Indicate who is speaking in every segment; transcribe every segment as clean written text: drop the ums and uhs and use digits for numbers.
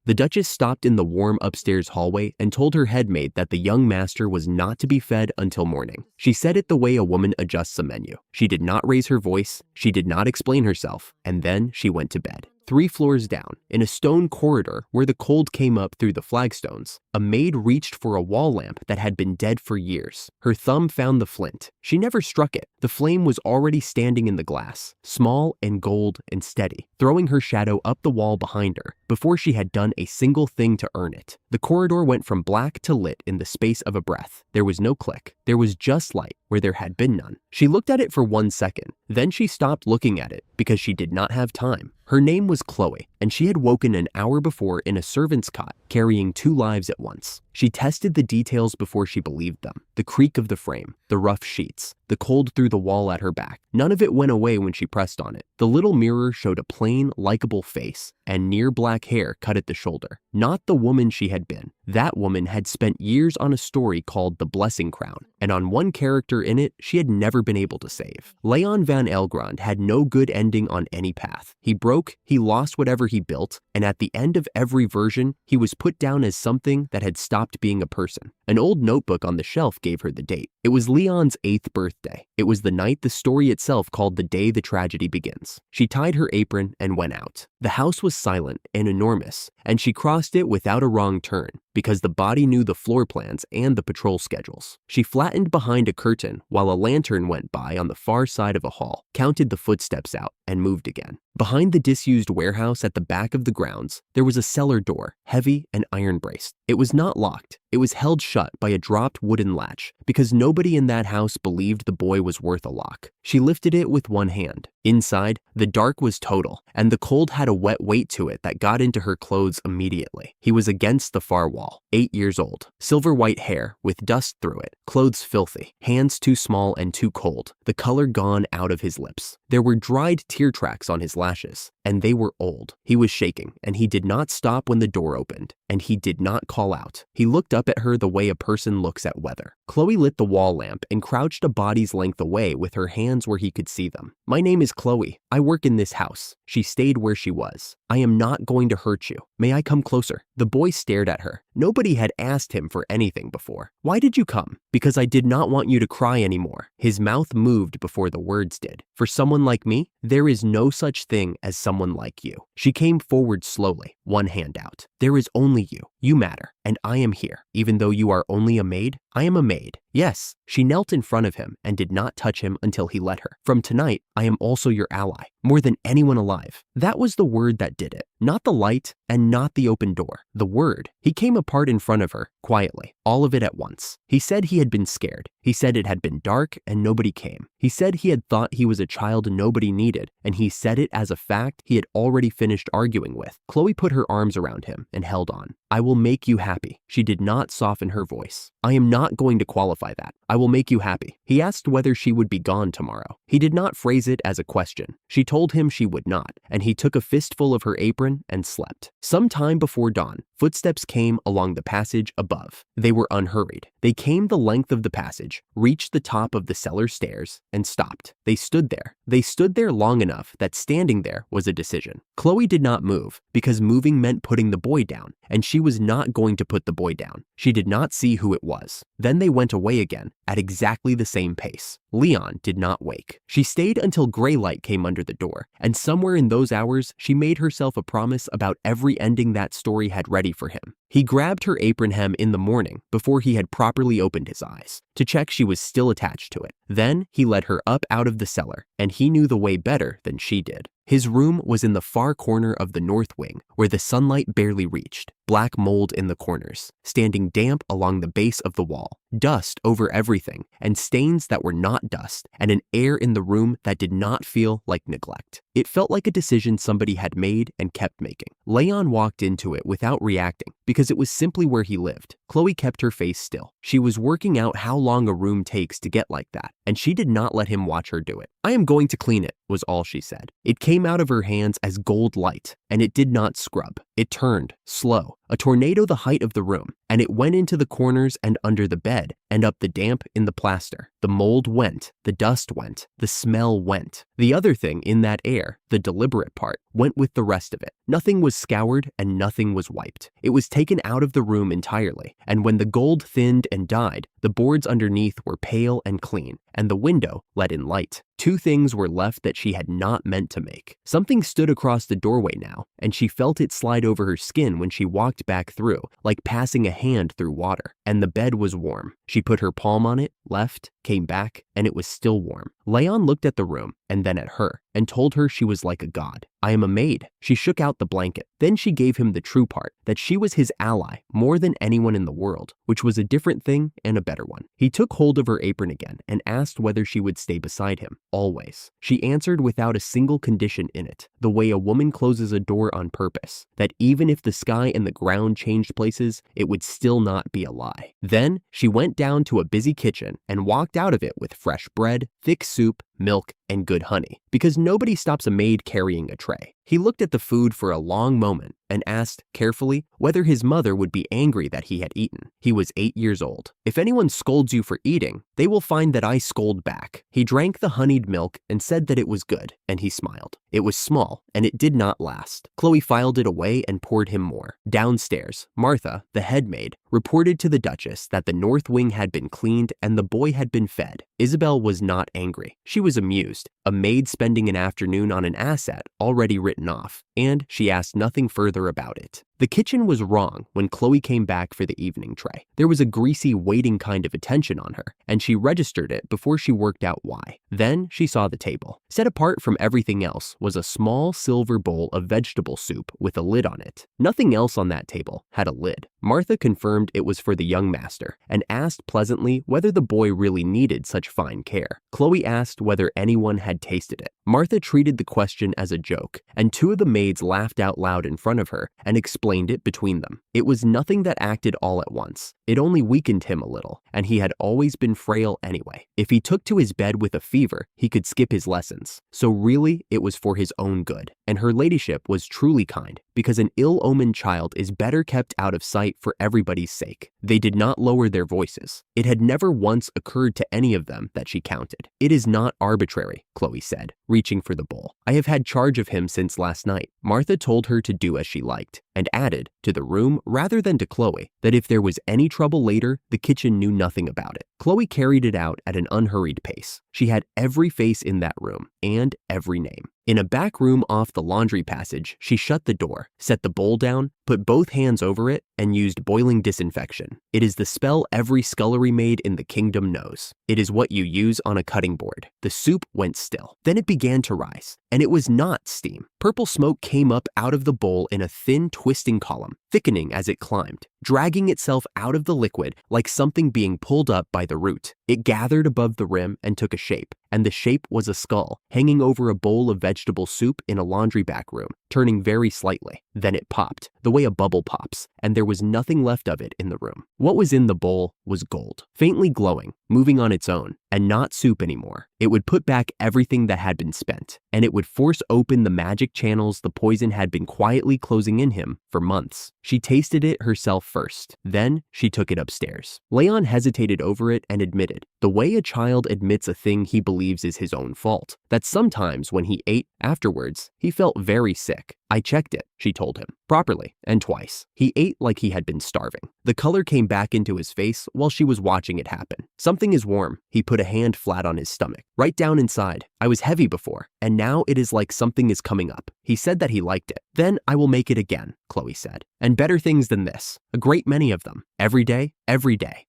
Speaker 1: The Duchess stopped in the warm upstairs hallway and told her headmaid that the young master was not to be fed until morning. She said it the way a woman adjusts a menu. She did not raise her voice, she did not explain herself, and then she went to bed. 3 floors down, in a stone corridor where the cold came up through the flagstones, a maid reached for a wall lamp that had been dead for years. Her thumb found the flint. She never struck it. The flame was already standing in the glass, small and gold and steady, throwing her shadow up the wall behind her before she had done a single thing to earn it. The corridor went from black to lit in the space of a breath. There was no click. There was just light where there had been none. She looked at it for 1 second. Then she stopped looking at it because she did not have time. Her name was Chloe, and she had woken an hour before in a servant's cot, carrying 2 lives at once. She tested the details before she believed them. The creak of the frame, the rough sheets, the cold through the wall at her back. None of it went away when she pressed on it. The little mirror showed a plain, likable face, and near black hair cut at the shoulder. Not the woman she had been. That woman had spent years on a story called The Blessing Crown, and on one character in it she had never been able to save. Leon van Elgrond had no good ending on any path. He broke, he lost whatever he built, and at the end of every version, he was put down as something that had stopped being a person. An old notebook on the shelf gave her the date. It was Leon's 8th birthday. It was the night the story itself called The Day the Tragedy Begins. She tied her apron and went out. The house was silent and enormous, and she crossed it without a wrong turn, because the body knew the floor plans and the patrol schedules. She flattened behind a curtain while a lantern went by on the far side of a hall, counted the footsteps out, and moved again. Behind the disused warehouse at the back of the grounds, there was a cellar door, heavy and iron-braced. It was not locked. It was held shut by a dropped wooden latch because nobody in that house believed the boy was worth a lock. She lifted it with one hand. Inside, the dark was total, and the cold had a wet weight to it that got into her clothes immediately. He was against the far wall, 8 years old, silver-white hair with dust through it, clothes filthy, hands too small and too cold, the color gone out of his lips. There were dried tear tracks on his lashes, and they were old. He was shaking, and he did not stop when the door opened, and he did not call out. He looked up at her the way a person looks at weather. Chloe lit the wall lamp and crouched a body's length away with her hands where he could see them. "My name is Chloe. I work in this house." She stayed where she was. "I am not going to hurt you. May I come closer?" The boy stared at her. Nobody had asked him for anything before. "Why did you come?" "Because I did not want you to cry anymore." His mouth moved before the words did. "For someone like me, there is no such thing as someone like you." She came forward slowly, one hand out. "There is only you. You matter, and I am here. Even though you are only a maid, I am a maid. Yes." She knelt in front of him and did not touch him until he let her. "From tonight, I am also your ally, more than anyone alive." That was the word that did it. Not the light and not the open door. The word. He came apart in front of her, quietly, all of it at once. He said he had been scared. He said it had been dark and nobody came. He said he had thought he was a child nobody needed, and he said it as a fact he had already finished arguing with. Chloe put her arms around him and held on. "I will make you happy." She did not soften her voice. "I am not going to qualify that. I will make you happy." He asked whether she would be gone tomorrow. He did not phrase it as a question. She told him she would not, and he took a fistful of her apron and slept. Some time before dawn, footsteps came along the passage above. They were unhurried. They came the length of the passage, reached the top of the cellar stairs, and stopped. They stood there. They stood there long enough that standing there was a decision. Chloe did not move, because moving meant putting the boy down, and she was not going to put the boy down. She did not see who it was. Then they went away again, at exactly the same pace. Leon did not wake. She stayed until gray light came under the door, and somewhere in those hours, she made herself a promise about every ending that story had ready for him. He grabbed her apron hem in the morning before he had properly opened his eyes, to check she was still attached to it. Then he led her up out of the cellar, and he knew the way better than she did. His room was in the far corner of the north wing, where the sunlight barely reached. Black mold in the corners, standing damp along the base of the wall, dust over everything, and stains that were not dust, and an air in the room that did not feel like neglect. It felt like a decision somebody had made and kept making. Leon walked into it without reacting, because it was simply where he lived. Chloe kept her face still. She was working out how long a room takes to get like that, and she did not let him watch her do it. "I am going to clean it," was all she said. It came out of her hands as gold light, and it did not scrub. It turned, slow, a tornado the height of the room, and it went into the corners and under the bed and up the damp in the plaster. The mold went, the dust went, the smell went. The other thing in that air, the deliberate part, went with the rest of it. Nothing was scoured and nothing was wiped. It was taken out of the room entirely, and when the gold thinned and died, the boards underneath were pale and clean, and the window let in light. Two things were left that she had not meant to make. Something stood across the doorway now, and she felt it slide over her skin when she walked back through, like passing a hand through water. And the bed was warm. She put her palm on it, left, came back, and it was still warm. Leon looked at the room, and then at her, and told her she was like a god. I am a maid. She shook out the blanket. Then she gave him the true part, that she was his ally more than anyone in the world, which was a different thing and a better one. He took hold of her apron again and asked whether she would stay beside him. Always. She answered without a single condition in it, the way a woman closes a door on purpose, that even if the sky and the ground changed places, it would still not be a lie. Then she went down to a busy kitchen and walked out of it with fresh bread, thick soup, milk, and good honey, because nobody stops a maid carrying a tray. He looked at the food for a long moment and asked, carefully, whether his mother would be angry that he had eaten. He was 8 years old. If anyone scolds you for eating, they will find that I scold back. He drank the honeyed milk and said that it was good, and he smiled. It was small, and it did not last. Chloe filed it away and poured him more. Downstairs, Martha, the head maid, reported to the Duchess that the north wing had been cleaned and the boy had been fed. Isabel was not angry. She was amused. A maid spending an afternoon on an asset already written off, and she asked nothing further about it. The kitchen was wrong when Chloe came back for the evening tray. There was a greasy, waiting kind of attention on her, and she registered it before she worked out why. Then she saw the table. Set apart from everything else was a small silver bowl of vegetable soup with a lid on it. Nothing else on that table had a lid. Martha confirmed it was for the young master and asked pleasantly whether the boy really needed such fine care. Chloe asked whether anyone had tasted it. Martha treated the question as a joke, and two of the maids laughed out loud in front of her and explained it between them. It was nothing that acted all at once. It only weakened him a little, and he had always been frail anyway. If he took to his bed with a fever, he could skip his lessons. So really, it was for his own good. And her ladyship was truly kind, because an ill-omened child is better kept out of sight for everybody's sake. They did not lower their voices. It had never once occurred to any of them that she counted. It is not arbitrary, Chloe said, reaching for the bowl. I have had charge of him since last night. Martha told her to do as she liked, and added, to the room rather than to Chloe, that if there was any trouble later, the kitchen knew nothing about it. Chloe carried it out at an unhurried pace. She had every face in that room, and every name. In a back room off the laundry passage, she shut the door, set the bowl down, put both hands over it, and used boiling disinfection. It is the spell every scullery maid in the kingdom knows. It is what you use on a cutting board. The soup went still. Then it began to rise, and it was not steam. Purple smoke came up out of the bowl in a thin, twisting column, thickening as it climbed, dragging itself out of the liquid like something being pulled up by the root. It gathered above the rim and took a shape, and the shape was a skull hanging over a bowl of vegetable soup in a laundry back room, turning very slightly. Then it popped, the way a bubble pops, and there was nothing left of it in the room. What was in the bowl was gold, faintly glowing, moving on its own, and not soup anymore. It would put back everything that had been spent, and it would force open the magic channels the poison had been quietly closing in him for months. She tasted it herself first. Then she took it upstairs. Leon hesitated over it and admitted, the way a child admits a thing he believes is his own fault, that sometimes when he ate afterwards, he felt very sick. I checked it, she told him, properly, and twice. He ate like he had been starving. The color came back into his face while she was watching it happen. Something is warm. He put a hand flat on his stomach, right down inside. I was heavy before, and now it is like something is coming up. He said that he liked it. Then I will make it again, Chloe said. And better things than this. A great many of them. Every day,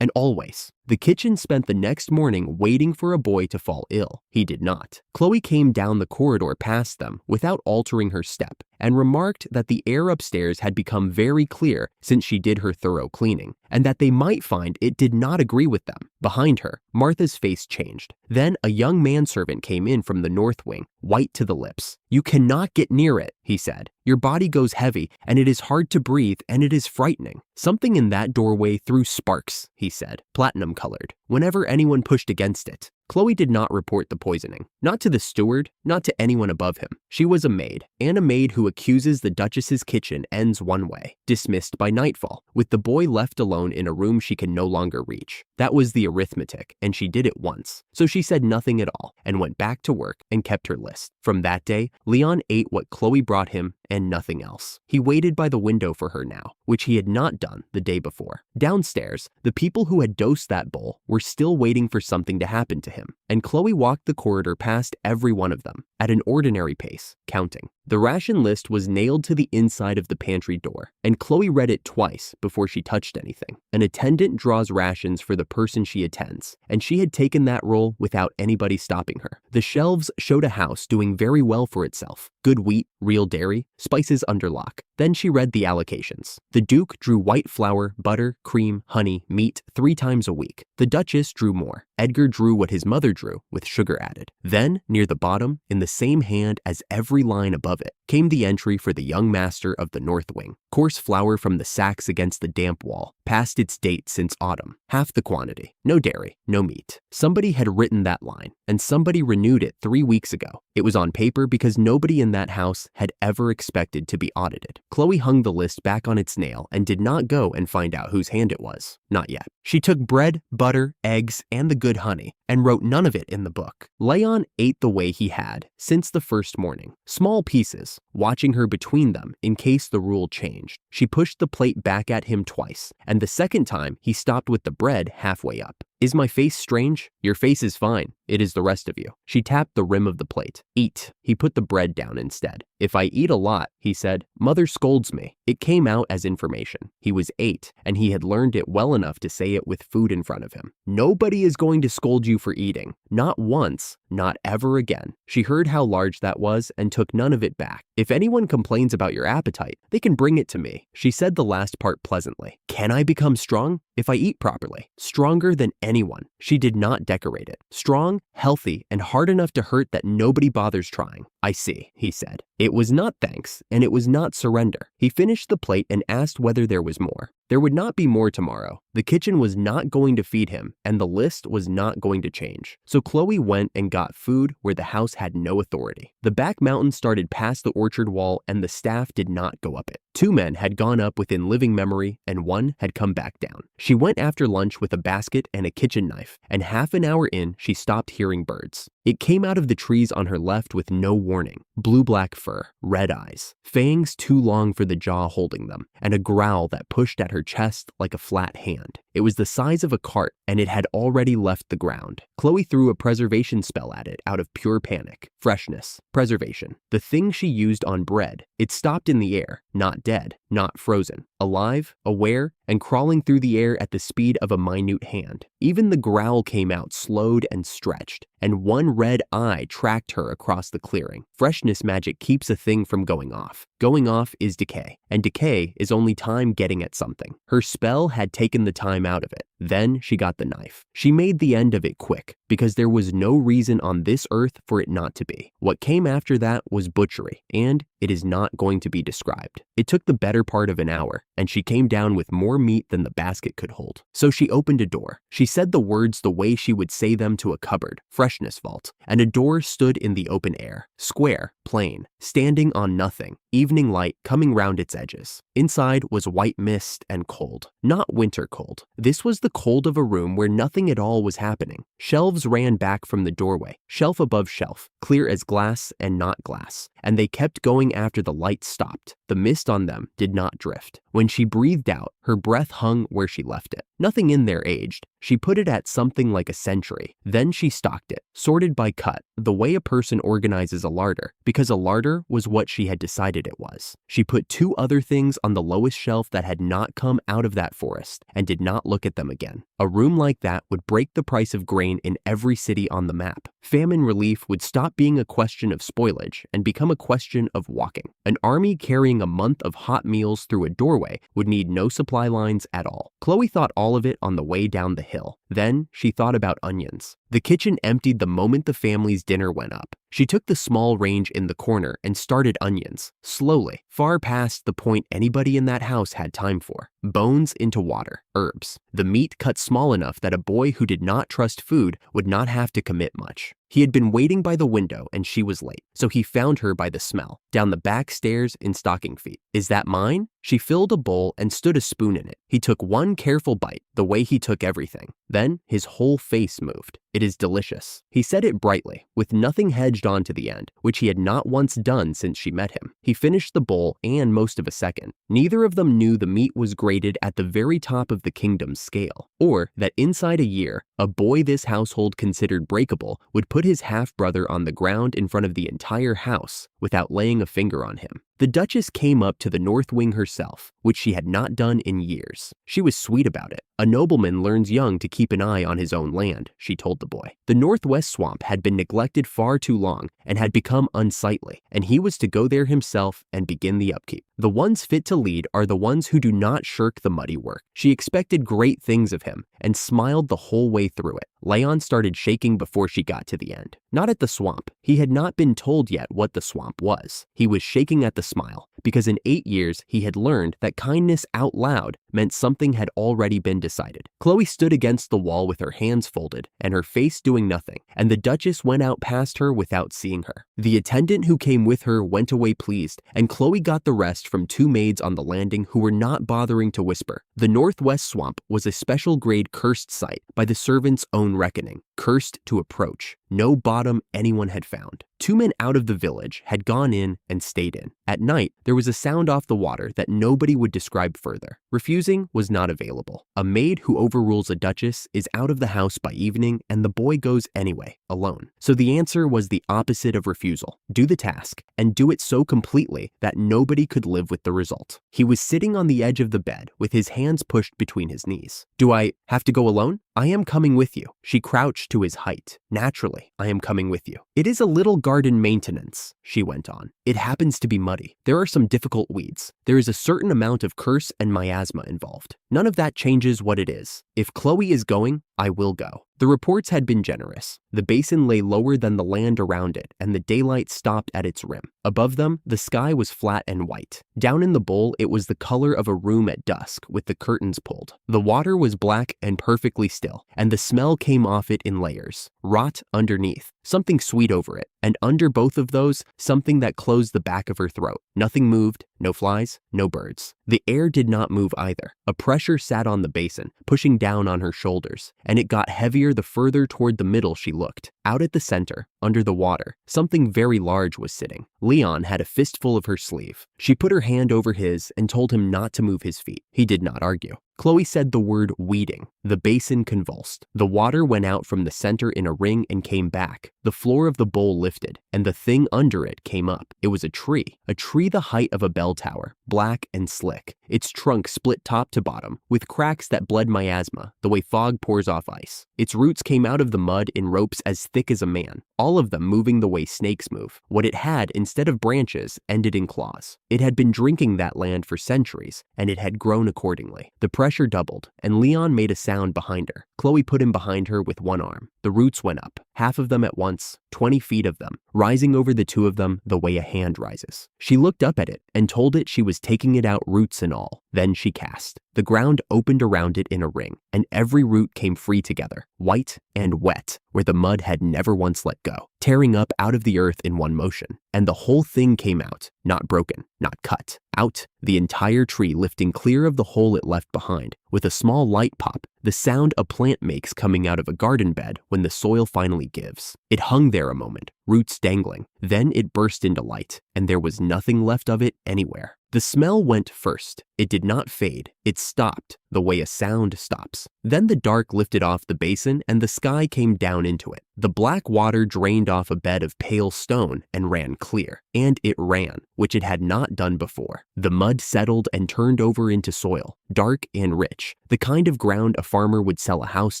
Speaker 1: and always. The kitchen spent the next morning waiting for a boy to fall ill. He did not. Chloe came down the corridor past them without altering her step, and remarked that the air upstairs had become very clear since she did her thorough cleaning, and that they might find it did not agree with them. Behind her, Martha's face changed. Then a young manservant came in from the north wing, white to the lips. You cannot get near it, he said. Your body goes heavy, and it is hard to breathe, and it is frightening. Something in that doorway threw sparks, he said, platinum colored, whenever anyone pushed against it. Chloe did not report the poisoning. Not to the steward, not to anyone above him. She was a maid, and a maid who accuses the Duchess's kitchen ends one way, dismissed by nightfall, with the boy left alone in a room she can no longer reach. That was the arithmetic, and she did it once. So she said nothing at all, and went back to work and kept her list. From that day, Leon ate what Chloe brought him and nothing else. He waited by the window for her now, which he had not done the day before. Downstairs, the people who had dosed that bowl were still waiting for something to happen to him, and Chloe walked the corridor past every one of them, at an ordinary pace, counting. The ration list was nailed to the inside of the pantry door, and Chloe read it twice before she touched anything. An attendant draws rations for the person she attends, and she had taken that role without anybody stopping her. The shelves showed a house doing very well for itself. Good wheat, real dairy, spices under lock. Then she read the allocations. The Duke drew white flour, butter, cream, honey, meat 3 times a week. The Duchess drew more. Edgar drew what his mother drew, with sugar added. Then, near the bottom, in the same hand as every line above it, came the entry for the young master of the North Wing. Coarse flour from the sacks against the damp wall, past its date since autumn. Half the quantity. No dairy, no meat. Somebody had written that line, and somebody renewed it 3 weeks ago. It was on paper because nobody in that house had ever expected to be audited. Chloe hung the list back on its nail and did not go and find out whose hand it was. Not yet. She took bread, butter, eggs, and the good honey, and wrote none of it in the book. Leon ate the way he had since the first morning. Small pieces, watching her between them in case the rule changed. She pushed the plate back at him twice, and the second time he stopped with the bread halfway up. Is my face strange? Your face is fine. It is the rest of you. She tapped the rim of the plate. Eat. He put the bread down instead. If I eat a lot, he said, Mother scolds me. It came out as information. He was 8, and he had learned it well enough to say it with food in front of him. Nobody is going to scold you for eating. Not once, not ever again. She heard how large that was and took none of it back. If anyone complains about your appetite, they can bring it to me. She said the last part pleasantly. Can I become strong? If I eat properly. Stronger than anyone. She did not decorate it. Strong, healthy, and hard enough to hurt that nobody bothers trying. I see, he said. It was not thanks, and it was not surrender. He finished the plate and asked whether there was more. There would not be more tomorrow. The kitchen was not going to feed him, and the list was not going to change. So Chloe went and got food where the house had no authority. The back mountain started past the orchard wall, and the staff did not go up it. 2 men had gone up within living memory, and 1 had come back down. She went after lunch with a basket and a kitchen knife, and half an hour in, she stopped hearing birds. It came out of the trees on her left with no warning. Blue-black fur, red eyes, fangs too long for the jaw holding them, and a growl that pushed at her chest like a flat hand. It was the size of a cart, and it had already left the ground. Chloe threw a preservation spell at it out of pure panic. Freshness, preservation, the thing she used on bread. It stopped in the air, not dead, not frozen, alive, aware, and crawling through the air at the speed of a minute hand. Even the growl came out slowed and stretched, and 1 red eye tracked her across the clearing. Freshness magic keeps a thing from going off. Going off is decay, and decay is only time getting at something. Her spell had taken the time out of it. Then she got the knife. She made the end of it quick, because there was no reason on this earth for it not to be. What came after that was butchery, and it is not going to be described. It took the better part of an hour, and she came down with more meat than the basket could hold. So she opened a door. She said the words the way she would say them to a cupboard, freshness vault, and a door stood in the open air, square, plain, standing on nothing, evening light coming round its edges. Inside was white mist and cold. Not winter cold. This was the cold of a room where nothing at all was happening. Shelves ran back from the doorway, shelf above shelf, clear as glass and not glass, and they kept going after the light stopped. The mist on them did not drift. When she breathed out, her breath hung where she left it. Nothing in there aged. She put it at something like a century. Then she stocked it, sorted by cut, the way a person organizes a larder, because a larder was what she had decided it was. She put 2 other things on the lowest shelf that had not come out of that forest, and did not look at them again. A room like that would break the price of grain in every city on the map. Famine relief would stop being a question of spoilage and become a question of walking. An army carrying a month of hot meals through a doorway would need no supply lines at all. Chloe thought all of it on the way down the hill. Then she thought about onions. The kitchen emptied the moment the family's dinner went up. She took the small range in the corner and started onions, slowly, far past the point anybody in that house had time for. Bones into water, herbs. The meat cut small enough that a boy who did not trust food would not have to commit much. He had been waiting by the window and she was late, so he found her by the smell, down the back stairs in stocking feet. Is that mine? She filled a bowl and stood a spoon in it. He took one careful bite, the way he took everything. Then his whole face moved. It is delicious. He said it brightly, with nothing hedged onto the end, which he had not once done since she met him. He finished the bowl and most of a second. Neither of them knew the meat was graded at the very top of the kingdom's scale, or that inside a year, a boy this household considered breakable would put his half-brother on the ground in front of the entire house without laying a finger on him. The Duchess came up to the North Wing herself, which she had not done in years. She was sweet about it. A nobleman learns young to keep an eye on his own land, she told the boy. The Northwest Swamp had been neglected far too long and had become unsightly, and he was to go there himself and begin the upkeep. The ones fit to lead are the ones who do not shirk the muddy work. She expected great things of him and smiled the whole way through it. Leon started shaking before she got to the end. Not at the swamp. He had not been told yet what the swamp was. He was shaking at the smile, because in 8 years he had learned that kindness out loud meant something had already been decided. Chloe stood against the wall with her hands folded and her face doing nothing, and the Duchess went out past her without seeing her. The attendant who came with her went away pleased, and Chloe got the rest from 2 maids on the landing who were not bothering to whisper. The Northwest Swamp was a special grade cursed site by the servants' own reckoning, cursed to approach. No bottom anyone had found. 2 men out of the village had gone in and stayed in. At night, there was a sound off the water that nobody would describe further. Refusing was not available. A maid who overrules a duchess is out of the house by evening, and the boy goes anyway, alone. So the answer was the opposite of refusal. Do the task, and do it so completely that nobody could live with the result. He was sitting on the edge of the bed with his hands pushed between his knees. Do I have to go alone? I am coming with you. She crouched to his height. Naturally, I am coming with you. It is a little garden maintenance, she went on. It happens to be muddy. There are some difficult weeds. There is a certain amount of curse and miasma involved. None of that changes what it is. If Chloe is going, I will go. The reports had been generous. The basin lay lower than the land around it, and the daylight stopped at its rim. Above them, the sky was flat and white. Down in the bowl, it was the color of a room at dusk, with the curtains pulled. The water was black and perfectly still, and the smell came off it in layers. Rot underneath, something sweet over it, and under both of those, something that closed the back of her throat. Nothing moved, no flies, no birds. The air did not move either. A pressure sat on the basin, pushing down on her shoulders, and it got heavier the further toward the middle she looked. Out at the center, under the water, something very large was sitting. Leon had a fistful of her sleeve. She put her hand over his and told him not to move his feet. He did not argue. Chloe said the word weeding. The basin convulsed. The water went out from the center in a ring and came back. The floor of the bowl lifted, and the thing under it came up. It was a tree the height of a bell tower, black and slick. Its trunk split top to bottom, with cracks that bled miasma, the way fog pours off ice. Its roots came out of the mud in ropes as thick as a man, all of them moving the way snakes move. What it had, instead of branches, ended in claws. It had been drinking that land for centuries, and it had grown accordingly. The pressure doubled, and Leon made a sound behind her. Chloe put him behind her with one arm. The roots went up, half of them at once, 20 feet of them, rising over the 2 of them the way a hand rises. She looked up at it and told it she was taking it out, roots and all. Then she cast. The ground opened around it in a ring, and every root came free together, white and wet, where the mud had never once let go, tearing up out of the earth in one motion. And the whole thing came out, not broken, not cut. Out, the entire tree lifting clear of the hole it left behind, with a small light pop, the sound a plant makes coming out of a garden bed when the soil finally gives. It hung there a moment, roots dangling. Then it burst into light, and there was nothing left of it anywhere. The smell went first. It did not fade. It stopped, the way a sound stops. Then the dark lifted off the basin and the sky came down into it. The black water drained off a bed of pale stone and ran clear. And it ran, which it had not done before. The mud settled and turned over into soil, dark and rich, the kind of ground a farmer would sell a house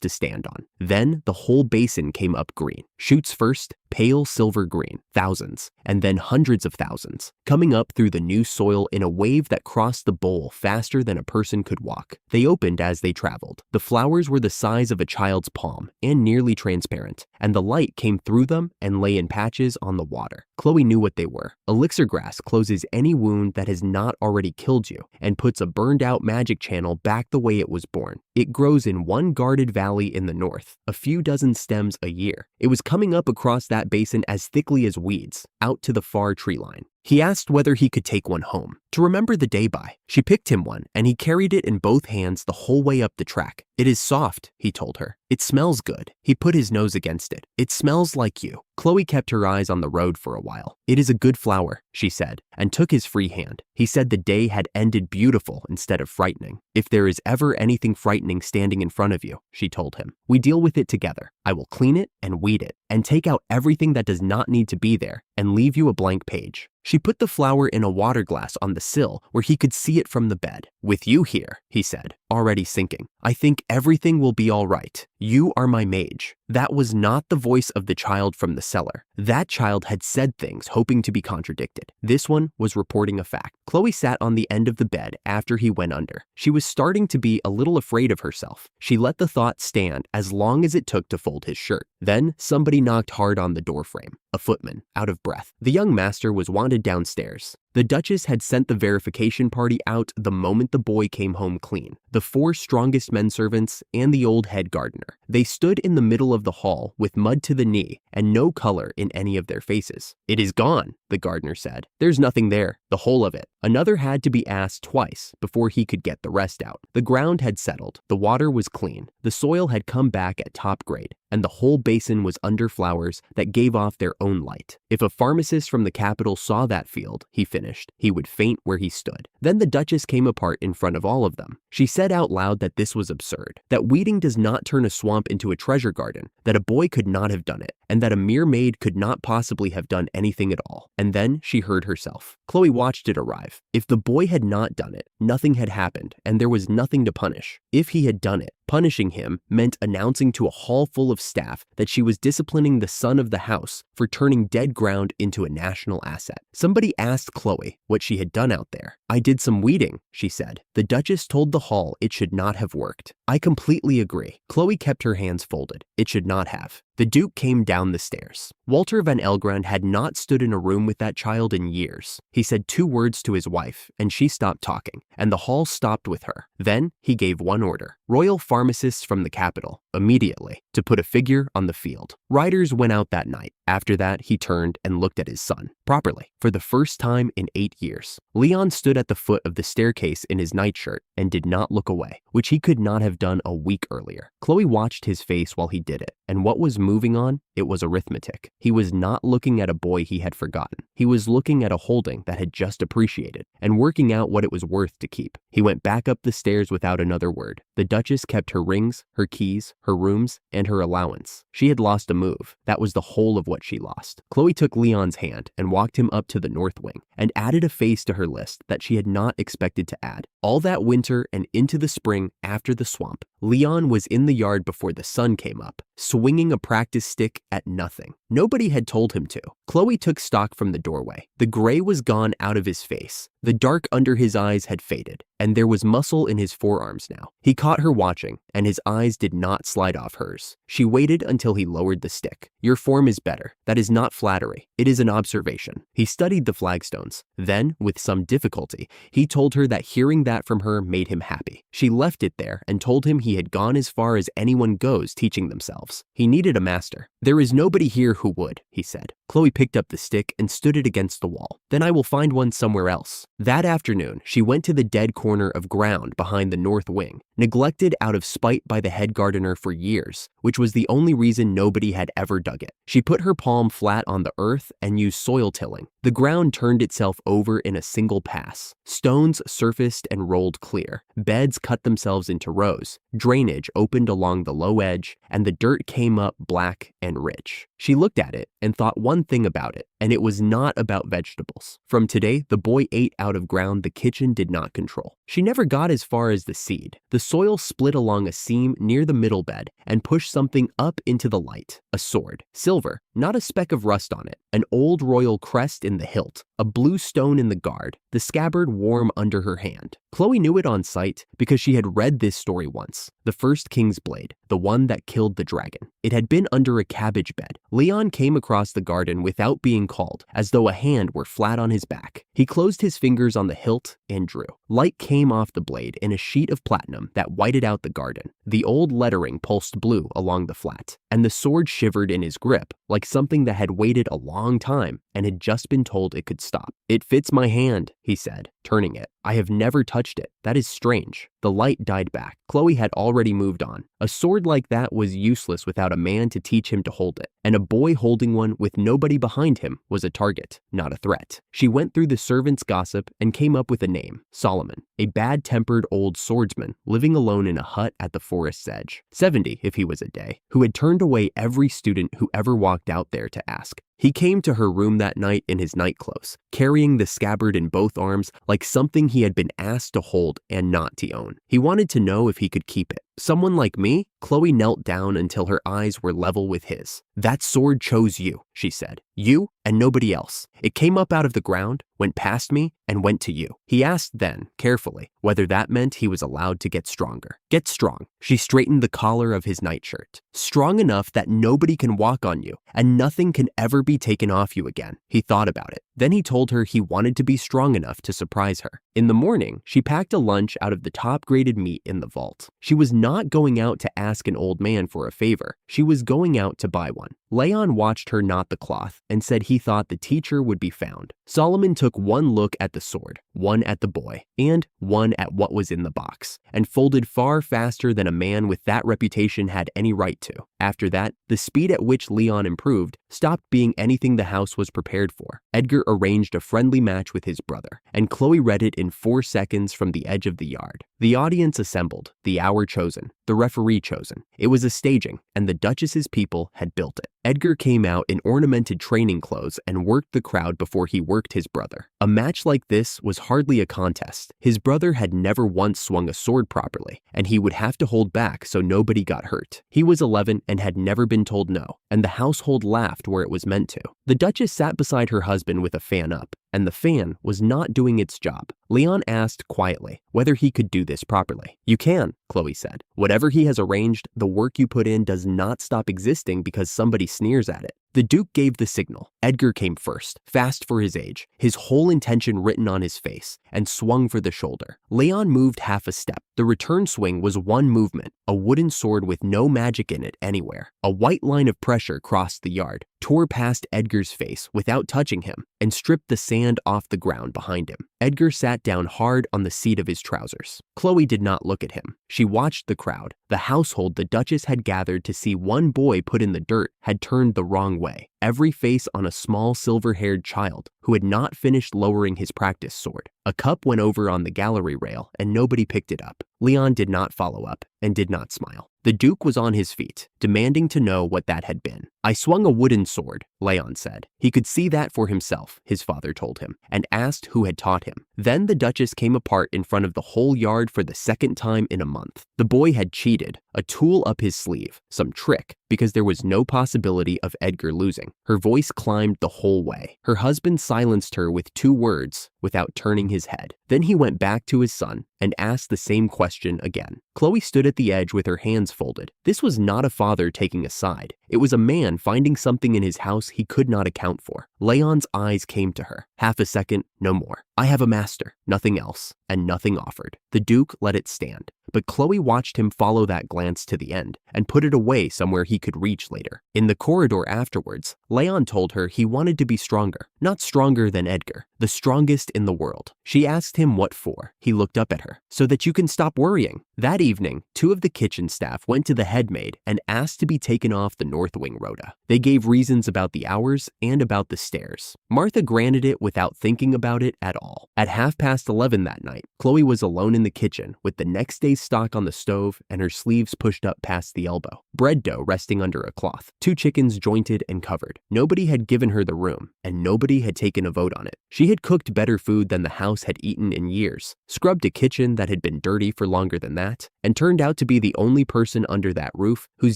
Speaker 1: to stand on. Then the whole basin came up green. Shoots first, pale silver green, thousands, and then hundreds of thousands, coming up through the new soil in a wave that crossed the bowl travel faster than a person could walk. They opened as they traveled. The flowers were the size of a child's palm and nearly transparent, and the light came through them and lay in patches on the water. Chloe knew what they were. Elixir grass closes any wound that has not already killed you and puts a burned-out magic channel back the way it was born. It grows in one guarded valley in the north, a few dozen stems a year. It was coming up across that basin as thickly as weeds, out to the far tree line. He asked whether he could take one home, to remember the day by. She picked him one, and he carried it in both hands the whole way up the track. It is soft, he told her. It smells good. He put his nose against it. It smells like you. Chloe kept her eyes on the road for a while. It is a good flower, she said, and took his free hand. He said the day had ended beautiful instead of frightening. If there is ever anything frightening standing in front of you, she told him, we deal with it together. I will clean it and weed it, and take out everything that does not need to be there, and leave you a blank page. She put the flower in a water glass on the sill where he could see it from the bed. With you here, he said, already sinking, I think everything will be all right. You are my mage. That was not the voice of the child from the cellar. That child had said things hoping to be contradicted. This one was reporting a fact. Chloe sat on the end of the bed after he went under. She was starting to be a little afraid of herself. She let the thought stand as long as it took to fold his shirt. Then somebody knocked hard on the doorframe. A footman, out of breath. The young master was wanted downstairs. The Duchess had sent the verification party out the moment the boy came home clean. The 4 strongest men servants and the old head gardener. They stood in the middle of the hall with mud to the knee and no color in any of their faces. It is gone, the gardener said. There's nothing there, the whole of it. Another had to be asked twice before he could get the rest out. The ground had settled. The water was clean. The soil had come back at top grade, and the whole basin was under flowers that gave off their own light. If a pharmacist from the capital saw that field, he finished, he would faint where he stood. Then the Duchess came apart in front of all of them. She said out loud that this was absurd, that weeding does not turn a swamp into a treasure garden, that a boy could not have done it, and that a mere maid could not possibly have done anything at all. And then she heard herself. Chloe watched it arrive. If the boy had not done it, nothing had happened, and there was nothing to punish. If he had done it, punishing him meant announcing to a hall full of staff that she was disciplining the son of the house for turning dead ground into a national asset. Somebody asked Chloe what she had done out there. I did some weeding, she said. The Duchess told the hall it should not have worked. I completely agree. Chloe kept her hands folded. It should not have. The Duke came down the stairs. Walter van Elgrand had not stood in a room with that child in years. He said 2 words to his wife, and she stopped talking, and the hall stopped with her. Then he gave one order. Royal pharmacists from the capital, immediately, to put a figure on the field. Riders went out that night. After that, he turned and looked at his son, properly, for the first time in 8 years. Leon stood at the foot of the staircase in his nightshirt and did not look away, which he could not have done a week earlier. Chloe watched his face while he did it, and what was moving on? It was arithmetic. He was not looking at a boy he had forgotten. He was looking at a holding that had just appreciated and working out what it was worth to keep. He went back up the stairs without another word. The Duchess kept her rings, her keys, her rooms, and her allowance. She had lost a move. That was the whole of what she lost. Chloe took Leon's hand and walked him up to the north wing and added a face to her list that she had not expected to add. All that winter and into the spring after the swamp, Leon was in the yard before the sun came up, swinging a practice stick at nothing. Nobody had told him to. Chloe took stock from the doorway. The gray was gone out of his face. The dark under his eyes had faded, and there was muscle in his forearms now. He caught her watching, and his eyes did not slide off hers. She waited until he lowered the stick. Your form is better. That is not flattery. It is an observation. He studied the flagstones. Then, with some difficulty, he told her that hearing that from her made him happy. She left it there and told him he had gone as far as anyone goes teaching themselves. He needed a master. There is nobody here who would, he said. Chloe picked up the stick and stood it against the wall. Then I will find one somewhere else. That afternoon, she went to the dead corner of ground behind the north wing, neglected out of spite by the head gardener for years, which was the only reason nobody had ever dug it. She put her palm flat on the earth and used soil tilling. The ground turned itself over in a single pass. Stones surfaced and rolled clear. Beds cut themselves into rows. Drainage opened along the low edge, and the dirt came up black and rich. She looked at it and thought one thing about it, and it was not about vegetables. From today, the boy ate out of ground the kitchen did not control. She never got as far as the seed. The soil split along a seam near the middle bed and pushed something up into the light. A sword, silver, not a speck of rust on it. An old royal crest in the hilt. a blue stone in the guard, the scabbard warm under her hand. Chloe knew it on sight because she had read this story once. The first king's blade, the one that killed the dragon. It had been under a cabbage bed. Leon came across the garden without being called, as though a hand were flat on his back. He closed his fingers on the hilt and drew. Light came off the blade in a sheet of platinum that whited out the garden. The old lettering pulsed blue along the flat, and the sword shivered in his grip like something that had waited a long time and had just been told it could stop. "It fits my hand," he said, turning it. "I have never touched it. That is strange." The light died back. Chloe had already moved on. A sword like that was useless without a man to teach him to hold it, and a boy holding one with nobody behind him was a target, not a threat. She went through the servants' gossip and came up with a name: Solomon, a bad-tempered old swordsman living alone in a hut at the forest's edge, 70 if he was a day, who had turned away every student who ever walked out there to ask. He came to her room that night in his nightclothes, carrying the scabbard in both arms like something he had been asked to hold and not to own. He wanted to know if he could keep it. "Someone like me?" Chloe knelt down until her eyes were level with his. "That sword chose you," she said. "You and nobody else. It came up out of the ground, went past me, and went to you." He asked then, carefully, whether that meant he was allowed to get stronger. "Get strong." She straightened the collar of his nightshirt. "Strong enough that nobody can walk on you, and nothing can ever be taken off you again." He thought about it. Then he told her he wanted to be strong enough to surprise her. In the morning, she packed a lunch out of the top-graded meat in the vault. She was not going out to ask an old man for a favor. She was going out to buy one. Leon watched her knot the cloth and said he thought the teacher would be found. Solomon took one look at the sword, one at the boy, and one at what was in the box, and folded far faster than a man with that reputation had any right to. After that, the speed at which Leon improved stopped being anything the house was prepared for. Edgar arranged a friendly match with his brother, and Chloe read it in 4 seconds from the edge of the yard. The audience assembled, the hour chosen, the referee chosen. It was a staging, and the Duchess's people had built it. Edgar came out in ornamented training clothes and worked the crowd before he worked his brother. A match like this was hardly a contest. His brother had never once swung a sword properly, and he would have to hold back so nobody got hurt. He was 11 and had never been told no, and the household laughed where it was meant to. The Duchess sat beside her husband with a fan up, and the fan was not doing its job. Leon asked quietly whether he could do this properly. "You can," Chloe said. "Whatever he has arranged, the work you put in does not stop existing because somebody sneers at it." The Duke gave the signal. Edgar came first, fast for his age, his whole intention written on his face, and swung for the shoulder. Leon moved half a step. The return swing was one movement, a wooden sword with no magic in it anywhere. A white line of pressure crossed the yard, tore past Edgar's face without touching him, and stripped the sand off the ground behind him. Edgar sat down hard on the seat of his trousers. Chloe did not look at him. She watched the crowd. The household the Duchess had gathered to see one boy put in the dirt had turned the wrong way. Every face on a small silver-haired child who had not finished lowering his practice sword. A cup went over on the gallery rail and nobody picked it up. Leon did not follow up and did not smile. The Duke was on his feet, demanding to know what that had been. "I swung a wooden sword," Leon said. He could see that for himself, his father told him, and asked who had taught him. Then the Duchess came apart in front of the whole yard for the second time in a month. The boy had cheated, a tool up his sleeve, some trick, because there was no possibility of Edgar losing. Her voice climbed the whole way. Her husband silenced her with 2 words without turning his head. Then he went back to his son and asked the same question again. Chloe stood at the edge with her hands folded. This was not a father taking a side. It was a man finding something in his house he could not account for. Leon's eyes came to her. Half a second, no more. "I have a master, nothing else," and nothing offered. The Duke let it stand. But Chloe watched him follow that glance to the end and put it away somewhere he could reach later. In the corridor afterwards, Leon told her he wanted to be stronger. Not stronger than Edgar, the strongest in the world. She asked him what for. He looked up at her. "So that you can stop worrying." That evening, 2 of the kitchen staff went to the head maid and asked to be taken off the North Wing rota. They gave reasons about the hours and about the stairs. Martha granted it without thinking about it at all. At 11:30 that night, Chloe was alone in the kitchen with the next day's stock on the stove and her sleeves pushed up past the elbow. Bread dough resting under a cloth. 2 chickens jointed and covered. Nobody had given her the room, and nobody had taken a vote on it. She She had cooked better food than the house had eaten in years, scrubbed a kitchen that had been dirty for longer than that, and turned out to be the only person under that roof whose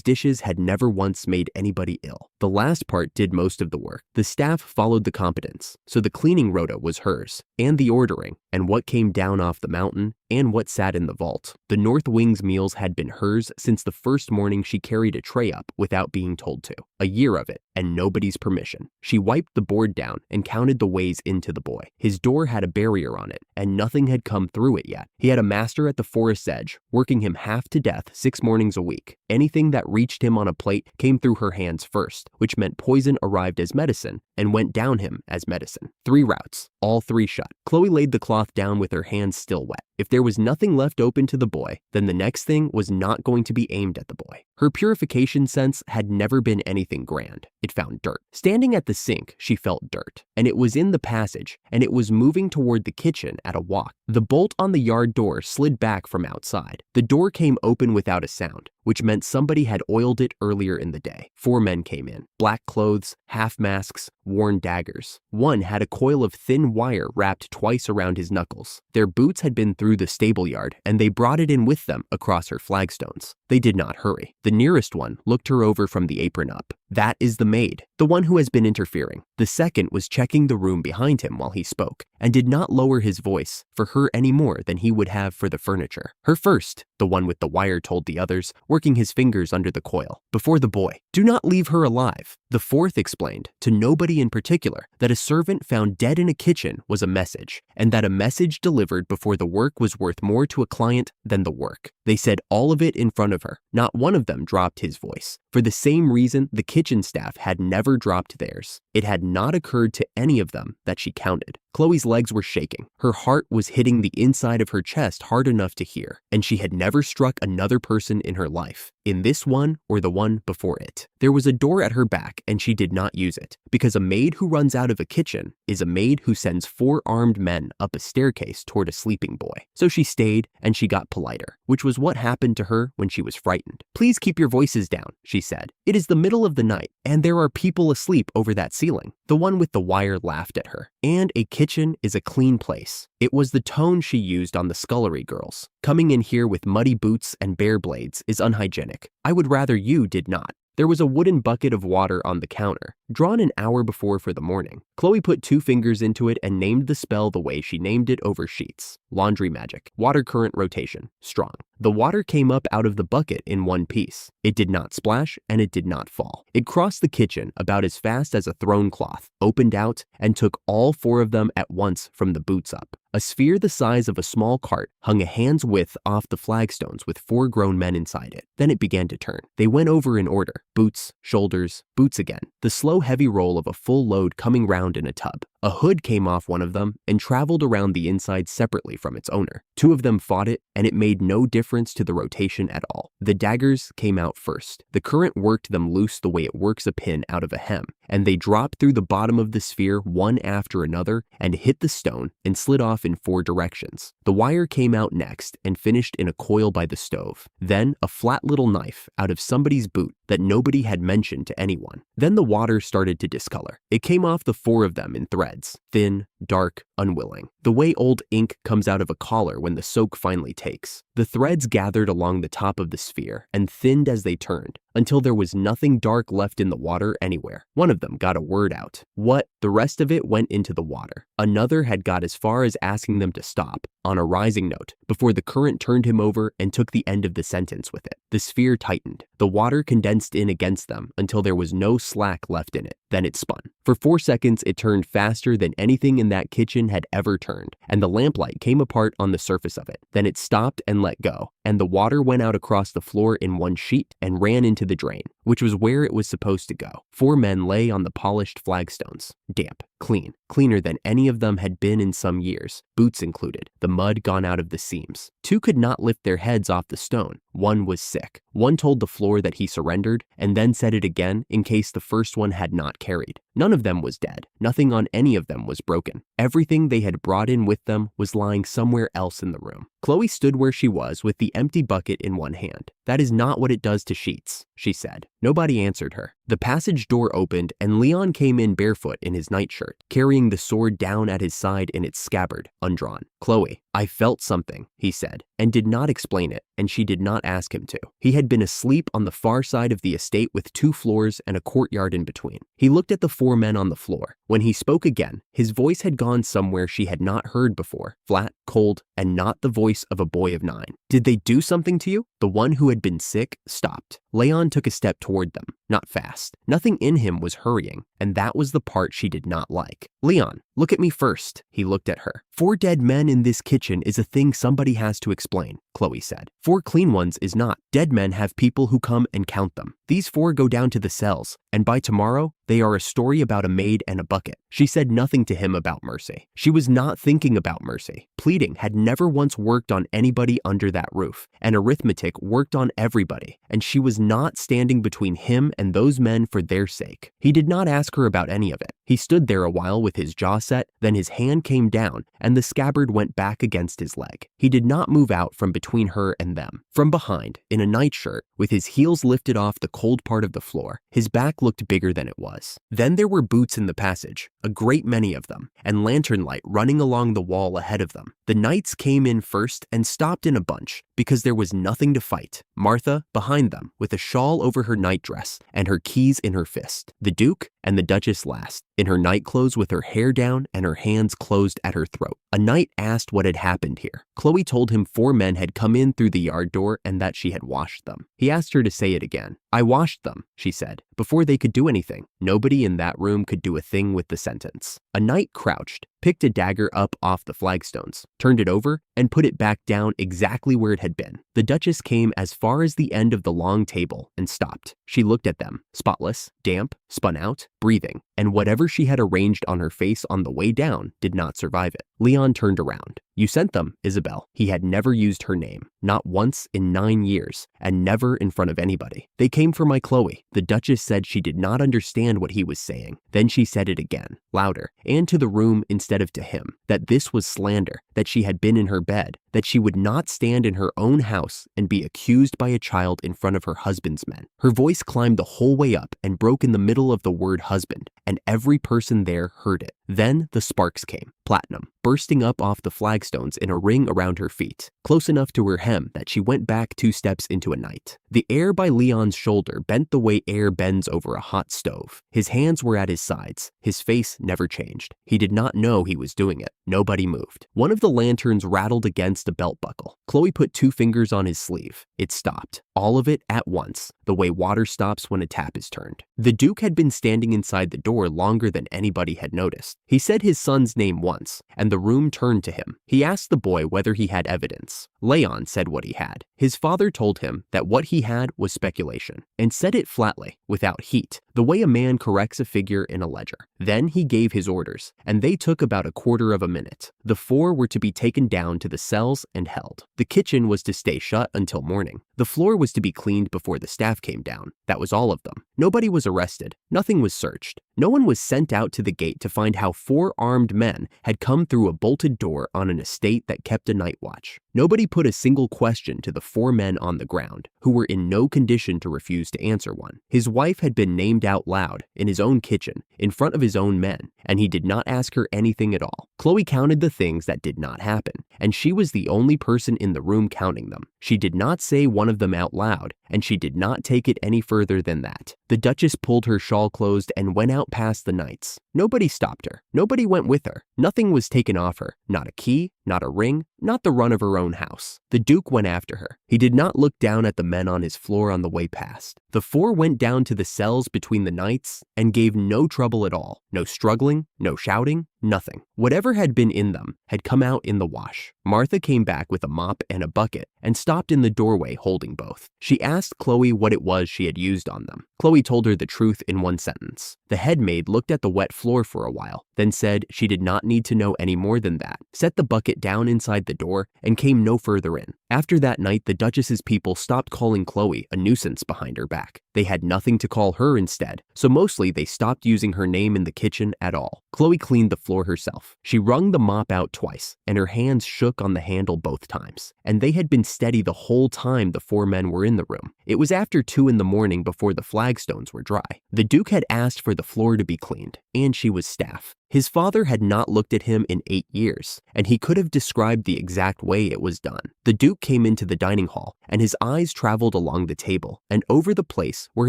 Speaker 1: dishes had never once made anybody ill. The last part did most of the work. The staff followed the competence, so the cleaning rota was hers, and the ordering, and what came down off the mountain, and what sat in the vault. The North Wing's meals had been hers since the first morning she carried a tray up without being told to. A year of it, and nobody's permission. She wiped the board down and counted the ways into the boy. His door had a barrier on it, and nothing had come through it yet. He had a master at the forest's edge, working him half to death 6 mornings a week. Anything that reached him on a plate came through her hands first, which meant poison arrived as medicine and went down him as medicine. 3 routes, all 3 shut. Chloe laid the cloth down with her hands still wet. If there was nothing left open to the boy, then the next thing was not going to be aimed at the boy. Her purification sense had never been anything grand. It found dirt. Standing at the sink, she felt dirt, and it was in the passage, and it was moving toward the kitchen at a walk. The bolt on the yard door slid back from outside. The door came open without a sound, which meant somebody had oiled it earlier in the day. 4 men came in, black clothes, half masks, worn daggers. One had a coil of thin wire wrapped twice around his knuckles. Their boots had been through the stable yard, and they brought it in with them across her flagstones. They did not hurry. The nearest one looked her over from the apron up. That is the maid, the one who has been interfering. The second was checking the room behind him while he spoke, and did not lower his voice for her any more than he would have for the furniture. Her first, the one with the wire, told the others, working his fingers under the coil. Before the boy, do not leave her alive. The fourth explained, to nobody in particular, that a servant found dead in a kitchen was a message, and that a message delivered before the work was worth more to a client than the work. They said all of it in front of her. Not one of them dropped his voice. For the same reason, the kitchen staff had never dropped theirs. It had not occurred to any of them that she counted. Chloe's legs were shaking. Her heart was hitting the inside of her chest hard enough to hear, and she had never struck another person in her life, in this one or the one before it. There was a door at her back, and she did not use it, because a maid who runs out of a kitchen is a maid who sends 4 armed men up a staircase toward a sleeping boy. So she stayed, and she got politer, which was what happened to her when she was frightened. Please keep your voices down, she said. It is the middle of the night, and there are people asleep over that ceiling. The one with the wire laughed at her. And a kitchen is a clean place. It was the tone she used on the scullery girls. Coming in here with muddy boots and bare blades is unhygienic. I would rather you did not. There was a wooden bucket of water on the counter, drawn an hour before for the morning. Chloe put 2 fingers into it and named the spell the way she named it over sheets. Laundry magic. Water current rotation. Strong. The water came up out of the bucket in one piece. It did not splash, and it did not fall. It crossed the kitchen about as fast as a thrown cloth, opened out, and took all 4 of them at once from the boots up. A sphere the size of a small cart hung a hand's width off the flagstones with 4 grown men inside it. Then it began to turn. They went over in order. Boots, shoulders, boots again. The slow heavy roll of a full load coming round in a tub. A hood came off one of them and traveled around the inside separately from its owner. 2 of them fought it, and it made no difference to the rotation at all. The daggers came out first. The current worked them loose the way it works a pin out of a hem, and they dropped through the bottom of the sphere one after another and hit the stone and slid off in 4 directions. The wire came out next and finished in a coil by the stove. Then a flat little knife out of somebody's boot that nobody had mentioned to anyone. Then the water started to discolor. It came off the 4 of them in threads, thin, dark, unwilling, the way old ink comes out of a collar when the soak finally takes. The threads gathered along the top of the sphere and thinned as they turned, until there was nothing dark left in the water anywhere. One of them got a word out. What? The rest of it went into the water. Another had got as far as asking them to stop, on a rising note, before the current turned him over and took the end of the sentence with it. The sphere tightened. The water condensed in against them until there was no slack left in it. Then it spun. For 4 seconds, it turned faster than anything in that kitchen had ever turned, and the lamplight came apart on the surface of it. Then it stopped and let go, and the water went out across the floor in one sheet and ran into the drain, which was where it was supposed to go. 4 men lay on the polished flagstones, damp, clean, cleaner than any of them had been in some years, boots included, the mud gone out of the seams. 2 could not lift their heads off the stone. 1 was sick. 1 told the floor that he surrendered, and then said it again in case the first one had not carried. None of them was dead. Nothing on any of them was broken. Everything they had brought in with them was lying somewhere else in the room. Chloe stood where she was with the empty bucket in one hand. "That is not what it does to sheets," she said. Nobody answered her. The passage door opened and Leon came in barefoot in his nightshirt, carrying the sword down at his side in its scabbard, undrawn. "Chloe, I felt something," he said, and did not explain it, and she did not ask him to. He had been asleep on the far side of the estate with 2 floors and a courtyard in between. He looked at the 4 men on the floor. When he spoke again, his voice had gone somewhere she had not heard before, flat, cold, and not the voice of a boy of 9. "Did they do something to you?" The one who had been sick stopped. Leon took a step toward them, not fast. Nothing in him was hurrying, and that was the part she did not like. "Leon, look at me first." He looked at her. 4 dead men in this kitchen is a thing somebody has to explain," Chloe said. 4 clean ones is not. Dead men have people who come and count them. These 4 go down to the cells, and by tomorrow, they are a story about a maid and a bucket. She said nothing to him about mercy. She was not thinking about mercy. Pleading had never once worked on anybody under that roof, and arithmetic worked on everybody, and she was not standing between him and those men for their sake. He did not ask her about any of it. He stood there a while with his jaw set, then his hand came down, and the scabbard went back against his leg. He did not move out from between her and them. From behind, in a nightshirt, with his heels lifted off the cold part of the floor, his back looked bigger than it was. Then there were boots in the passage, a great many of them, and lantern light running along the wall ahead of them. The knights came in first and stopped in a bunch, because there was nothing to fight. Martha, behind them, with a shawl over her nightdress and her keys in her fist. The Duke and the Duchess last, in her nightclothes with her hair down and her hands closed at her throat. A knight asked what had happened here. Chloe told him 4 men had come in through the yard door and that she had washed them. He asked her to say it again. "I washed them," she said, before they could do anything. Nobody in that room could do a thing with the sentence. A knight crouched, picked a dagger up off the flagstones, turned it over, and put it back down exactly where it had been. The Duchess came as far as the end of the long table and stopped. She looked at them, spotless, damp, spun out, breathing, and whatever she had arranged on her face on the way down did not survive it. Leon turned around. "You sent them, Isabel." He had never used her name, not once in 9 years, and never in front of anybody. "They came for my Chloe." The Duchess said she did not understand what he was saying. Then she said it again, louder, and to the room instead of to him, that this was slander, that she had been in her bed, that she would not stand in her own house and be accused by a child in front of her husband's men. Her voice climbed the whole way up and broke in the middle of the word husband, and every person there heard it. Then the sparks came, platinum, bursting up off the flagstones in a ring around her feet, close enough to her hem that she went back 2 steps into a night. The air by Leon's shoulder bent the way air bends over a hot stove. His hands were at his sides. His face never changed. He did not know he was doing it. Nobody moved. One of the lanterns rattled against a belt buckle. Chloe put 2 fingers on his sleeve. It stopped. All of it at once, the way water stops when a tap is turned. The Duke had been standing inside the door longer than anybody had noticed. He said his son's name once, and the room turned to him. He asked the boy whether he had evidence. Leon said what he had. His father told him that what he had was speculation, and said it flatly, without heat, the way a man corrects a figure in a ledger. Then he gave his orders, and they took about a quarter of a minute. The 4 were to be taken down to the cells and held. The kitchen was to stay shut until morning. The floor was to be cleaned before the staff came down. That was all of them. Nobody was arrested. Nothing was searched. No one was sent out to the gate to find how 4 armed men had come through a bolted door on an estate that kept a night watch. Nobody put a single question to the 4 men on the ground, who were in no condition to refuse to answer one. His wife had been named out loud, in his own kitchen, in front of his own men, and he did not ask her anything at all. Chloe counted the things that did not happen, and she was the only person in the room counting them. She did not say one of them out loud, and she did not take it any further than that. The Duchess pulled her shawl closed and went out past the knights. Nobody stopped her. Nobody went with her. Nothing was taken off her. Not a key, not a ring, not the run of her own house. The Duke went after her. He did not look down at the men on his floor on the way past. The 4 went down to the cells between the knights and gave no trouble at all. No struggling, no shouting, nothing. Whatever had been in them had come out in the wash. Martha came back with a mop and a bucket and stopped in the doorway holding both. She asked Chloe what it was she had used on them. Chloe told her the truth in one sentence. The head maid looked at the wet floor for a while, then said she did not need to know any more than that, set the bucket down inside the door, and came no further in. After that night, the Duchess's people stopped calling Chloe a nuisance behind her back. They had nothing to call her instead, so mostly they stopped using her name in the kitchen at all. Chloe cleaned the floor herself. She wrung the mop out twice, and her hands shook on the handle both times. And they had been steady the whole time the four men were in the room. It was after 2 in the morning before the flagstones were dry. The Duke had asked for the floor to be cleaned, and she was staff. His father had not looked at him in 8 years, and he could have described the exact way it was done. The Duke came into the dining hall, and his eyes traveled along the table and over the place where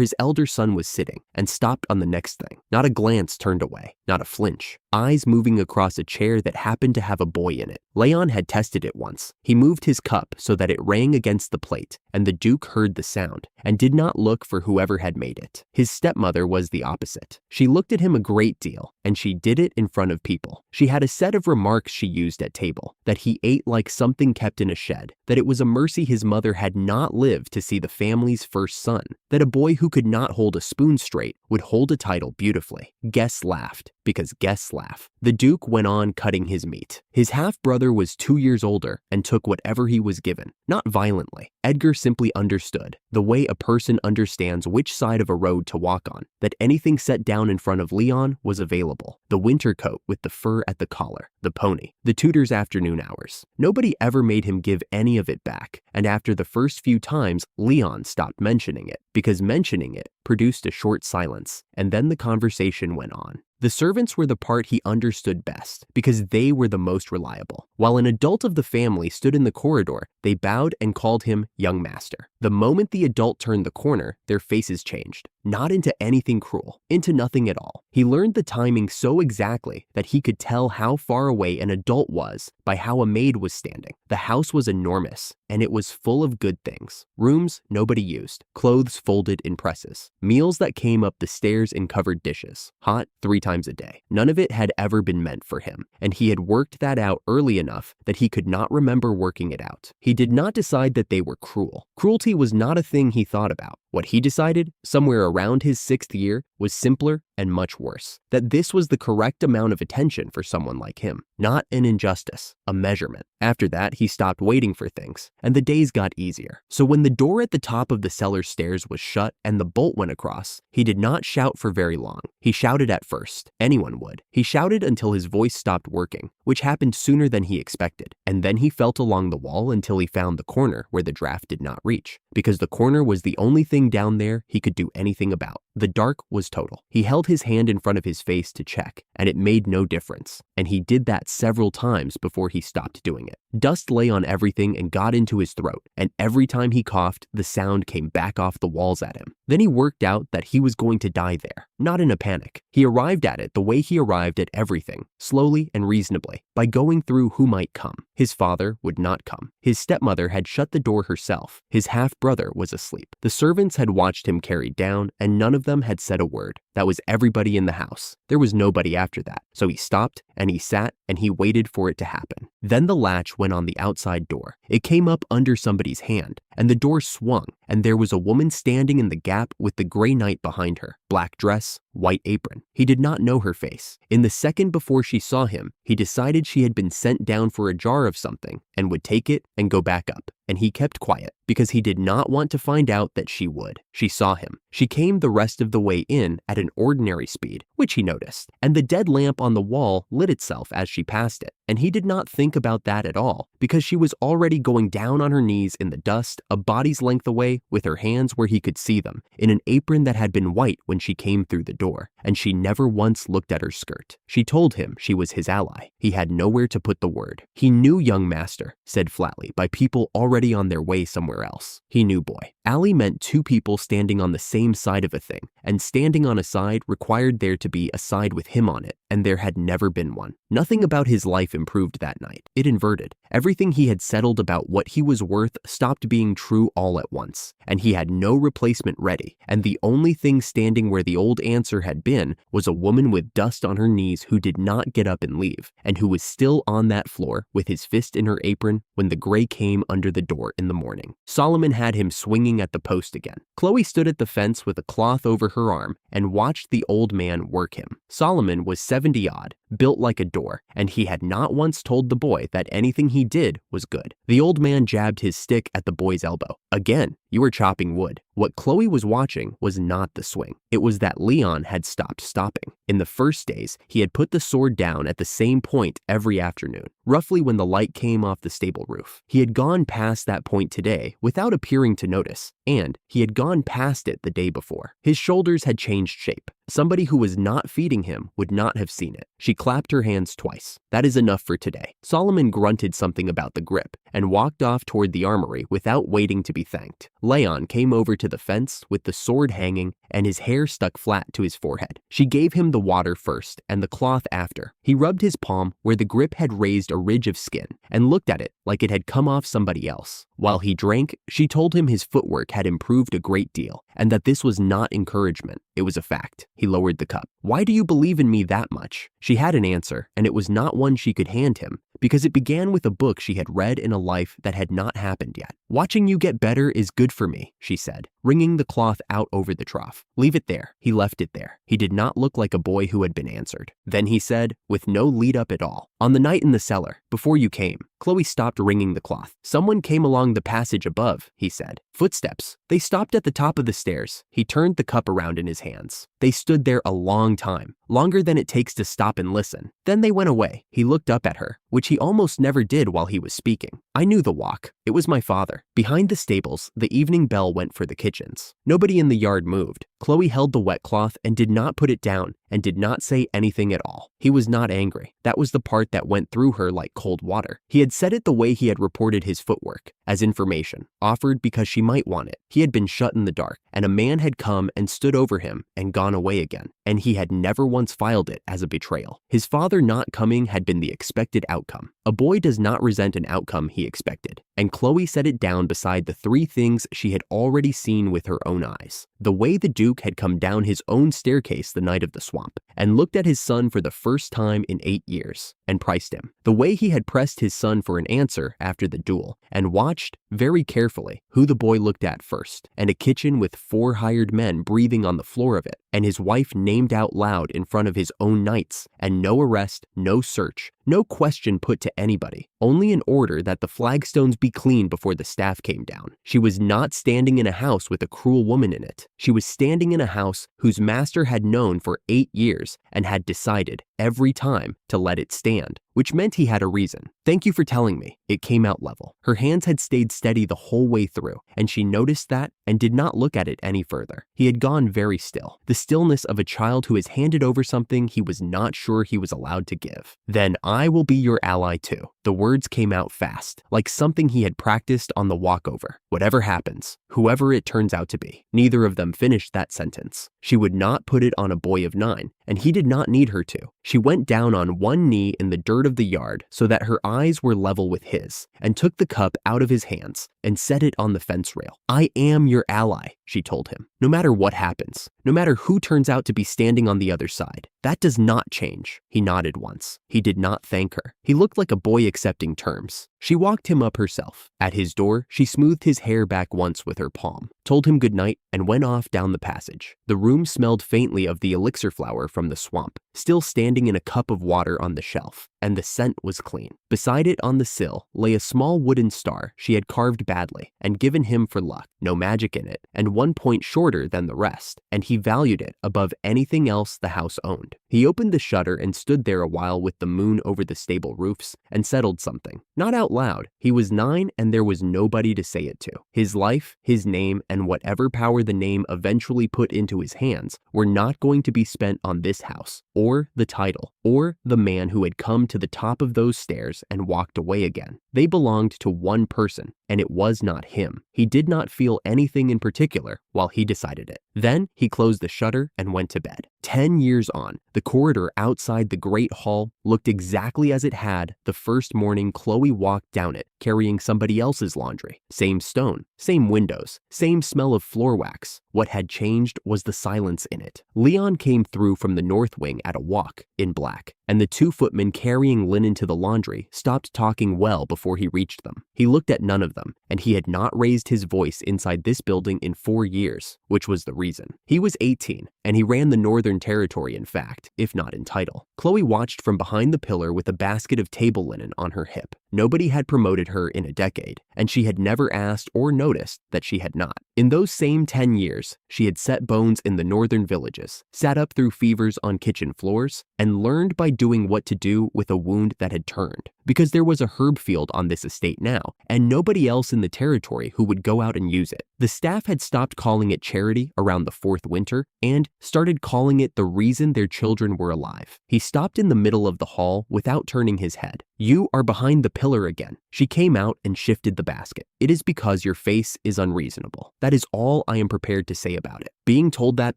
Speaker 1: his elder son was sitting, and stopped on the next thing. Not a glance turned away, not a flinch. Eyes moving across a chair that happened to have a boy in it. Leon had tested it once. He moved his cup so that it rang against the plate, and the Duke heard the sound and did not look for whoever had made it. His stepmother was the opposite. She looked at him a great deal, and she did it in front of people. She had a set of remarks she used at table, that he ate like something kept in a shed, that it was a mercy his mother had not lived to see the family's first son, that a boy who could not hold a spoon straight would hold a title beautifully. Guests laughed, because guests laugh. The Duke went on cutting his meat. His half-brother was 2 years older and took whatever he was given, not violently. Edgar simply understood, the way a person understands which side of a road to walk on, that anything set down in front of Leon was available. The winter coat with the fur at the collar, the pony, the tutor's afternoon hours. Nobody ever made him give any of it back, and after the first few times, Leon stopped mentioning it, because mentioning it produced a short silence, and then the conversation went on. The servants were the part he understood best, because they were the most reliable. While an adult of the family stood in the corridor, they bowed and called him young master. The moment the adult turned the corner, their faces changed. Not into anything cruel, into nothing at all. He learned the timing so exactly that he could tell how far away an adult was by how a maid was standing. The house was enormous, and it was full of good things. Rooms nobody used, clothes folded in presses, meals that came up the stairs in covered dishes, hot 3 times a day. None of it had ever been meant for him, and he had worked that out early enough that he could not remember working it out. He did not decide that they were cruel. Cruelty was not a thing he thought about. What he decided, somewhere around his 6th year, was simpler and much worse. That this was the correct amount of attention for someone like him. Not an injustice, a measurement. After that, he stopped waiting for things, and the days got easier. So when the door at the top of the cellar stairs was shut and the bolt went across, he did not shout for very long. He shouted at first. Anyone would. He shouted until his voice stopped working, which happened sooner than he expected. And then he felt along the wall until he found the corner where the draft did not reach, because the corner was the only thing down there he could do anything about. The dark was total. He held his hand in front of his face to check, and it made no difference. And he did that several times before he stopped doing it. Dust lay on everything and got into his throat, and every time he coughed, the sound came back off the walls at him. Then he worked out that he was going to die there, not in a panic. He arrived at it the way he arrived at everything, slowly and reasonably, by going through who might come. His father would not come. His stepmother had shut the door herself. His half-brother was asleep. The servants had watched him carried down, and none of them had said a word. That was everybody in the house. There was nobody after that. So he stopped, and he sat, and he waited for it to happen. Then the latch went on the outside door. It came up under somebody's hand, and the door swung, and there was a woman standing in the gap with the gray knight behind her. Black dress, white apron. He did not know her face. In the second before she saw him, he decided she had been sent down for a jar of something and would take it and go back up. And he kept quiet because he did not want to find out that she would. She saw him. She came the rest of the way in at an ordinary speed, which he noticed, and the dead lamp on the wall lit itself as she passed it. And he did not think about that at all because she was already going down on her knees in the dust, a body's length away, with her hands where he could see them, in an apron that had been white when she came through the door, and she never once looked at her skirt. She told him she was his ally. He had nowhere to put the word. He knew young master, said flatly by people already on their way somewhere else. He knew boy. Ally meant 2 people standing on the same side of a thing, and standing on a side required there to be a side with him on it, and there had never been one. Nothing about his life improved that night. It inverted. Everything he had settled about what he was worth stopped being true all at once, and he had no replacement ready, and the only thing standing where the old answer had been was a woman with dust on her knees who did not get up and leave, and who was still on that floor with his fist in her apron when the gray came under the door in the morning. Solomon had him swinging at the post again. Chloe stood at the fence with a cloth over her arm and watched the old man work him. Solomon was 70-odd, built like a door, and he had not once told the boy that anything he did was good. The old man jabbed his stick at the boy's elbow. Again, you were chopping wood. What Chloe was watching was not the swing. It was that Leon had stopped stopping. In the first days, he had put the sword down at the same point every afternoon, roughly when the light came off the stable roof. He had gone past that point today without appearing to notice, and he had gone past it the day before. His shoulders had changed shape. Somebody who was not feeding him would not have seen it. She clapped her hands twice. That is enough for today. Solomon grunted something about the grip and walked off toward the armory without waiting to be thanked. Leon came over to the fence with the sword hanging and his hair stuck flat to his forehead. She gave him the water first and the cloth after. He rubbed his palm where the grip had raised a ridge of skin and looked at it like it had come off somebody else. While he drank, she told him his footwork had improved a great deal and that this was not encouragement, it was a fact. He lowered the cup. "Why do you believe in me that much?" She had an answer, and it was not one she could hand him, because it began with a book she had read in a life that had not happened yet. "Watching you get better is good for me," she said, wringing the cloth out over the trough. "Leave it there." He left it there. He did not look like a boy who had been answered. Then he said, with no lead up at all, "On the night in the cellar, before you came." Chloe stopped wringing the cloth. "Someone came along the passage above," he said. "Footsteps." They stopped at the top of the stairs. He turned the cup around in his hands. They stood there a long time, longer than it takes to stop and listen. Then they went away. He looked up at her, which he almost never did while he was speaking. "I knew the walk. It was my father." Behind the stables, the evening bell went for the kitchens. Nobody in the yard moved. Chloe held the wet cloth and did not put it down and did not say anything at all. He was not angry. That was the part that went through her like cold water. He had said it the way he had reported his footwork, as information, offered because she might want it. He had been shut in the dark, and a man had come and stood over him and gone away again, and he had never once filed it as a betrayal. His father not coming had been the expected outcome. A boy does not resent an outcome he expected, and Chloe set it down beside the three things she had already seen with her own eyes. The way the Duke had come down his own staircase the night of the swamp, and looked at his son for the first time in 8 years, and priced him. The way he had pressed his son for an answer after the duel, and watched, very carefully, who the boy looked at first, and a kitchen with 4 hired men breathing on the floor of it, and his wife named out loud in front of his own knights, and no arrest, no search, no question put to anybody, only an order that the flagstones be cleaned before the staff came down. She was not standing in a house with a cruel woman in it. She was standing in a house whose master had known for 8 years and had decided, every time, to let it stand, which meant he had a reason. "Thank you for telling me." It came out level. Her hands had stayed steady the whole way through, and she noticed that and did not look at it any further. He had gone very still, the stillness of a child who has handed over something he was not sure he was allowed to give. "Then I will be your ally too." The words came out fast, like something he had practiced on the walkover. "Whatever happens, whoever it turns out to be." Neither of them finished that sentence. She would not put it on a boy of 9, and he did not need her to. She went down on one knee in the dirt of the yard so that her eyes were level with his, and took the cup out of his hands and set it on the fence rail. "I am your ally," she told him. "No matter what happens, no matter who turns out to be standing on the other side. That does not change." He nodded once. He did not thank her. He looked like a boy accepting terms. She walked him up herself. At his door, she smoothed his hair back once with her palm, told him good night, and went off down the passage. The room smelled faintly of the elixir flower from the swamp, still standing in a cup of water on the shelf, and the scent was clean. Beside it on the sill lay a small wooden star she had carved badly and given him for luck. No magic in it, and 1 point shorter than the rest, and he valued it above anything else the house owned. He opened the shutter and stood there a while with the moon over the stable roofs and settled something. Not out loud. He was 9 and there was nobody to say it to. His life, his name, and whatever power the name eventually put into his hands were not going to be spent on this house, or the title, or the man who had come to the top of those stairs and walked away again. They belonged to one person, and it was not him. He did not feel anything in particular while he decided it. Then he closed the shutter and went to bed. 10 years on, the corridor outside the great hall looked exactly as it had the first morning Chloe walked down it, carrying somebody else's laundry. Same stone, same windows, same smell of floor wax. What had changed was the silence in it. Leon came through from the north wing at a walk, in black, and the 2 footmen carrying linen to the laundry stopped talking well before he reached them. He looked at none of them. them, and he had not raised his voice inside this building in 4 years, which was the reason. He was 18, and he ran the Northern Territory in fact, if not in title. Chloe watched from behind the pillar with a basket of table linen on her hip. Nobody had promoted her in a decade, and she had never asked or noticed that she had not. In those same 10 years, she had set bones in the northern villages, sat up through fevers on kitchen floors, and learned by doing what to do with a wound that had turned. Because there was a herb field on this estate now, and nobody else in the territory who would go out and use it. The staff had stopped calling it charity around the 4th winter and started calling it the reason their children were alive. He stopped in the middle of the hall without turning his head. "You are behind the pillar again." She came out and shifted the basket. "It is because your face is unreasonable. That is all I am prepared to say about it. Being told that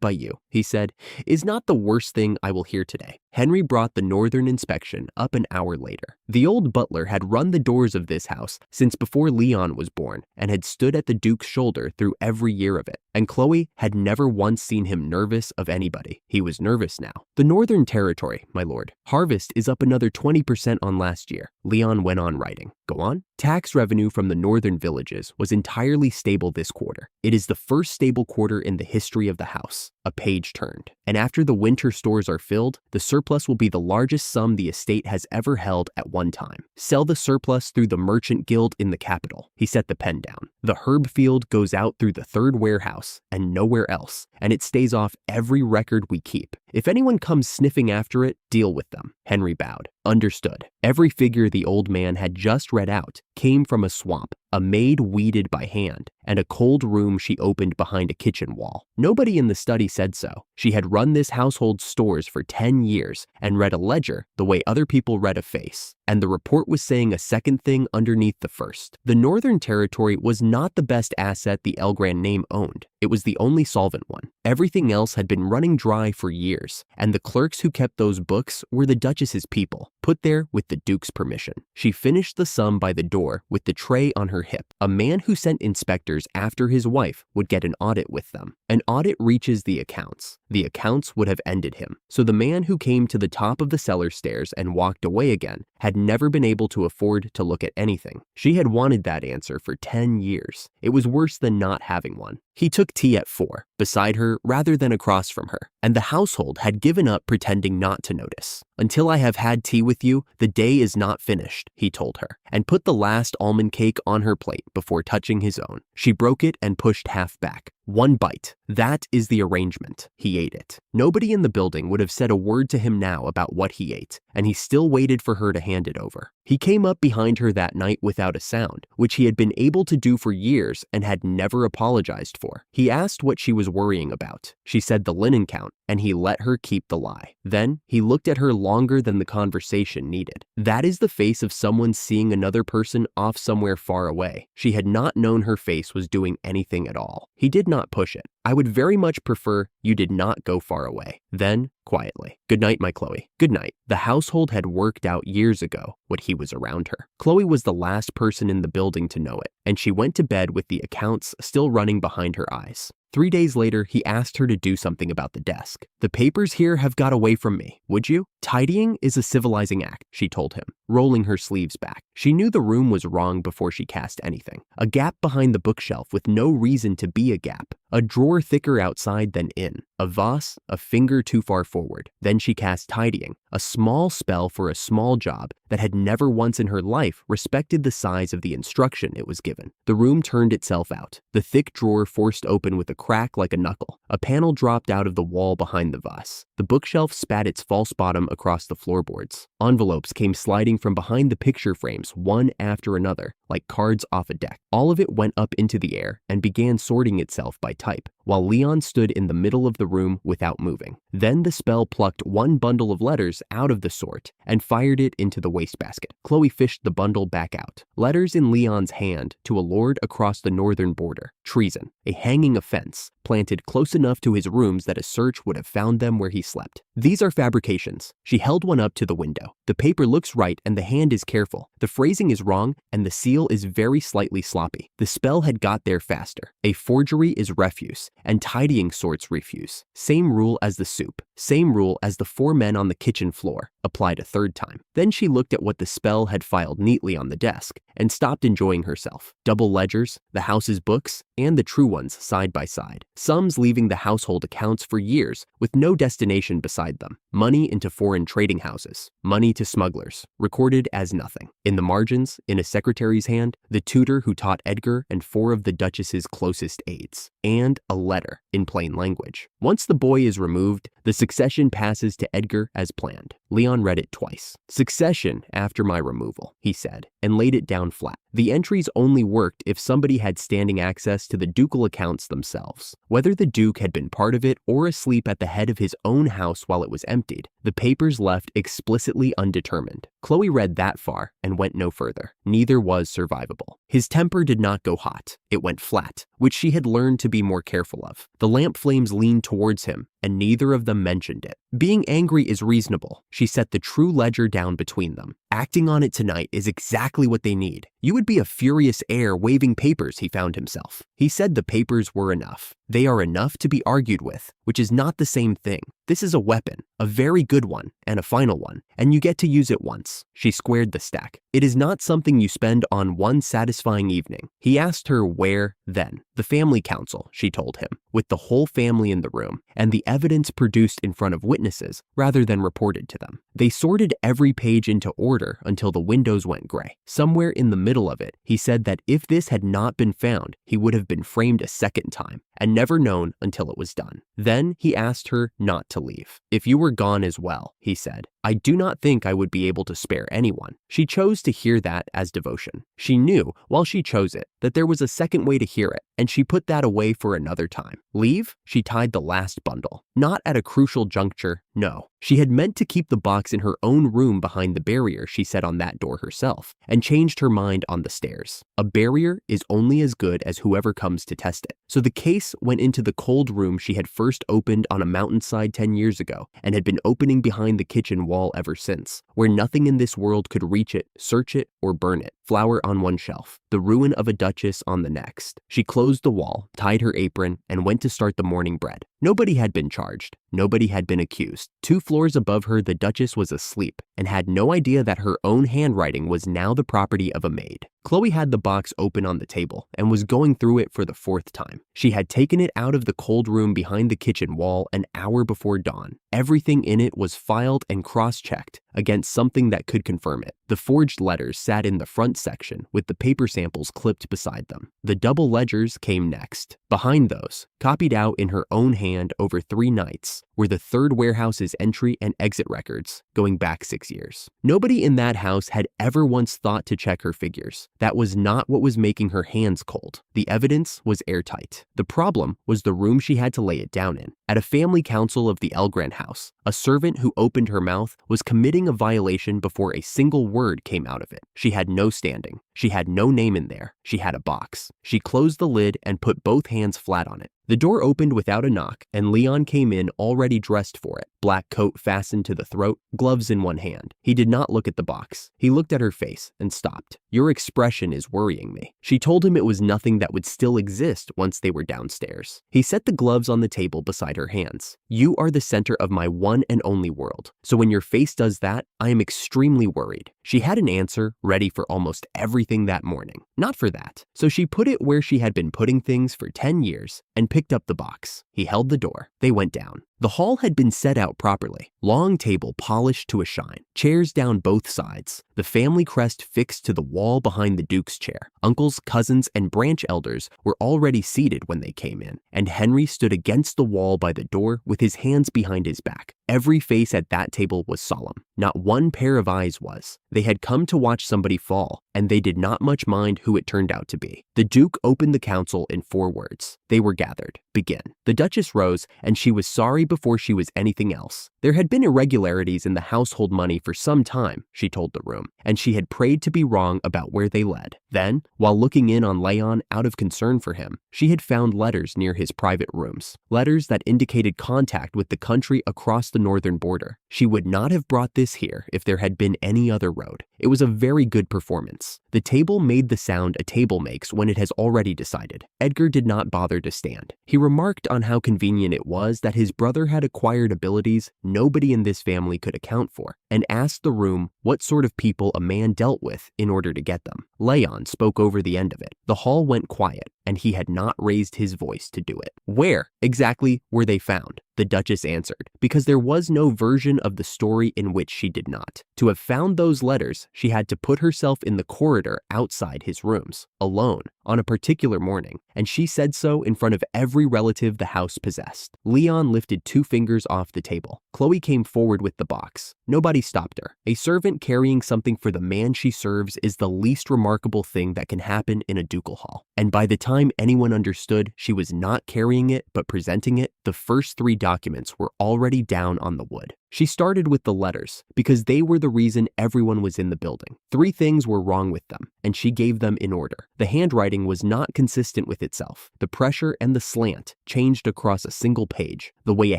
Speaker 1: by you," he said, "is not the worst thing I will hear today." Henry brought the northern inspection up an hour later. The old butler had run the doors of this house since before Leon was born and had stood at the Duke's shoulder through every year of it, and Chloe had never once seen him nervous of anybody. He was nervous now. "The Northern Territory, my lord. Harvest is up another 20% on last year," Leon went on writing. "Go on." "Tax revenue from the northern villages was entirely stable this quarter. It is the first stable quarter in the history of the house." A page turned. "And after the winter stores are filled, the surplus will be the largest sum the estate has ever held at one time. Sell the surplus through the merchant guild in the capital." He set the pen down. "The herb field goes out through the 3rd warehouse and nowhere else, and it stays off every record we keep. If anyone comes sniffing after it, deal with them." Henry bowed. "Understood." Every figure the old man had just read out came from a swamp, a maid weeded by hand, and a cold room she opened behind a kitchen wall. Nobody in the study said so. She had run this household's stores for 10 years and read a ledger the way other people read a face. And the report was saying a second thing underneath the first. The Northern Territory was not the best asset the Elgran name owned. It was the only solvent one. Everything else had been running dry for years, and the clerks who kept those books were the Duchess's people, put there with the Duke's permission. She finished the sum by the door with the tray on her hip. A man who sent inspectors after his wife would get an audit with them. An audit reaches the accounts. The accounts would have ended him. So the man who came to the top of the cellar stairs and walked away again had never been able to afford to look at anything. She had wanted that answer for 10 years. It was worse than not having one. He took tea at 4, beside her rather than across from her, and the household had given up pretending not to notice. "Until I have had tea with you, the day is not finished," he told her, and put the last almond cake on her plate before touching his own. She broke it and pushed half back. "One bite. That is the arrangement." He ate it. Nobody in the building would have said a word to him now about what he ate, and he still waited for her to hand it over. He came up behind her that night without a sound, which he had been able to do for years and had never apologized for. He asked what she was worrying about. She said the linen count, and he let her keep the lie. Then he looked at her longer than the conversation needed. That is the face of someone seeing another person off somewhere far away. She had not known her face was doing anything at all. He did not push it. "I would very much prefer you did not go far away." Then, quietly, "Good night, my Chloe. Good night." The household had worked out years ago what he was around her. Chloe was the last person in the building to know it, and she went to bed with the accounts still running behind her eyes. 3 days later, he asked her to do something about the desk. "The papers here have got away from me. Would you?" "Tidying is a civilizing act," she told him, rolling her sleeves back. She knew the room was wrong before she cast anything. A gap behind the bookshelf with no reason to be a gap. A drawer thicker outside than in. A vase a finger too far forward. Then she cast tidying, a small spell for a small job that had never once in her life respected the size of the instruction it was given. The room turned itself out. The thick drawer forced open with a crack like a knuckle. A panel dropped out of the wall behind the vase. The bookshelf spat its false bottom across the floorboards. Envelopes came sliding from behind the picture frames one after another, like cards off a deck. All of it went up into the air and began sorting itself by type, while Leon stood in the middle of the room without moving. Then the spell plucked one bundle of letters out of the sort and fired it into the wastebasket. Chloe fished the bundle back out. Letters in Leon's hand to a lord across the northern border. Treason. A hanging offense, planted close enough to his rooms that a search would have found them where he slept. "These are fabrications." She held one up to the window. "The paper looks right and the hand is careful. The phrasing is wrong and the seal is very slightly sloppy. The spell had got there faster. A forgery is refuse, and tidying sorts refuse. Same rule as the soup. Same rule as the 4 men on the kitchen floor. applied a third time. Then she looked at what the spell had filed neatly on the desk and stopped enjoying herself. Double ledgers, the house's books, and the true ones side by side. Sums leaving the household accounts for years with no destination beside them. Money into foreign trading houses. Money to smugglers. Recorded as nothing. In the margins, in a secretary's hand, the tutor who taught Edgar and 4 of the Duchess's closest aides. And a letter in plain language. Once the boy is removed, the succession passes to Edgar as planned. Leon read it twice. Succession after my removal, he said, and laid it down flat. The entries only worked if somebody had standing access to the ducal accounts themselves. Whether the Duke had been part of it or asleep at the head of his own house while it was emptied, the papers left explicitly undetermined. Chloe read that far and went no further. Neither was survivable. His temper did not go hot. It went flat, which she had learned to be more careful of. The lamp flames leaned towards him, and neither of them mentioned it. Being angry is reasonable. She set the true ledger down between them. Acting on it tonight is exactly what they need. You would be a furious heir waving papers, he found himself. He said the papers were enough. They are enough to be argued with, which is not the same thing. This is a weapon, a very good one, and a final one, and you get to use it once. She squared the stack. It is not something you spend on one satisfying evening. He asked her where, then. The family council, she told him, with the whole family in the room, and the evidence produced in front of witnesses rather than reported to them. They sorted every page into order until the windows went gray. Somewhere in the middle of it, he said that if this had not been found, he would have been framed a second time, and never known until it was done. Then he asked her not to leave. If you were gone as well, he said, I do not think I would be able to spare anyone. She chose to hear that as devotion. She knew, while she chose it, that there was a second way to hear it, and she put that away for another time. Leave? She tied the last bundle. Not at a crucial juncture, no. She had meant to keep the box in her own room behind the barrier she set on that door herself, and changed her mind on the stairs. A barrier is only as good as whoever comes to test it. So the case went into the cold room she had first opened on a mountainside 10 years ago, and had been opening behind the kitchen wall ever since, where nothing in this world could reach it, search it, or burn it. Flower on one shelf, the ruin of a duchess on the next. She closed the wall, tied her apron, and went to start the morning bread. Nobody had been charged. Nobody had been accused. 2 floors above her, the Duchess was asleep and had no idea that her own handwriting was now the property of a maid. Chloe had the box open on the table and was going through it for the 4th time. She had taken it out of the cold room behind the kitchen wall an hour before dawn. Everything in it was filed and cross-checked against something that could confirm it. The forged letters sat in the front section with the paper samples clipped beside them. The double ledgers came next. Behind those, copied out in her own hand over 3 nights, were the 3rd warehouse's entry and exit records, going back 6 years. Nobody in that house had ever once thought to check her figures. That was not what was making her hands cold. The evidence was airtight. The problem was the room she had to lay it down in. At a family council of the Elgran house, a servant who opened her mouth was committing a violation before a single word came out of it. She had no standing. She had no name in there. She had a box. She closed the lid and put both hands flat on it. The door opened without a knock, and Leon came in already dressed for it. Black coat fastened to the throat, gloves in one hand. He did not look at the box. He looked at her face and stopped. Your expression is worrying me. She told him it was nothing that would still exist once they were downstairs. He set the gloves on the table beside her hands. You are the center of my one and only world. So when your face does that, I am extremely worried. She had an answer ready for almost everything that morning. Not for that. So she put it where she had been putting things for 10 years and picked up the box. He held the door. They went down. The hall had been set out properly. Long table polished to a shine. Chairs down both sides. The family crest fixed to the wall behind the Duke's chair. Uncles, cousins, and branch elders were already seated when they came in, and Henry stood against the wall by the door with his hands behind his back. Every face at that table was solemn. Not one pair of eyes was. They had come to watch somebody fall, and they did not much mind who it turned out to be. The Duke opened the council in 4 words. They were gathered. Begin. The Duchess rose, and she was sorry before she was anything else. There had been irregularities in the household money for some time, she told the room, and she had prayed to be wrong about where they led. Then, while looking in on Leon out of concern for him, she had found letters near his private rooms. Letters that indicated contact with the country across the northern border. She would not have brought this here if there had been any other road. It was a very good performance. The table made the sound a table makes when it has already decided. Edgar did not bother to stand. He remarked on how convenient it was that his brother had acquired abilities nobody in this family could account for. and asked the room what sort of people a man dealt with in order to get them. Leon spoke over the end of it. The hall went quiet, and he had not raised his voice to do it. Where exactly were they found? The Duchess answered, because there was no version of the story in which she did not. To have found those letters, she had to put herself in the corridor outside his rooms, alone, on a particular morning, and she said so in front of every relative the house possessed. Leon lifted 2 fingers off the table. Chloe came forward with the box. Nobody stopped her. A servant carrying something for the man she serves is the least remarkable thing that can happen in a ducal hall. And by the time anyone understood she was not carrying it but presenting it, the first 3 documents were already down on the wood. She started with the letters because they were the reason everyone was in the building. 3 things were wrong with them, and she gave them in order. The handwriting was not consistent with itself. The pressure and the slant changed across a single page, the way a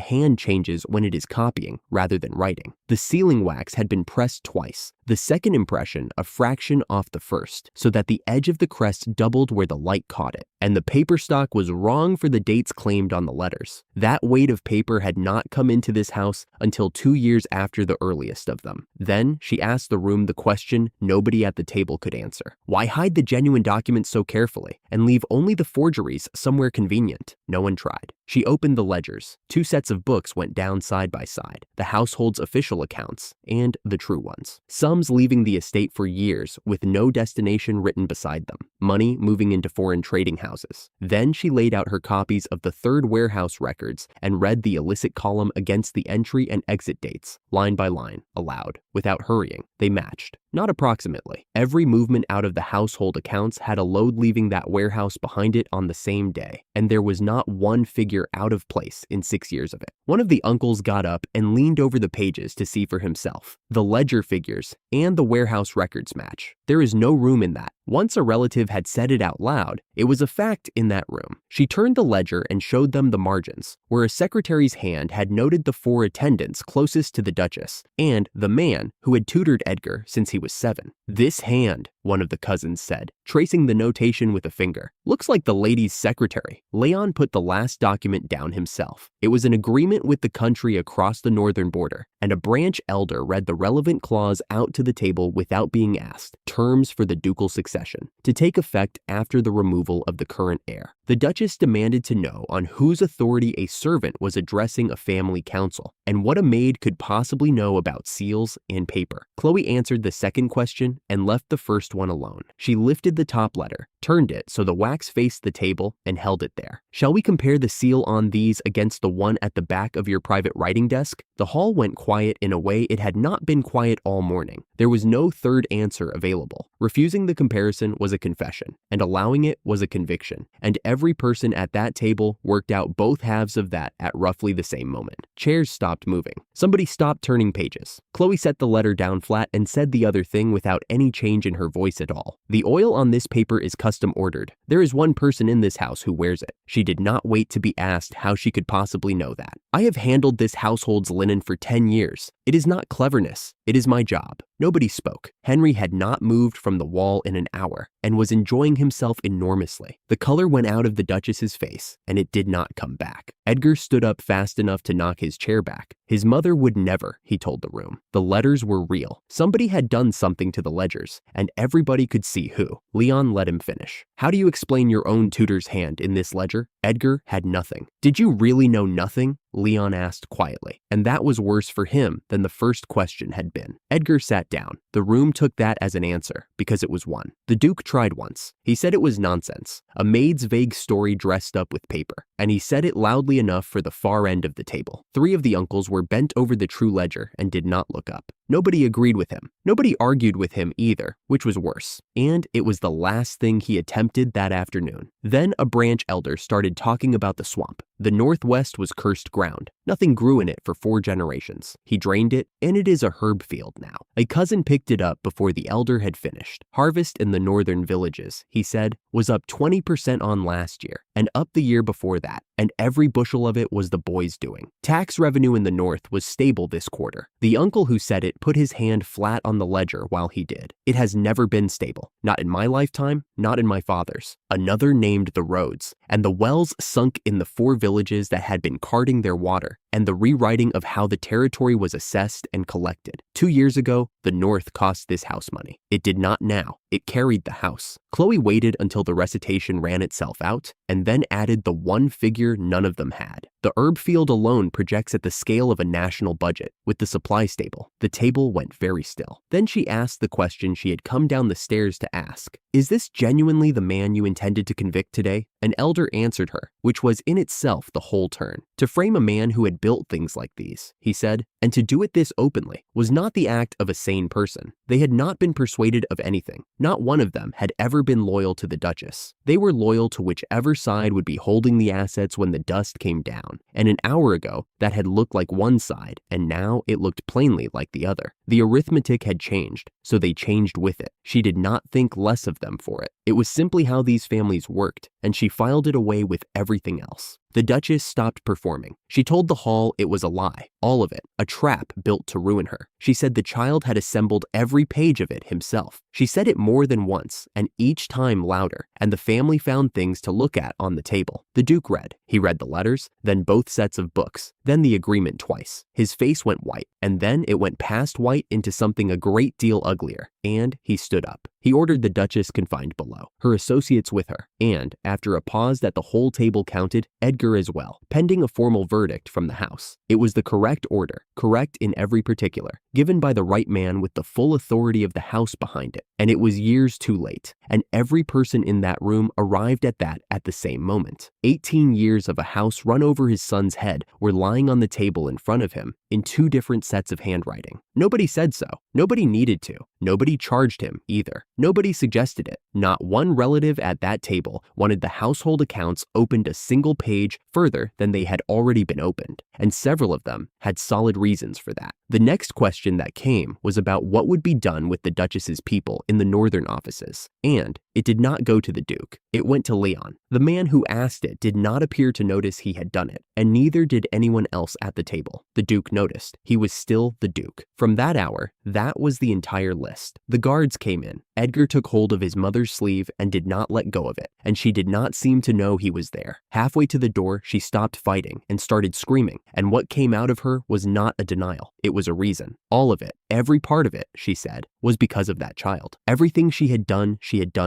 Speaker 1: hand changes when it is copying rather than writing. The sealing wax had been pressed twice, the second impression a fraction off the first, so that the edge of the crest doubled where the light caught it, and the paper stock was wrong for the dates claimed on the letters. That weight of paper had not come into this house until 2 years after the earliest of them. Then she asked the room the question nobody at the table could answer. Why hide the genuine documents so carefully and leave only the forgeries somewhere convenient? No one tried. She opened the ledgers. 2 sets of books went down side by side, the household's official accounts and the true ones. Sums leaving the estate for years with no destination written beside them. Money moving into foreign trading houses. Then she laid out her copies of the 3rd warehouse records and read the illicit column against the entry and exit dates, line by line, aloud, without hurrying. They matched. Not approximately. Every movement out of the household accounts had a load leaving that warehouse behind it on the same day, and there was not one figure out of place in 6 years of it. One of the uncles got up and leaned over the pages to see for himself. The ledger figures and the warehouse records match. There is no room in that. Once a relative had said it out loud, it was a fact in that room. She turned the ledger and showed them the margins, where a secretary's hand had noted the 4 attendants closest to the Duchess, and the man who had tutored Edgar since he was 7. This hand, one of the cousins said, tracing the notation with a finger, looks like the lady's secretary. Leon put the last document down himself. It was an agreement with the country across the northern border, and a branch elder read the relevant clause out to the table without being asked. Terms for the ducal succession, to take effect after the removal of the current heir. The Duchess demanded to know on whose authority a servant was addressing a family council, and what a maid could possibly know about seals and paper. Chloe answered the second question and left the first one alone. She lifted the top letter, turned it so the wax faced the table, and held it there. Shall we compare the seal on these against the one at the back of your private writing desk? The hall went quiet in a way it had not been quiet all morning. There was no third answer available. Refusing the comparison was a confession, and allowing it was a conviction, and every person at that table worked out both halves of that at roughly the same moment. Chairs stopped moving. Somebody stopped turning pages. Chloe set the letter down flat and said the other thing without any change in her voice at all. The oil on this paper is custom ordered. There is one person in this house who wears it. She did not wait to be asked how she could possibly know that. I have handled this household's linen for 10 years. It is not cleverness. It is my job. Nobody spoke. Henry had not moved from the wall in an hour and was enjoying himself enormously. The color went out of the Duchess's face, and it did not come back. Edgar stood up fast enough to knock his chair back. His mother would never, he told the room. The letters were real. Somebody had done something to the ledgers, and everybody could see who. Leon let him finish. How do you explain your own tutor's hand in this ledger? Edgar had nothing. Did you really know nothing? Leon asked quietly, and that was worse for him than the first question had been. Edgar sat down. The room took that as an answer, because it was one. The Duke tried once. He said it was nonsense, a maid's vague story dressed up with paper, and he said it loudly enough for the far end of the table. 3 of the uncles were bent over the true ledger and did not look up. Nobody agreed with him. Nobody argued with him either, which was worse. And it was the last thing he attempted that afternoon. Then a branch elder started talking about the swamp. The Northwest was cursed ground. Nothing grew in it for 4 generations. He drained it, and it is a herb field now. A cousin picked it up before the elder had finished. Harvest in the northern villages, he said, was up 20% on last year, and up the year before that, and every bushel of it was the boys' doing. Tax revenue in the north was stable this quarter. The uncle who said it put his hand flat on the ledger while he did. It has never been stable. Not in my lifetime, not in my father's. Another named the roads, and the wells sunk in the 4 villages that had been carting their water, and the rewriting of how the territory was assessed and collected. 2 years ago, the North cost this house money. It did not now. It carried the house. Chloe waited until the recitation ran itself out, and then added the one figure none of them had. The herb field alone projects at the scale of a national budget, with the supply stable. The table went very still. Then she asked the question she had come down the stairs to ask. Is this genuinely the man you intended to convict today? An elder answered her, which was in itself the whole turn. To frame a man who had built things like these, he said, and to do it this openly, was not the act of a sane person. They had not been persuaded of anything. Not one of them had ever been loyal to the Duchess. They were loyal to whichever side would be holding the assets when the dust came down. And an hour ago, that had looked like one side, and now it looked plainly like the other. The arithmetic had changed, so they changed with it. She did not think less of them for it. It was simply how these families worked, and she filed it away with everything else. The Duchess stopped performing. She told the hall it was a lie, all of it, a trap built to ruin her. She said the child had assembled every page of it himself. She said it more than once, and each time louder, and the family found things to look at on the table. The Duke read. He read the letters, then both sets of books, then the agreement twice. His face went white, and then it went past white into something a great deal uglier, and he stood up. He ordered the Duchess confined below, her associates with her, and, after a pause that the whole table counted, Edgar as well, pending a formal verdict from the House. It was the correct order, correct in every particular, given by the right man with the full authority of the House behind it, and it was years too late, and every person in that room arrived at that at the same moment. 18 years of a house run over his son's head were lying on the table in front of him in 2 different sets of handwriting. Nobody said so. Nobody needed to. Nobody charged him either. Nobody suggested it. Not one relative at that table wanted the household accounts opened a single page further than they had already been opened, and several of them had solid reasons for that. The next question that came was about what would be done with the Duchess's people in the northern offices, and it did not go to the Duke. It went to Leon. The man who asked it did not appear to notice he had done it, and neither did anyone else at the table. The Duke noticed. He was still the Duke. From that hour, that was the entire list. The guards came in. Edgar took hold of his mother's sleeve and did not let go of it, and she did not seem to know he was there. Halfway to the door, she stopped fighting and started screaming, and what came out of her was not a denial. It was a reason. All of it, every part of it, she said, was because of that child. Everything she had done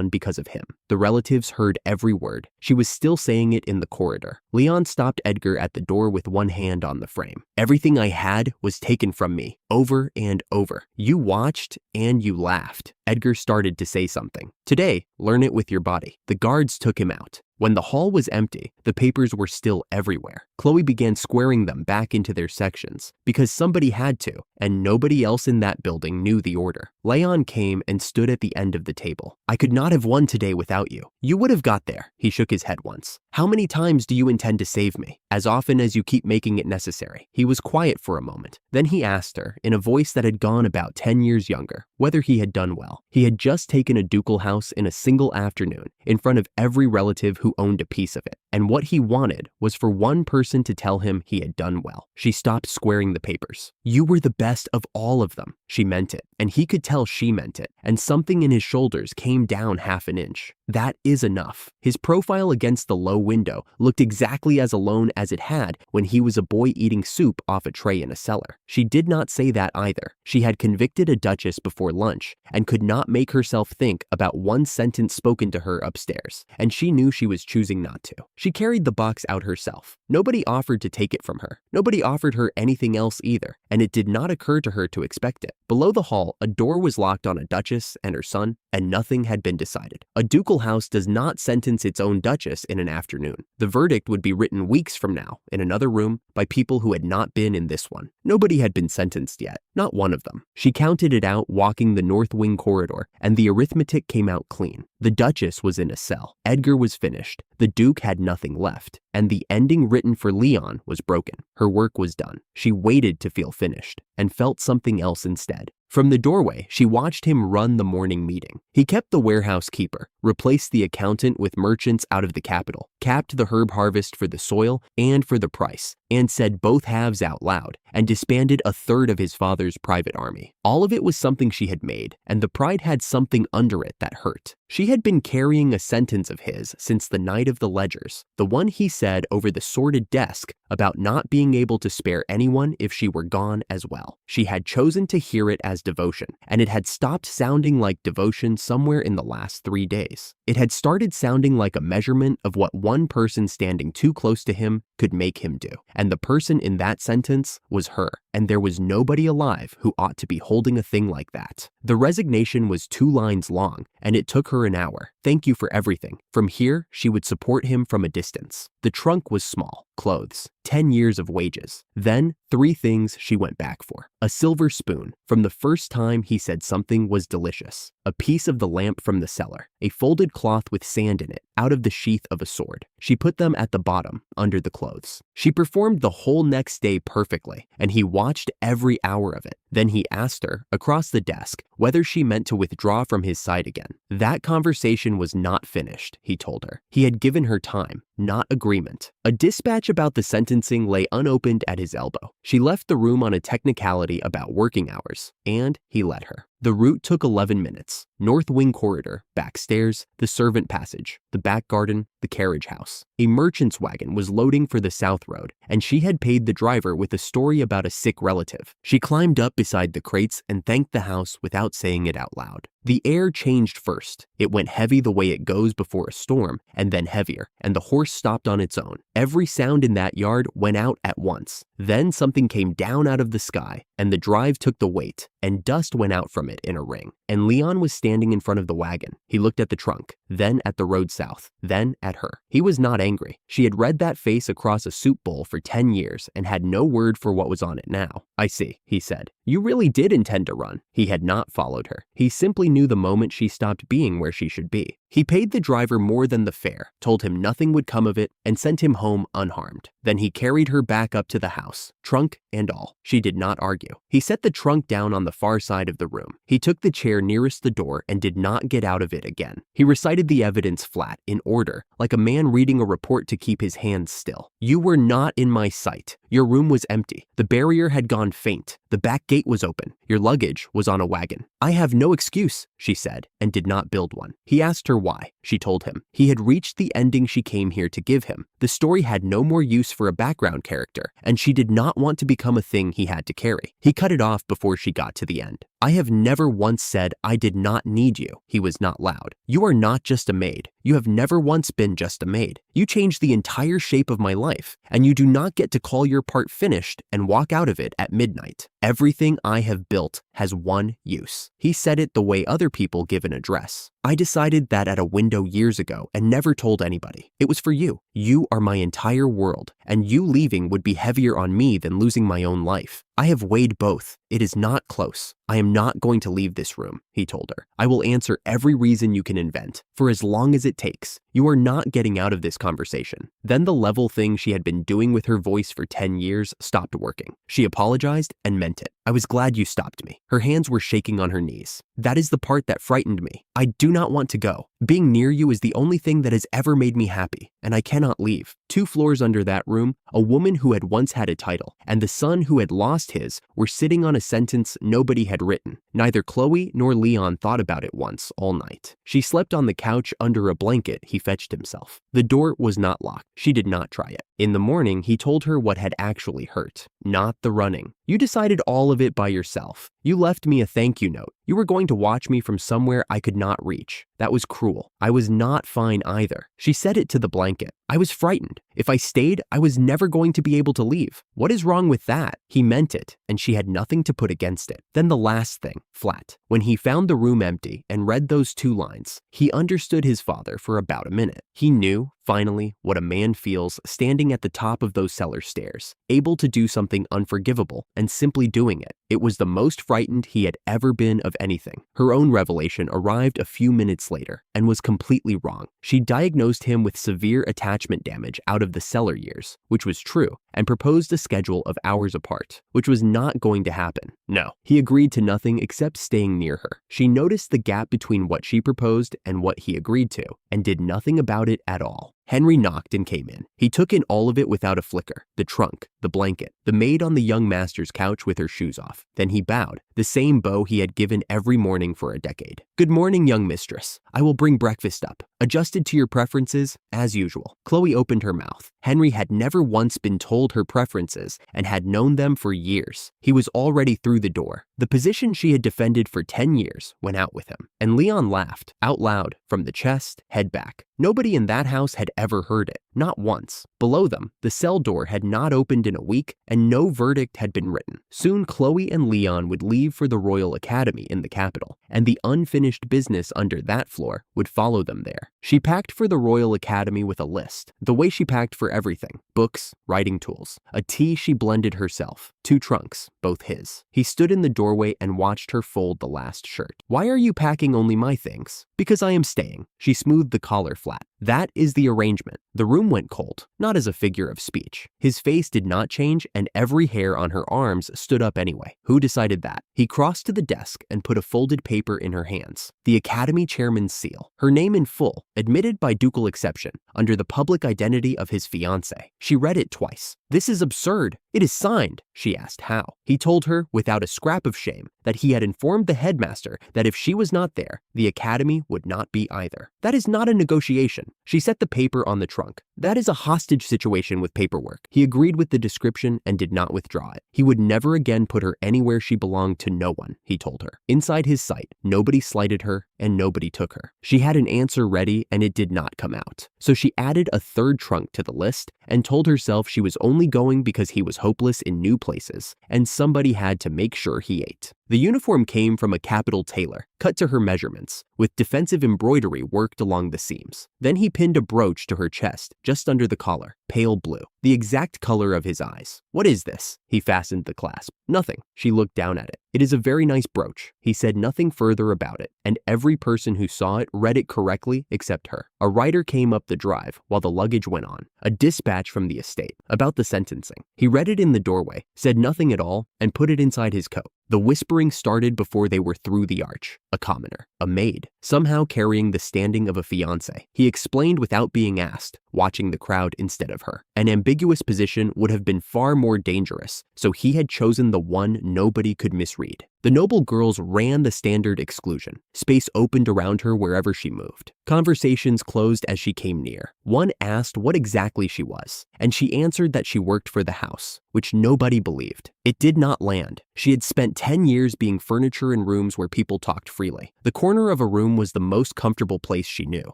Speaker 1: because of him. The relatives heard every word. She was still saying it in the corridor. Leon stopped Edgar at the door with one hand on the frame. Everything I had was taken from me, over and over. You watched and you laughed. Edgar started to say something. Today, learn it with your body. The guards took him out. When the hall was empty, the papers were still everywhere. Chloe began squaring them back into their sections, because somebody had to, and nobody else in that building knew the order. Leon came and stood at the end of the table. I could not have won today without you. You would have got there. He shook his head once. How many times do you intend to save me? As often as you keep making it necessary. He was quiet for a moment. Then he asked her, in a voice that had gone about 10 years younger, whether he had done well. He had just taken a ducal house in a single afternoon, in front of every relative who owned a piece of it, and what he wanted was for one person to tell him he had done well. She stopped squaring the papers. You were the best of all of them. She meant it, and he could tell she meant it, and something in his shoulders came down half an inch. That is enough. His profile against the low window looked exactly as alone as it had when he was a boy eating soup off a tray in a cellar. She did not say that either. She had convicted a duchess before lunch and could not make herself think about one sentence spoken to her upstairs, and she knew she was choosing not to. She carried the box out herself. Nobody offered to take it from her. Nobody offered her anything else either, and it did not occur to her to expect it. Below the hall, a door was locked on a duchess and her son, and nothing had been decided. A ducal house does not sentence its own duchess in an afternoon. The verdict would be written weeks from now in another room by people who had not been in this one. Nobody had been sentenced yet, not one of them. She counted it out walking the north wing corridor, and the arithmetic came out clean. The duchess was in a cell. Edgar was finished. The duke had nothing left, and the ending written for Leon was broken. Her work was done. She waited to feel finished, and felt something else instead. From the doorway, she watched him run the morning meeting. He kept the warehouse keeper, replaced the accountant with merchants out of the capital, capped the herb harvest for the soil and for the price, and said both halves out loud, and disbanded a third of his father's private army. All of it was something she had made, and the pride had something under it that hurt. She had been carrying a sentence of his since the night of the ledgers, the one he said over the sorted desk about not being able to spare anyone if she were gone as well. She had chosen to hear it as devotion, and it had stopped sounding like devotion somewhere in the last 3 days. It had started sounding like a measurement of what one person standing too close to him could make him do, and the person in that sentence was her, and there was nobody alive who ought to be holding a thing like that. The resignation was 2 lines long, and it took her an hour. Thank you for everything. From here, she would support him from a distance. The trunk was small. Clothes. 10 years of wages. Then, 3 things she went back for. A silver spoon, from the first time he said something was delicious. A piece of the lamp from the cellar. A folded cloth with sand in it, out of the sheath of a sword. She put them at the bottom, under the clothes. She performed the whole next day perfectly, and he watched every hour of it. Then he asked her, across the desk, whether she meant to withdraw from his side again. That conversation was not finished, he told her. He had given her time, not agreement. A dispatch about the sentencing lay unopened at his elbow. She left the room on a technicality about working hours, and he let her. The route took 11 minutes. North wing corridor, back stairs, the servant passage, the back garden, the carriage house. A merchant's wagon was loading for the south road, and she had paid the driver with a story about a sick relative. She climbed up beside the crates and thanked the house without saying it out loud. The air changed first. It went heavy the way it goes before a storm, and then heavier, and the horse stopped on its own. Every sound in that yard went out at once. Then something came down out of the sky, and the drive took the weight, and dust went out from it in a ring. And Leon was standing in front of the wagon. He looked at the trunk, then at the road south, then at her. He was not angry. She had read that face across a soup bowl for 10 years and had no word for what was on it now. I see, he said. You really did intend to run. He had not followed her. He simply knew the moment she stopped being where she should be. He paid the driver more than the fare, told him nothing would come of it, and sent him home unharmed. Then he carried her back up to the house, trunk and all. She did not argue. He set the trunk down on the far side of the room. He took the chair nearest the door and did not get out of it again. He recited the evidence flat, in order, like a man reading a report to keep his hands still. You were not in my sight. Your room was empty. The barrier had gone faint. The back gate was open. Your luggage was on a wagon. I have no excuse, she said, and did not build one. He asked her why. She told him. He had reached the ending she came here to give him. The story had no more use for a background character, and she did not want to become a thing he had to carry. He cut it off before she got to the end. I have never once said I did not need you. He was not loud. You are not just a maid. You have never once been just a maid. You changed the entire shape of my life, and you do not get to call your part finished and walk out of it at midnight. Everything I have built has one use. He said it the way other people give an address. I decided that at a window years ago and never told anybody. It was for you. You are my entire world, and you leaving would be heavier on me than losing my own life. I have weighed both. It is not close. I am not going to leave this room, he told her. I will answer every reason you can invent, for as long as it takes. You are not getting out of this conversation. Then the level thing she had been doing with her voice for 10 years stopped working. She apologized and meant it. I was glad you stopped me. Her hands were shaking on her knees. That is the part that frightened me. I do not want to go. Being near you is the only thing that has ever made me happy, and I cannot leave. 2 floors under that room, a woman who had once had a title, and the son who had lost his, were sitting on a sentence nobody had written. Neither Chloe nor Leon thought about it once all night. She slept on the couch under a blanket he fetched himself. The door was not locked. She did not try it. In the morning, he told her what had actually hurt, not the running. You decided all of it by yourself. You left me a thank you note. You were going to watch me from somewhere I could not reach. That was cruel. I was not fine either. She said it to the blanket. I was frightened. If I stayed, I was never going to be able to leave. What is wrong with that? He meant it, and she had nothing to put against it. Then the last thing, flat. When he found the room empty and read those 2 lines, he understood his father for about a minute. He knew, finally, what a man feels standing at the top of those cellar stairs, able to do something unforgivable and simply doing it. It was the most frightened he had ever been of anything. Her own revelation arrived a few minutes later and was completely wrong. She diagnosed him with severe attachment damage out of the cellar years, which was true, and proposed a schedule of hours apart, which was not going to happen. No, he agreed to nothing except staying near her. She noticed the gap between what she proposed and what he agreed to, and did nothing about it at all. Henry knocked and came in. He took in all of it without a flicker. The trunk, the blanket, the maid on the young master's couch with her shoes off. Then he bowed, the same bow he had given every morning for a decade. "Good morning, young mistress. I will bring breakfast up. Adjusted to your preferences, as usual." Chloe opened her mouth. Henry had never once been told her preferences and had known them for years. He was already through the door. The position she had defended for 10 years went out with him. And Leon laughed, out loud, from the chest, head back. Nobody in that house had ever heard it, not once. Below them, the cell door had not opened in a week and no verdict had been written. Soon Chloe and Leon would leave for the Royal Academy in the capital, and the unfinished business under that floor would follow them there. She packed for the Royal Academy with a list, the way she packed for everything: books, writing tools, a tea she blended herself, 2 trunks, both his. He stood in the doorway and watched her fold the last shirt. "Why are you packing only my things?" "Because I am staying." She smoothed the collar flat. "That is the arrangement." The room went cold, not as a figure of speech. His face did not change and every hair on her arms stood up anyway. Who decided that? He crossed to the desk and put a folded paper in her hands. The Academy chairman's seal. Her name in full, admitted by ducal exception, under the public identity of his fiancé. She read it twice. "This is absurd. It is signed." She asked how. He told her, without a scrap of shame, that he had informed the headmaster that if she was not there, the Academy would not be either. "That is not a negotiation." She set the paper on the trunk. "That is a hostage situation with paperwork." He agreed with the description and did not withdraw it. He would never again put her anywhere she belonged to no one, he told her. Inside his sight, nobody slighted her and nobody took her. She had an answer ready and it did not come out. So she added a 3rd trunk to the list and told herself she was only going because he was hopeless in new places and somebody had to make sure he ate. The uniform came from a capital tailor, cut to her measurements, with defensive embroidery worked along the seams. Then he pinned a brooch to her chest, just under the collar, pale blue, the exact color of his eyes. "What is this?" He fastened the clasp. "Nothing." She looked down at it. "It is a very nice brooch." He said nothing further about it, and every person who saw it read it correctly except her. A writer came up the drive while the luggage went on, a dispatch from the estate, about the sentencing. He read it in the doorway, said nothing at all, and put it inside his coat. The whispering started before they were through the arch. A commoner, a maid, somehow carrying the standing of a fiancé. He explained without being asked, watching the crowd instead of her. An ambiguous position would have been far more dangerous, so he had chosen the one nobody could misread. The noble girls ran the standard exclusion. Space opened around her wherever she moved. Conversations closed as she came near. One asked what exactly she was, and she answered that she worked for the house, which nobody believed. It did not land. She had spent 10 years being furniture in rooms where people talked freely. The corner of a room was the most comfortable place she knew.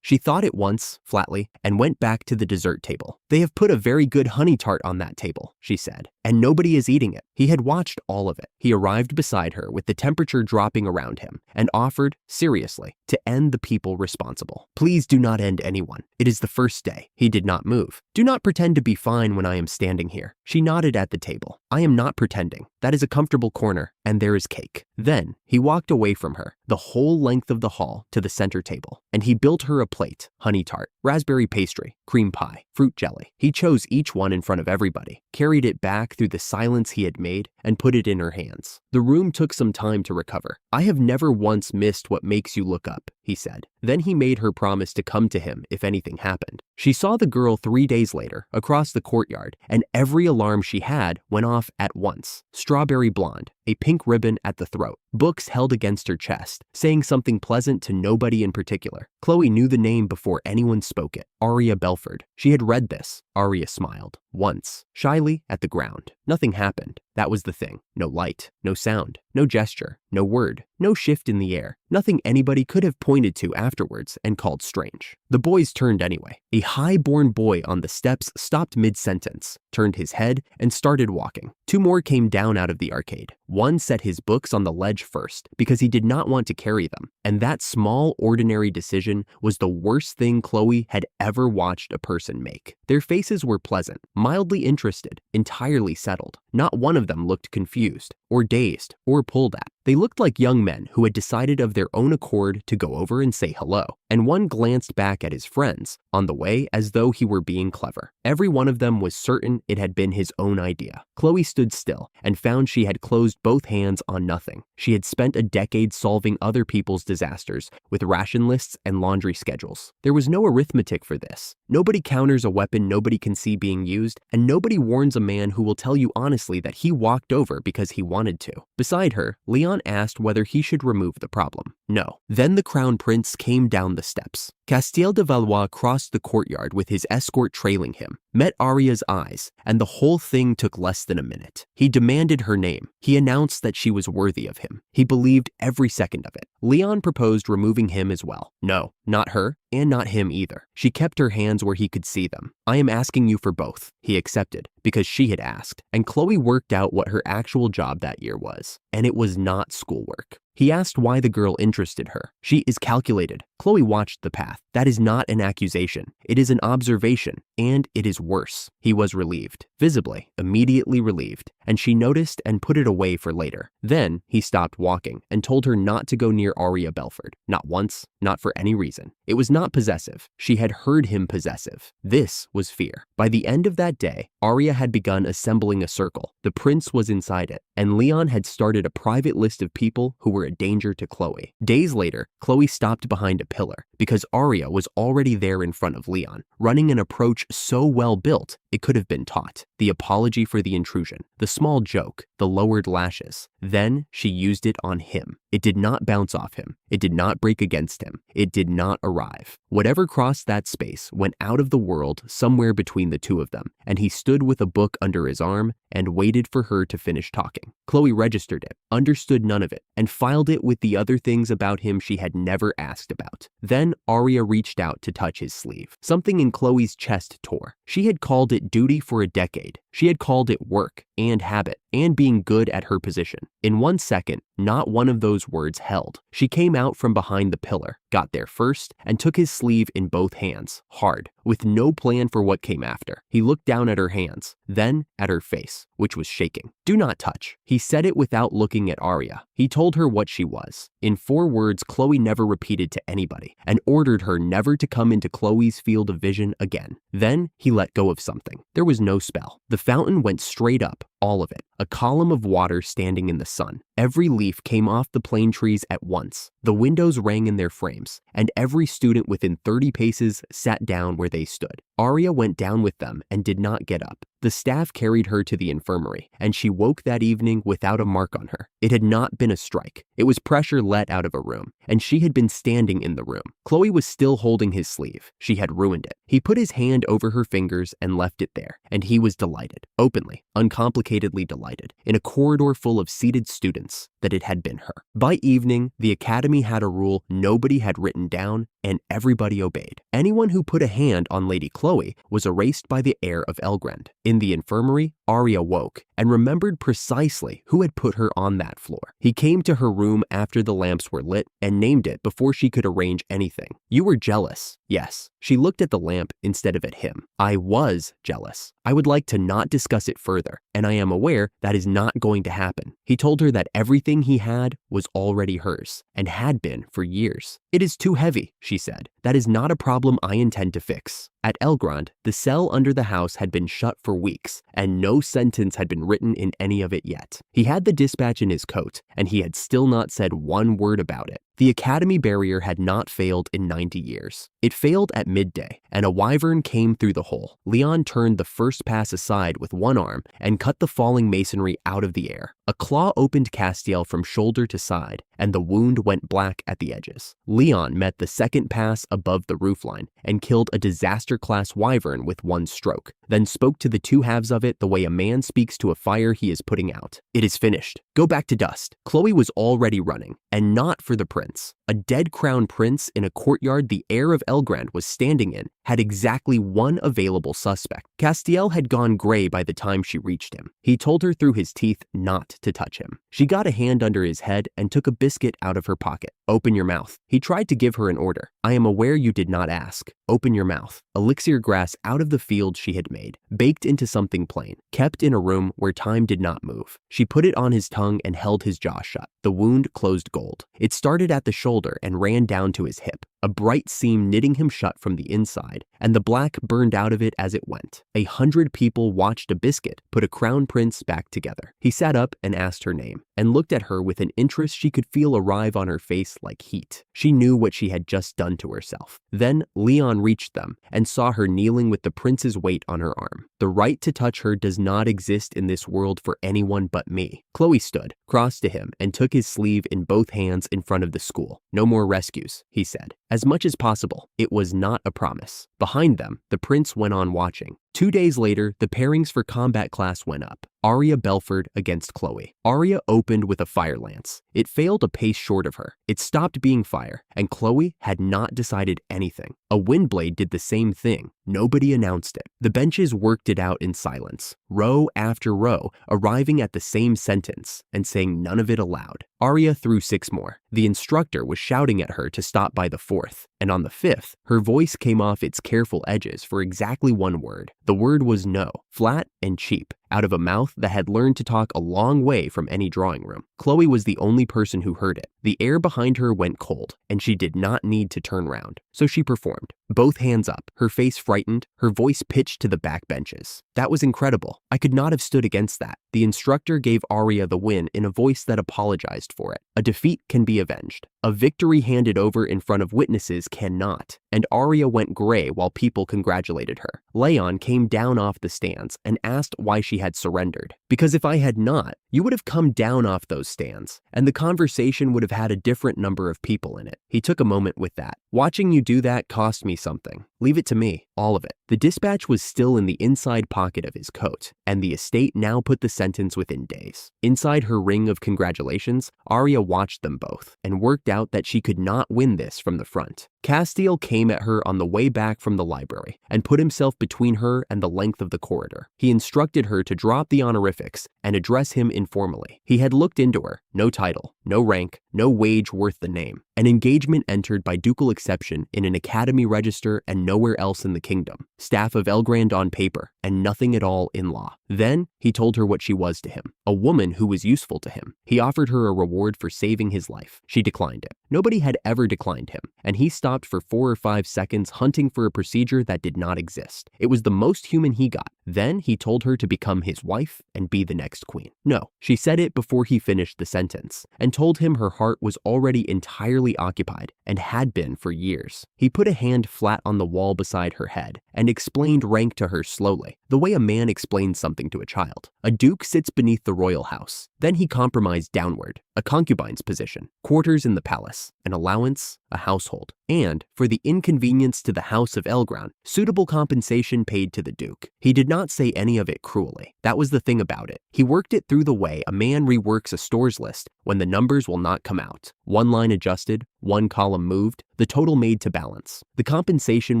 Speaker 1: She thought it once, flatly, and went back to the dessert table. "They have put a very good honey tart on that table," she said, "and nobody is eating it." He had watched all of it. He arrived beside her with the temperature dropping around him and offered, seriously, to end the people responsible. "Please do not end anyone. It is the first day." He did not move. "Do not pretend to be fine when I am standing here." She nodded at the table. "I am not pretending. That is a comfortable corner, and there is cake." Then he walked away from her, the whole length of the hall to the center table, and he built her a plate: honey tart, raspberry pastry, cream pie, fruit jelly. He chose each one in front of everybody, carried it back through the silence he had made, and put it in her hands. The room took some time to recover. "I have never once missed what makes you look up," he said. Then he made her promise to come to him if anything happened. She saw the girl 3 days later, across the courtyard, and every alarm she had went off at once. Strawberry blonde, a pink ribbon at the throat, books held against her chest, saying something pleasant to nobody in particular. Chloe knew the name before anyone spoke it. Aria Belford. She had read this. Aria smiled. Once, shyly, at the ground. Nothing happened. That was the thing. No light, no sound, no gesture, no word, no shift in the air, nothing anybody could have pointed to afterwards and called strange. The boys turned anyway. A high-born boy on the steps stopped mid-sentence, turned his head, and started walking. 2 more came down out of the arcade. One set his books on the ledge first because he did not want to carry them, and that small, ordinary decision was the worst thing Chloe had ever watched a person make. Their faces were pleasant, mildly interested, entirely settled. Not one of them looked confused, or dazed, or pulled at. They looked like young men who had decided of their own accord to go over and say hello, and one glanced back at his friends on the way as though he were being clever. Every one of them was certain it had been his own idea. Chloe stood still and found she had closed both hands on nothing. She had spent a decade solving other people's disasters with ration lists and laundry schedules. There was no arithmetic for this. Nobody counters a weapon nobody can see being used, and nobody warns a man who will tell you honestly that he walked over because he wanted to. Beside her, Leon Leon asked whether he should remove the problem. No. Then the crown prince came down the steps. Castiel de Valois crossed the courtyard with his escort trailing him, met Arya's eyes, and the whole thing took less than a minute. He demanded her name. He announced that she was worthy of him. He believed every second of it. Leon proposed removing him as well. No, not her, and not him either. She kept her hands where he could see them. I am asking you for both. He accepted, because she had asked, and Chloe worked out what her actual job that year was, and it was not schoolwork. He asked why the girl interested her. She is calculated. Chloe watched the path. That is not an accusation. It is an observation, and it is worse. He was relieved, visibly, immediately relieved, and she noticed and put it away for later. Then he stopped walking and told her not to go near Arya Belford. Not once, not for any reason. It was not possessive. She had heard him possessive. This was fear. By the end of that day, Arya had begun assembling a circle. The prince was inside it, and Leon had started a private list of people who were a danger to Chloe. Days later, Chloe stopped behind a pillar because Arya was already there in front of Leon, running an approach so well built it could have been taught. The apology for the intrusion, the small joke, the lowered lashes. Then she used it on him. It did not bounce off him. It did not break against him. It did not arrive. Whatever crossed that space went out of the world somewhere between the two of them, and he stood with a book under his arm and waited for her to finish talking. Chloe registered it, understood none of it, and filed it with the other things about him she had never asked about. Then Arya reached out to touch his sleeve. Something in Chloe's chest tore. She had called it duty for a decade. She had called it work and habit and being good at her position. In 1 second, not one of those words held. She came out from behind the pillar, got there first, and took his sleeve in both hands, hard, with no plan for what came after. He looked down at her hands, then at her face, which was shaking. Do not touch. He said it without looking at Arya. He told her what she was. In 4 words Chloe never repeated to anybody, and ordered her never to come into Chloe's field of vision again. Then he let go of something. There was no spell. The fountain went straight up, all of it, a column of water standing in the sun. Every leaf came off the plane trees at once. The windows rang in their frames, and every student within 30 paces sat down where they stood. Arya went down with them and did not get up. The staff carried her to the infirmary, and she woke that evening without a mark on her. It had not been a strike. It was pressure let out of a room, and she had been standing in the room. Chloe was still holding his sleeve. She had ruined it. He put his hand over her fingers and left it there, and he was delighted, openly, uncomplicatedly delighted, in a corridor full of seated students, that it had been her. By evening, the academy had a rule nobody had written down, and everybody obeyed. Anyone who put a hand on Lady Chloe was erased by the heir of Elgrand. In the infirmary, Arya woke and remembered precisely who had put her on that floor. He came to her room after the lamps were lit and named it before she could arrange anything. You were jealous. Yes. She looked at the lamp instead of at him. I was jealous. I would like to not discuss it further, and I am aware that is not going to happen. He told her that everything he had was already hers, and had been for years. It is too heavy, she said. That is not a problem I intend to fix. At Elgrand, the cell under the house had been shut for weeks, and no sentence had been written in any of it yet. He had the dispatch in his coat, and he had still not said one word about it. The academy barrier had not failed in 90 years. It failed at midday, and a wyvern came through the hole. Leon turned the first pass aside with one arm and cut the falling masonry out of the air. A claw opened Castiel from shoulder to side, and the wound went black at the edges. Leon met the second pass above the roofline and killed a disaster-class wyvern with one stroke, then spoke to the two halves of it the way a man speaks to a fire he is putting out. It is finished. Go back to dust. Chloe was already running, and not for the prince. A dead crown prince in a courtyard the heir of Elgrand was standing in had exactly one available suspect. Castiel had gone gray by the time she reached him. He told her through his teeth not to touch him. She got a hand under his head and took a biscuit out of her pocket. Open your mouth. He tried to give her an order. I am aware you did not ask. Open your mouth. Elixir grass out of the field she had made, baked into something plain, kept in a room where time did not move. She put it on his tongue and held his jaw shut. The wound closed gold. It started at the shoulder and ran down to his hip, a bright seam knitting him shut from the inside, and the black burned out of it as it went. 100 people watched a biscuit put a crown prince back together. He sat up and asked her name, and looked at her with an interest she could feel arrive on her face like heat. She knew what she had just done to herself. Then Leon reached them and saw her kneeling with the prince's weight on her arm. The right to touch her does not exist in this world for anyone but me. Chloe stood, crossed to him, and took his sleeve in both hands in front of the school. No more rescues, he said. As much as possible, it was not a promise. Behind them, the prince went on watching. 2 days later, the pairings for combat class went up. Arya Belford against Chloe. Arya opened with a fire lance. It failed a pace short of her. It stopped being fire, and Chloe had not decided anything. A windblade did the same thing. Nobody announced it. The benches worked it out in silence, row after row, arriving at the same sentence and saying none of it aloud. Arya threw 6 more. The instructor was shouting at her to stop by the 4th, and on the 5th, her voice came off its careful edges for exactly 1 word. The word was no, flat and cheap, out of a mouth that had learned to talk a long way from any drawing room. Chloe was the only person who heard it. The air behind her went cold, and she did not need to turn round, so she performed. Both hands up, her face frightened, her voice pitched to the back benches. That was incredible. I could not have stood against that. The instructor gave Arya the win in a voice that apologized for it. A defeat can be avenged. A victory handed over in front of witnesses cannot. And Arya went gray while people congratulated her. Leon came down off the stands and asked why she had surrendered. Because if I had not, you would have come down off those stands, and the conversation would have had a different number of people in it. He took a moment with that. Watching you do that cost me something. Leave it to me, all of it. The dispatch was still in the inside pocket of his coat, and the estate now put the sentence within days. Inside her ring of congratulations, Arya watched them both and worked out that she could not win this from the front. Castiel came at her on the way back from the library and put himself between her and the length of the corridor. He instructed her to drop the honorifics and address him informally. He had looked into her. No title, no rank, no wage worth the name. An engagement entered by ducal exception in an academy register and nowhere else in the kingdom. Staff of Elgrand on paper and nothing at all in law. Then he told her what she was to him. A woman who was useful to him. He offered her a reward for saving his life. She declined it. Nobody had ever declined him, and he stopped for 4 or 5 seconds hunting for a procedure that did not exist. It was the most human he got. Then he told her to become his wife and be the next queen. No, she said it before he finished the sentence, and told him her heart was already entirely occupied and had been for years. He put a hand flat on the wall beside her head and explained rank to her slowly, the way a man explains something to a child. A duke sits beneath the royal house. Then he compromised downward, a concubine's position, quarters in the palace, an allowance, a household, and, for the inconvenience to the house of Elgrand, suitable compensation paid to the duke. He did not say any of it cruelly. That was the thing about it. He worked it through the way a man reworks a stores list when the numbers will not come out. 1 line adjusted, 1 column moved, the total made to balance. The compensation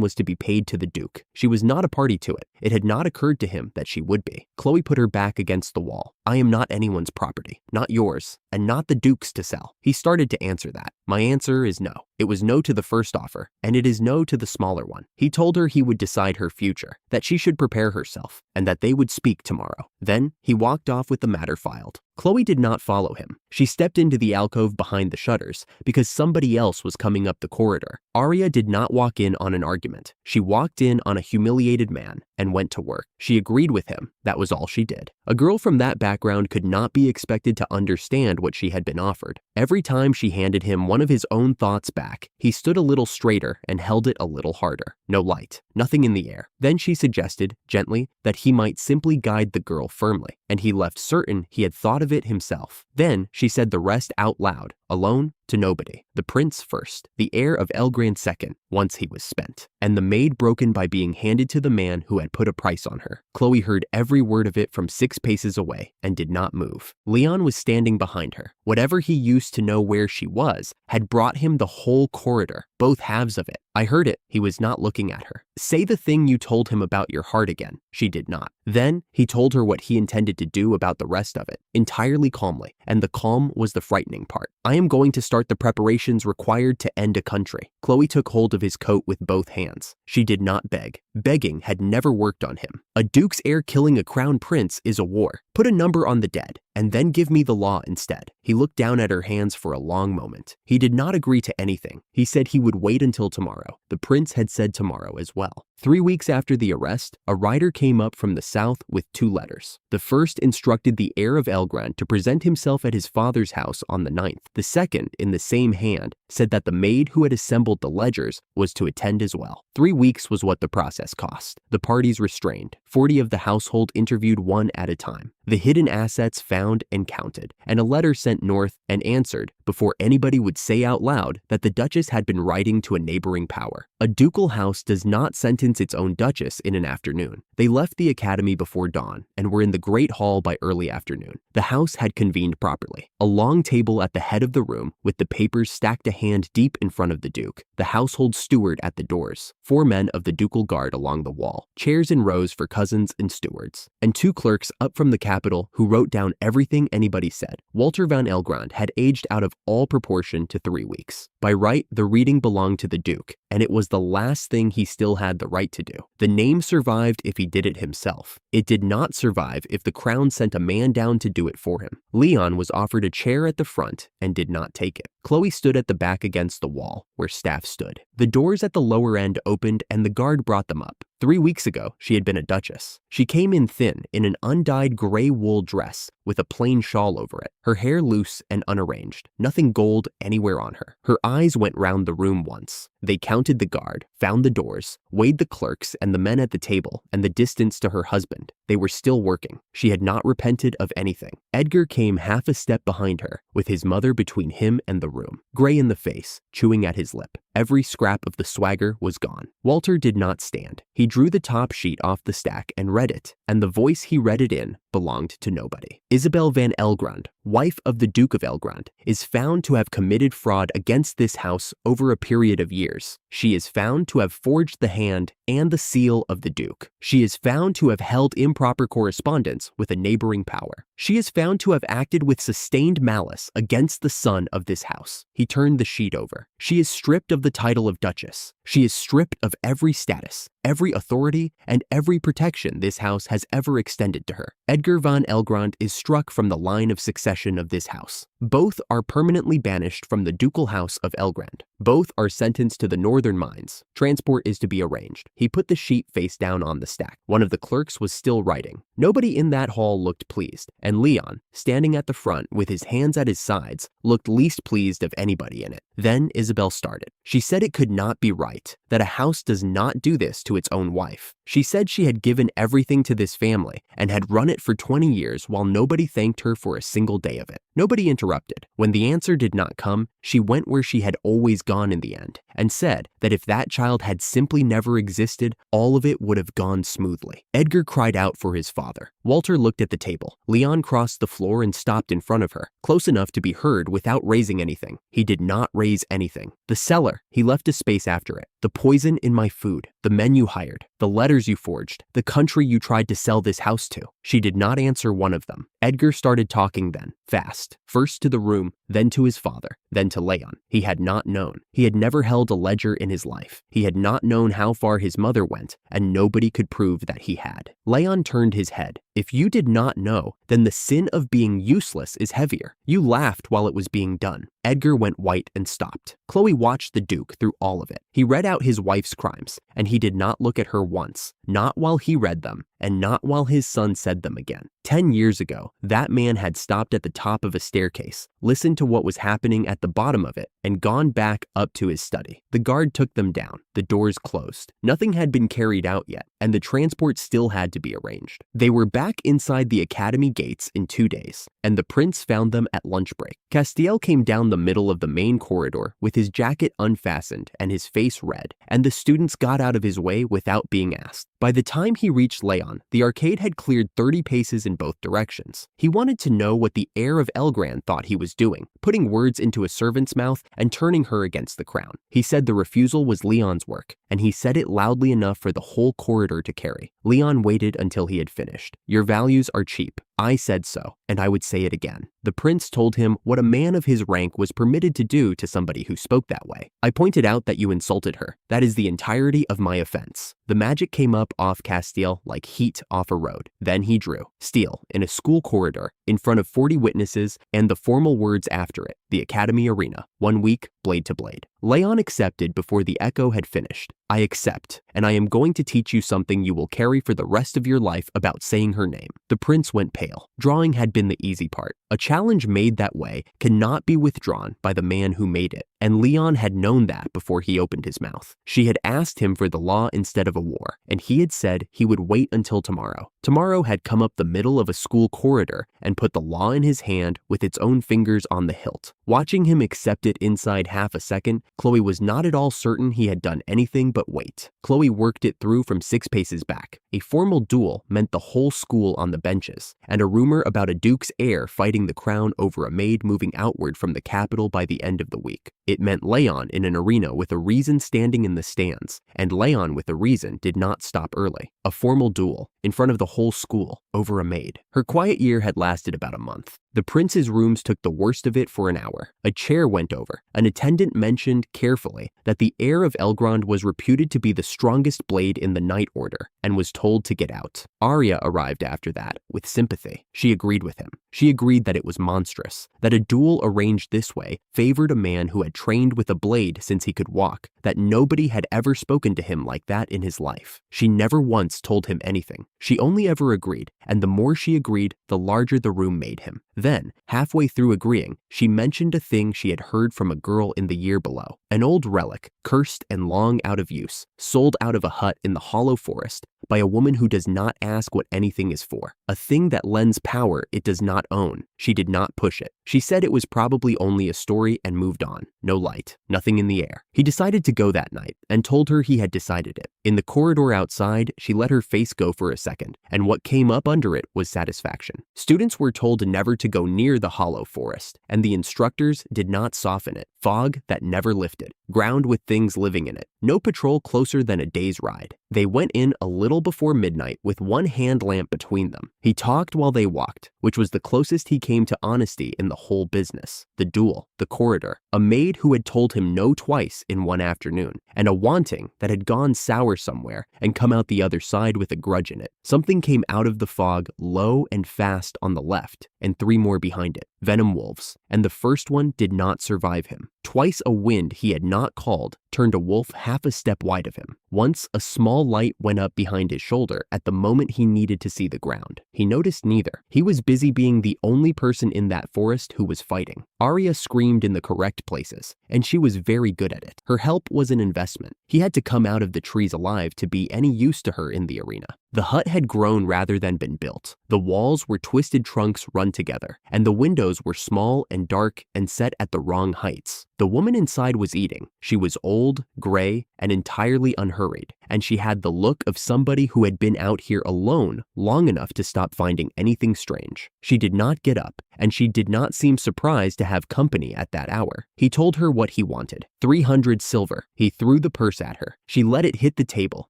Speaker 1: was to be paid to the duke. She was not a party to it. It had not occurred to him that she would be. Chloe put her back against the wall. I am not anyone's property, not yours, and not the duke's to sell. He started to answer that. My answer is no. It was no to the first offer, and it is no to the smaller one. He told her he would decide her future, that she should prepare herself, and that they would speak tomorrow. Then he walked off with the matter filed. Chloe did not follow him. She stepped into the alcove behind the shutters because somebody else was coming up the corridor. Arya did not walk in on an argument. She walked in on a humiliated man and went to work. She agreed with him. That was all she did. A girl from that background could not be expected to understand what she had been offered. Every time she handed him one of his own thoughts back, he stood a little straighter and held it a little harder. No light, nothing in the air. Then she suggested, gently, that he might simply guide the girl firmly, and he left certain he had thought of it himself. Then she said the rest out loud, alone, to nobody. The prince first, the heir of Elgrand second, once he was spent, and the maid broken by being handed to the man who had put a price on her. Chloe heard every word of it from 6 paces away and did not move. Leon was standing behind her. Whatever he used to know where she was had brought him the whole corridor, both halves of it. I heard it. He was not looking at her. Say the thing you told him about your heart again. She did not. Then he told her what he intended to do about the rest of it, entirely calmly, and the calm was the frightening part. I am going to start the preparations required to end a country. Chloe took hold of his coat with both hands. She did not beg. Begging had never worked on him. A duke's heir killing a crown prince is a war. Put a number on the dead, and then give me the law instead. He looked down at her hands for a long moment. He did not agree to anything. He said he would wait until tomorrow. The prince had said tomorrow as well. 3 weeks after the arrest, a rider came up from the south with 2 letters. The first instructed the heir of Elgrand to present himself at his father's house on the 9th. The second, in the same hand, said that the maid who had assembled the ledgers was to attend as well. 3 weeks was what the process cost. The parties restrained. 40 of the household interviewed one at a time. The hidden assets found and counted, and a letter sent north and answered before anybody would say out loud that the Duchess had been writing to a neighboring power. A ducal house does not sentence its own Duchess in an afternoon. They left the academy before dawn and were in the great hall by early afternoon. The house had convened properly. A long table at the head of the room with the papers stacked a hand deep in front of the Duke, the household steward at the doors, 4 men of the ducal guard along the wall, chairs in rows for cousins and stewards, and 2 clerks up from the capital who wrote down everything anybody said. Walter van Elgrand had aged out of all proportion to 3 weeks. By right, the reading belonged to the Duke, and it was the last thing he still had the right to do. The name survived if he did it himself. It did not survive if the crown sent a man down to do it for him. Leon was offered a chair at the front and did not take it. Chloe stood at the back against the wall, where staff stood. The doors at the lower end opened and the guard brought them up. 3 weeks ago, she had been a duchess. She came in thin, in an undyed gray wool dress with a plain shawl over it, her hair loose and unarranged, nothing gold anywhere on her. Her eyes went round the room once. They counted the guard, found the doors, weighed the clerks and the men at the table, and the distance to her husband. They were still working. She had not repented of anything. Edgar came half a step behind her, with his mother between him and the room, gray in the face, chewing at his lip. Every scrap of the swagger was gone. Walter did not stand. He drew the top sheet off the stack and read it, and the voice he read it in belonged to nobody. Isabel van Elgrand, wife of the Duke of Elgrand, is found to have committed fraud against this house over a period of years. She is found to have forged the hand and the seal of the Duke. She is found to have held improper correspondence with a neighboring power. She is found to have acted with sustained malice against the son of this house. He turned the sheet over. She is stripped of the title of Duchess. She is stripped of every status, every authority, and every protection this house has ever extended to her. Edgar van Elgrand is struck from the line of succession of this house. Both are permanently banished from the ducal house of Elgrand. Both are sentenced to the northern mines. Transport is to be arranged. He put the sheet face down on the stack. One of the clerks was still writing. Nobody in that hall looked pleased, and Leon, standing at the front with his hands at his sides, looked least pleased of anybody in it. Then Isabel started. She said it could not be right, that a house does not do this to its own wife. She said she had given everything to this family and had run it for 20 years while nobody thanked her for a single day of it. Nobody interrupted. When the answer did not come, she went where she had always gone in the end and said that if that child had simply never existed, all of it would have gone smoothly. Edgar cried out for his father. Walter looked at the table. Leon crossed the floor and stopped in front of her, close enough to be heard without raising anything. He did not raise anything. The cellar, he left a space after it. The poison in my food, the men you hired, the letters you forged, the country you tried to sell this house to. She did not answer one of them. Edgar started talking then, fast, first to the room, then to his father, then to Leon. He had not known. He had never held a ledger in his life. He had not known how far his mother went, and nobody could prove that he had. Leon turned his head. If you did not know, then the sin of being useless is heavier. You laughed while it was being done. Edgar went white and stopped. Chloe watched the Duke through all of it. He read out his wife's crimes, and he did not look at her once, not while he read them, and not while his son said them again. 10 years ago, that man had stopped at the top of a staircase, listened to what was happening at the bottom of it, and gone back up to his study. The guard took them down. The doors closed. Nothing had been carried out yet, and the transport still had to be arranged. They were back inside the academy gates in 2 days, and the prince found them at lunch break. Castiel came down the middle of the main corridor with his jacket unfastened and his face red, and the students got out of his way without being asked. By the time he reached Leon, the arcade had cleared 30 paces in both directions. He wanted to know what the heir of Elgrand thought he was doing, putting words into a servant's mouth and turning her against the crown. He said the refusal was Leon's work, and he said it loudly enough for the whole corridor to carry. Leon waited until he had finished. Your values are cheap. I said so. and I would say it again. The prince told him what a man of his rank was permitted to do to somebody who spoke that way. I pointed out that you insulted her. That is the entirety of my offense. The magic came up off Castile like heat off a road. Then he drew. Steel, in a school corridor, in front of 40 witnesses, and the formal words after it, the Academy Arena, 1 week, blade to blade. Leon accepted before the echo had finished. I accept, and I am going to teach you something you will carry for the rest of your life about saying her name. The prince went pale. Drawing had been the easy part. A challenge made that way cannot be withdrawn by the man who made it, and Leon had known that before he opened his mouth. She had asked him for the law instead of a war, and he had said he would wait until tomorrow. Tomorrow had come up the middle of a school corridor and put the law in his hand with its own fingers on the hilt. Watching him accept it inside half a second, Chloe was not at all certain he had done anything but wait. Chloe worked it through from 6 paces back. A formal duel meant the whole school on the benches, and a rumor about a duke's heir fighting the crown over a maid moving outward from the capital by the end of the week. It meant Leon in an arena with a reason standing in the stands, and Leon with a reason did not stop early. A formal duel, in front of the whole school, over a maid. Her quiet year had lasted about a month. The prince's rooms took the worst of it for an hour. A chair went over. An attendant mentioned carefully that the heir of Elgrond was reputed to be the strongest blade in the Knight Order and was told to get out. Arya arrived after that with sympathy. She agreed with him. She agreed that it was monstrous, that a duel arranged this way favored a man who had trained with a blade since he could walk, that nobody had ever spoken to him like that in his life. She never once told him anything. She only ever agreed, and the more she agreed, the larger the room made him. Then, halfway through agreeing, she mentioned a thing she had heard from a girl in the year below. An old relic, cursed and long out of use, sold out of a hut in the hollow forest by a woman who does not ask what anything is for. A thing that lends power it does not own. She did not push it. She said it was probably only a story and moved on. No light, nothing in the air. He decided to go that night and told her he had decided it. In the corridor outside, she let her face go for a second, and what came up under it was satisfaction. Students were told never to go near the hollow forest, and the instructors did not soften it. Fog that never lifted. Ground with things living in it. No patrol closer than a day's ride. They went in a little before midnight with one hand lamp between them. He talked while they walked, which was the closest he came to honesty in the whole business. The duel, the corridor, a maid who had told him no twice in one afternoon, and a wanting that had gone sour somewhere and come out the other side with a grudge in it. Something came out of the fog low and fast on the left, and 3 more behind it. Venom wolves, and the first one did not survive him. Twice a wind he had not called turned a wolf half a step wide of him. Once a small light went up behind his shoulder at the moment he needed to see the ground. He noticed neither. He was busy being the only person in that forest who was fighting. Arya screamed in the correct places, and she was very good at it. Her help was an investment. He had to come out of the trees alive to be any use to her in the arena. The hut had grown rather than been built. The walls were twisted trunks run together, and the windows were small and dark and set at the wrong heights. The woman inside was eating. She was old, gray, and entirely unhurried, and she had the look of somebody who had been out here alone long enough to stop finding anything strange. She did not get up, and she did not seem surprised to have company at that hour. He told her what he wanted. 300 silver. He threw the purse at her. She let it hit the table,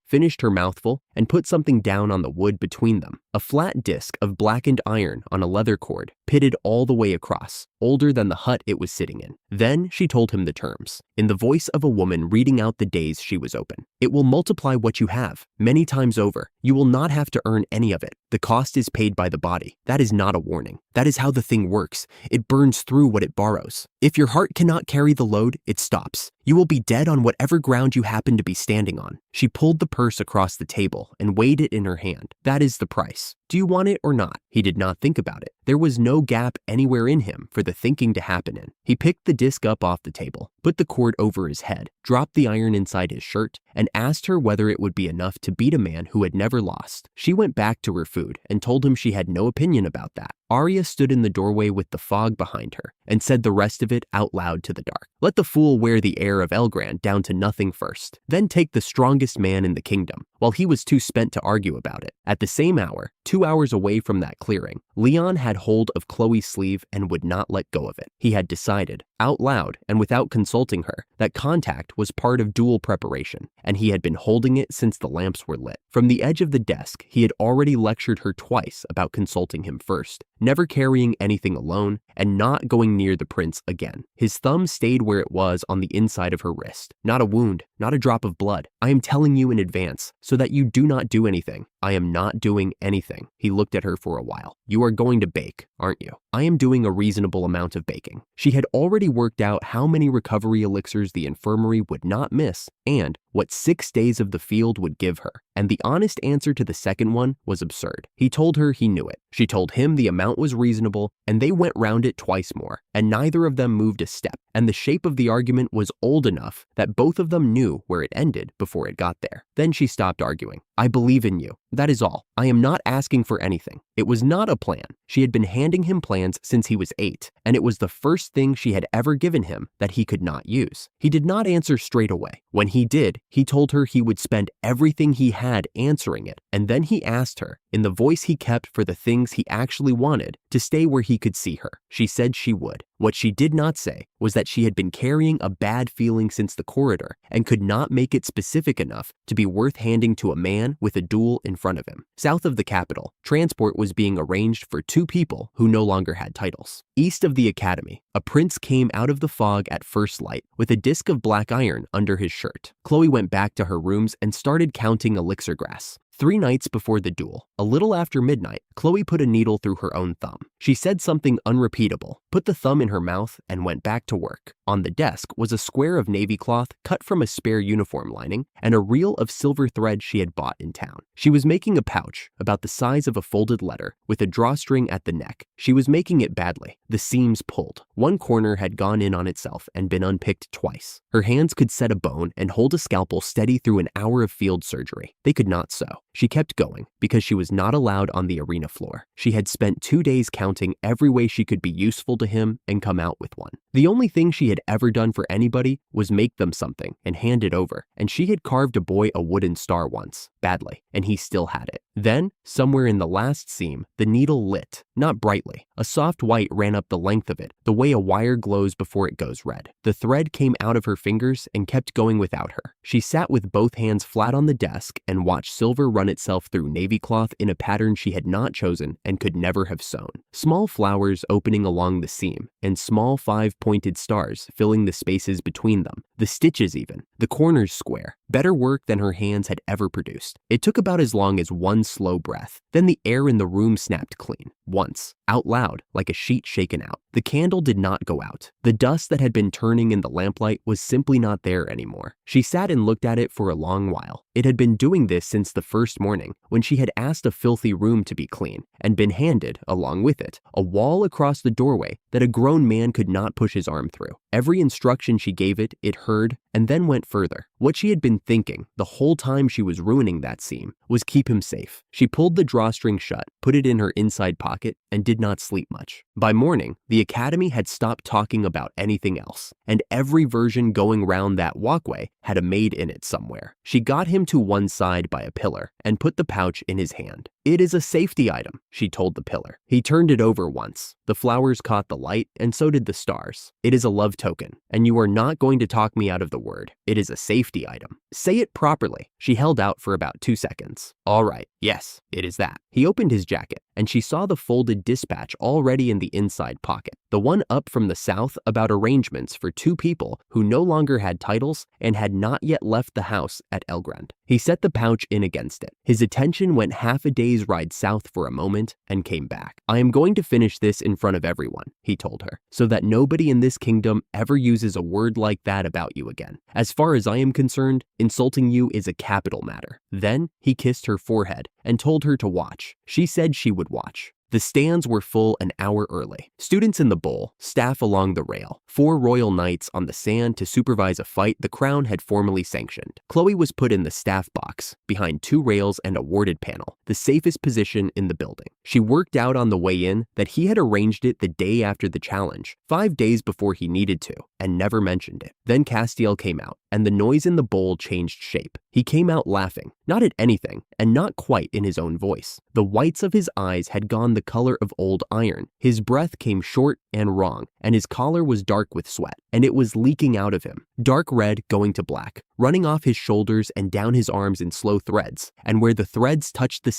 Speaker 1: finished her mouthful, and put something down on the wood between them. A flat disc of blackened iron on a leather cord, pitted all the way across, older than the hut it was sitting in. Then she told him the terms, in the voice of a woman reading out the days she was open. It will multiply what you have, many times over. You will not have to earn any of it. The cost is paid by the body. That is not a warning. That is how the thing works. It burns through what it borrows. If your heart cannot carry the load, it stops. You will be dead on whatever ground you happen to be standing on. She pulled the purse across the table and weighed it in her hand. That is the price. Do you want it or not? He did not think about it. There was no gap anywhere in him for the thinking to happen in. He picked the disc up off the table, put the cord over his head, dropped the iron inside his shirt, and asked her whether it would be enough to beat a man who had never lost. She went back to her food and told him she had no opinion about that. Arya stood in the doorway with the fog behind her and said the rest of it out loud to the dark. Let the fool wear the heir of Elgrand down to nothing first, then take the strongest man in the kingdom, while he was too spent to argue about it. At the same hour, 2 hours away from that clearing, Leon had hold of Chloe's sleeve and would not let go of it. He had decided. out loud and without consulting her, that contact was part of duel preparation, and he had been holding it since the lamps were lit. From the edge of the desk, he had already lectured her twice about consulting him first, never carrying anything alone, and not going near the prince again. His thumb stayed where it was on the inside of her wrist. Not a wound, not a drop of blood. I am telling you in advance, so that you do not do anything. I am not doing anything. He looked at her for a while. You are going to bake, aren't you? I am doing a reasonable amount of baking. She had already worked out how many recovery elixirs the infirmary would not miss and what 6 days of the field would give her. And the honest answer to the second one was absurd. He told her he knew it. She told him the amount was reasonable, and they went round it twice more, and neither of them moved a step, and the shape of the argument was old enough that both of them knew where it ended before it got there. Then she stopped arguing. I believe in you. That is all. I am not asking for anything. It was not a plan. She had been handing him plans since he was 8, and it was the first thing she had ever given him that he could not use. He did not answer straight away. When he did, he told her he would spend everything he had answering it, and then he asked her, in the voice he kept for the things he actually wanted, to stay where he could see her. She said she would. What she did not say was that she had been carrying a bad feeling since the corridor and could not make it specific enough to be worth handing to a man with a duel in front of him. South of the capital, transport was being arranged for 2 people who no longer had titles. East of the academy, a prince came out of the fog at first light with a disc of black iron under his shirt. Chloe went back to her rooms and started counting elixir grass. 3 nights before the duel, a little after midnight, Chloe put a needle through her own thumb. She said something unrepeatable, put the thumb in her mouth, and went back to work. On the desk was a square of navy cloth cut from a spare uniform lining and a reel of silver thread she had bought in town. She was making a pouch about the size of a folded letter with a drawstring at the neck. She was making it badly. The seams pulled. One corner had gone in on itself and been unpicked twice. Her hands could set a bone and hold a scalpel steady through an hour of field surgery. They could not sew. She kept going because she was not allowed on the arena floor. She had spent 2 days counting every way she could be useful to him and come out with one. The only thing she had ever done for anybody was make them something and hand it over, and she had carved a boy a wooden star once, badly, and he still had it. Then, somewhere in the last seam, the needle lit, not brightly. A soft white ran up the length of it, the way a wire glows before it goes red. The thread came out of her fingers and kept going without her. She sat with both hands flat on the desk and watched silver run itself through navy cloth in a pattern she had not chosen and could never have sewn. Small flowers opening along the seam, and small 5-pointed stars filling the spaces between them, the stitches even, the corners square. Better work than her hands had ever produced. It took about as long as one slow breath. Then the air in the room snapped clean, once, out loud, like a sheet shaken out. The candle did not go out. The dust that had been turning in the lamplight was simply not there anymore. She sat and looked at it for a long while. It had been doing this since the first morning, when she had asked a filthy room to be clean, and been handed, along with it, a wall across the doorway that a grown man could not push his arm through. Every instruction she gave it, it heard, and then went further. What she had been thinking, the whole time she was ruining that seam, was keep him safe. She pulled the drawstring shut, put it in her inside pocket, and did not sleep much. By morning, the academy had stopped talking about anything else, and every version going round that walkway had a maid in it somewhere. She got him to one side by a pillar and put the pouch in his hand. It is a safety item, she told the pillar. He turned it over once. The flowers caught the light, and so did the stars. It is a love token, and you are not going to talk me out of the word. It is a safety item. Say it properly. She held out for about 2 seconds. All right, yes, it is that. He opened his jacket, and she saw the folded dispatch already in the inside pocket. The one up from the south about arrangements for 2 people who no longer had titles and had not yet left the house at Elgrand. He set the pouch in against it. His attention went half a day's ride south for a moment and came back. I am going to finish this in front of everyone, he told her, so that nobody in this kingdom ever uses a word like that about you again. As far as I am concerned, insulting you is a capital matter. Then he kissed her forehead and told her to watch. She said she would watch. The stands were full an hour early. Students in the bowl, staff along the rail, 4 royal knights on the sand to supervise a fight the crown had formally sanctioned. Chloe was put in the staff box, behind 2 rails and a warded panel, the safest position in the building. She worked out on the way in that he had arranged it the day after the challenge, 5 days before he needed to, and never mentioned it. Then Castiel came out, and the noise in the bowl changed shape. He came out laughing, not at anything, and not quite in his own voice. The whites of his eyes had gone the the color of old iron. His breath came short and wrong, and his collar was dark with sweat, and it was leaking out of him, dark red going to black, running off his shoulders and down his arms in slow threads, and where the threads touched the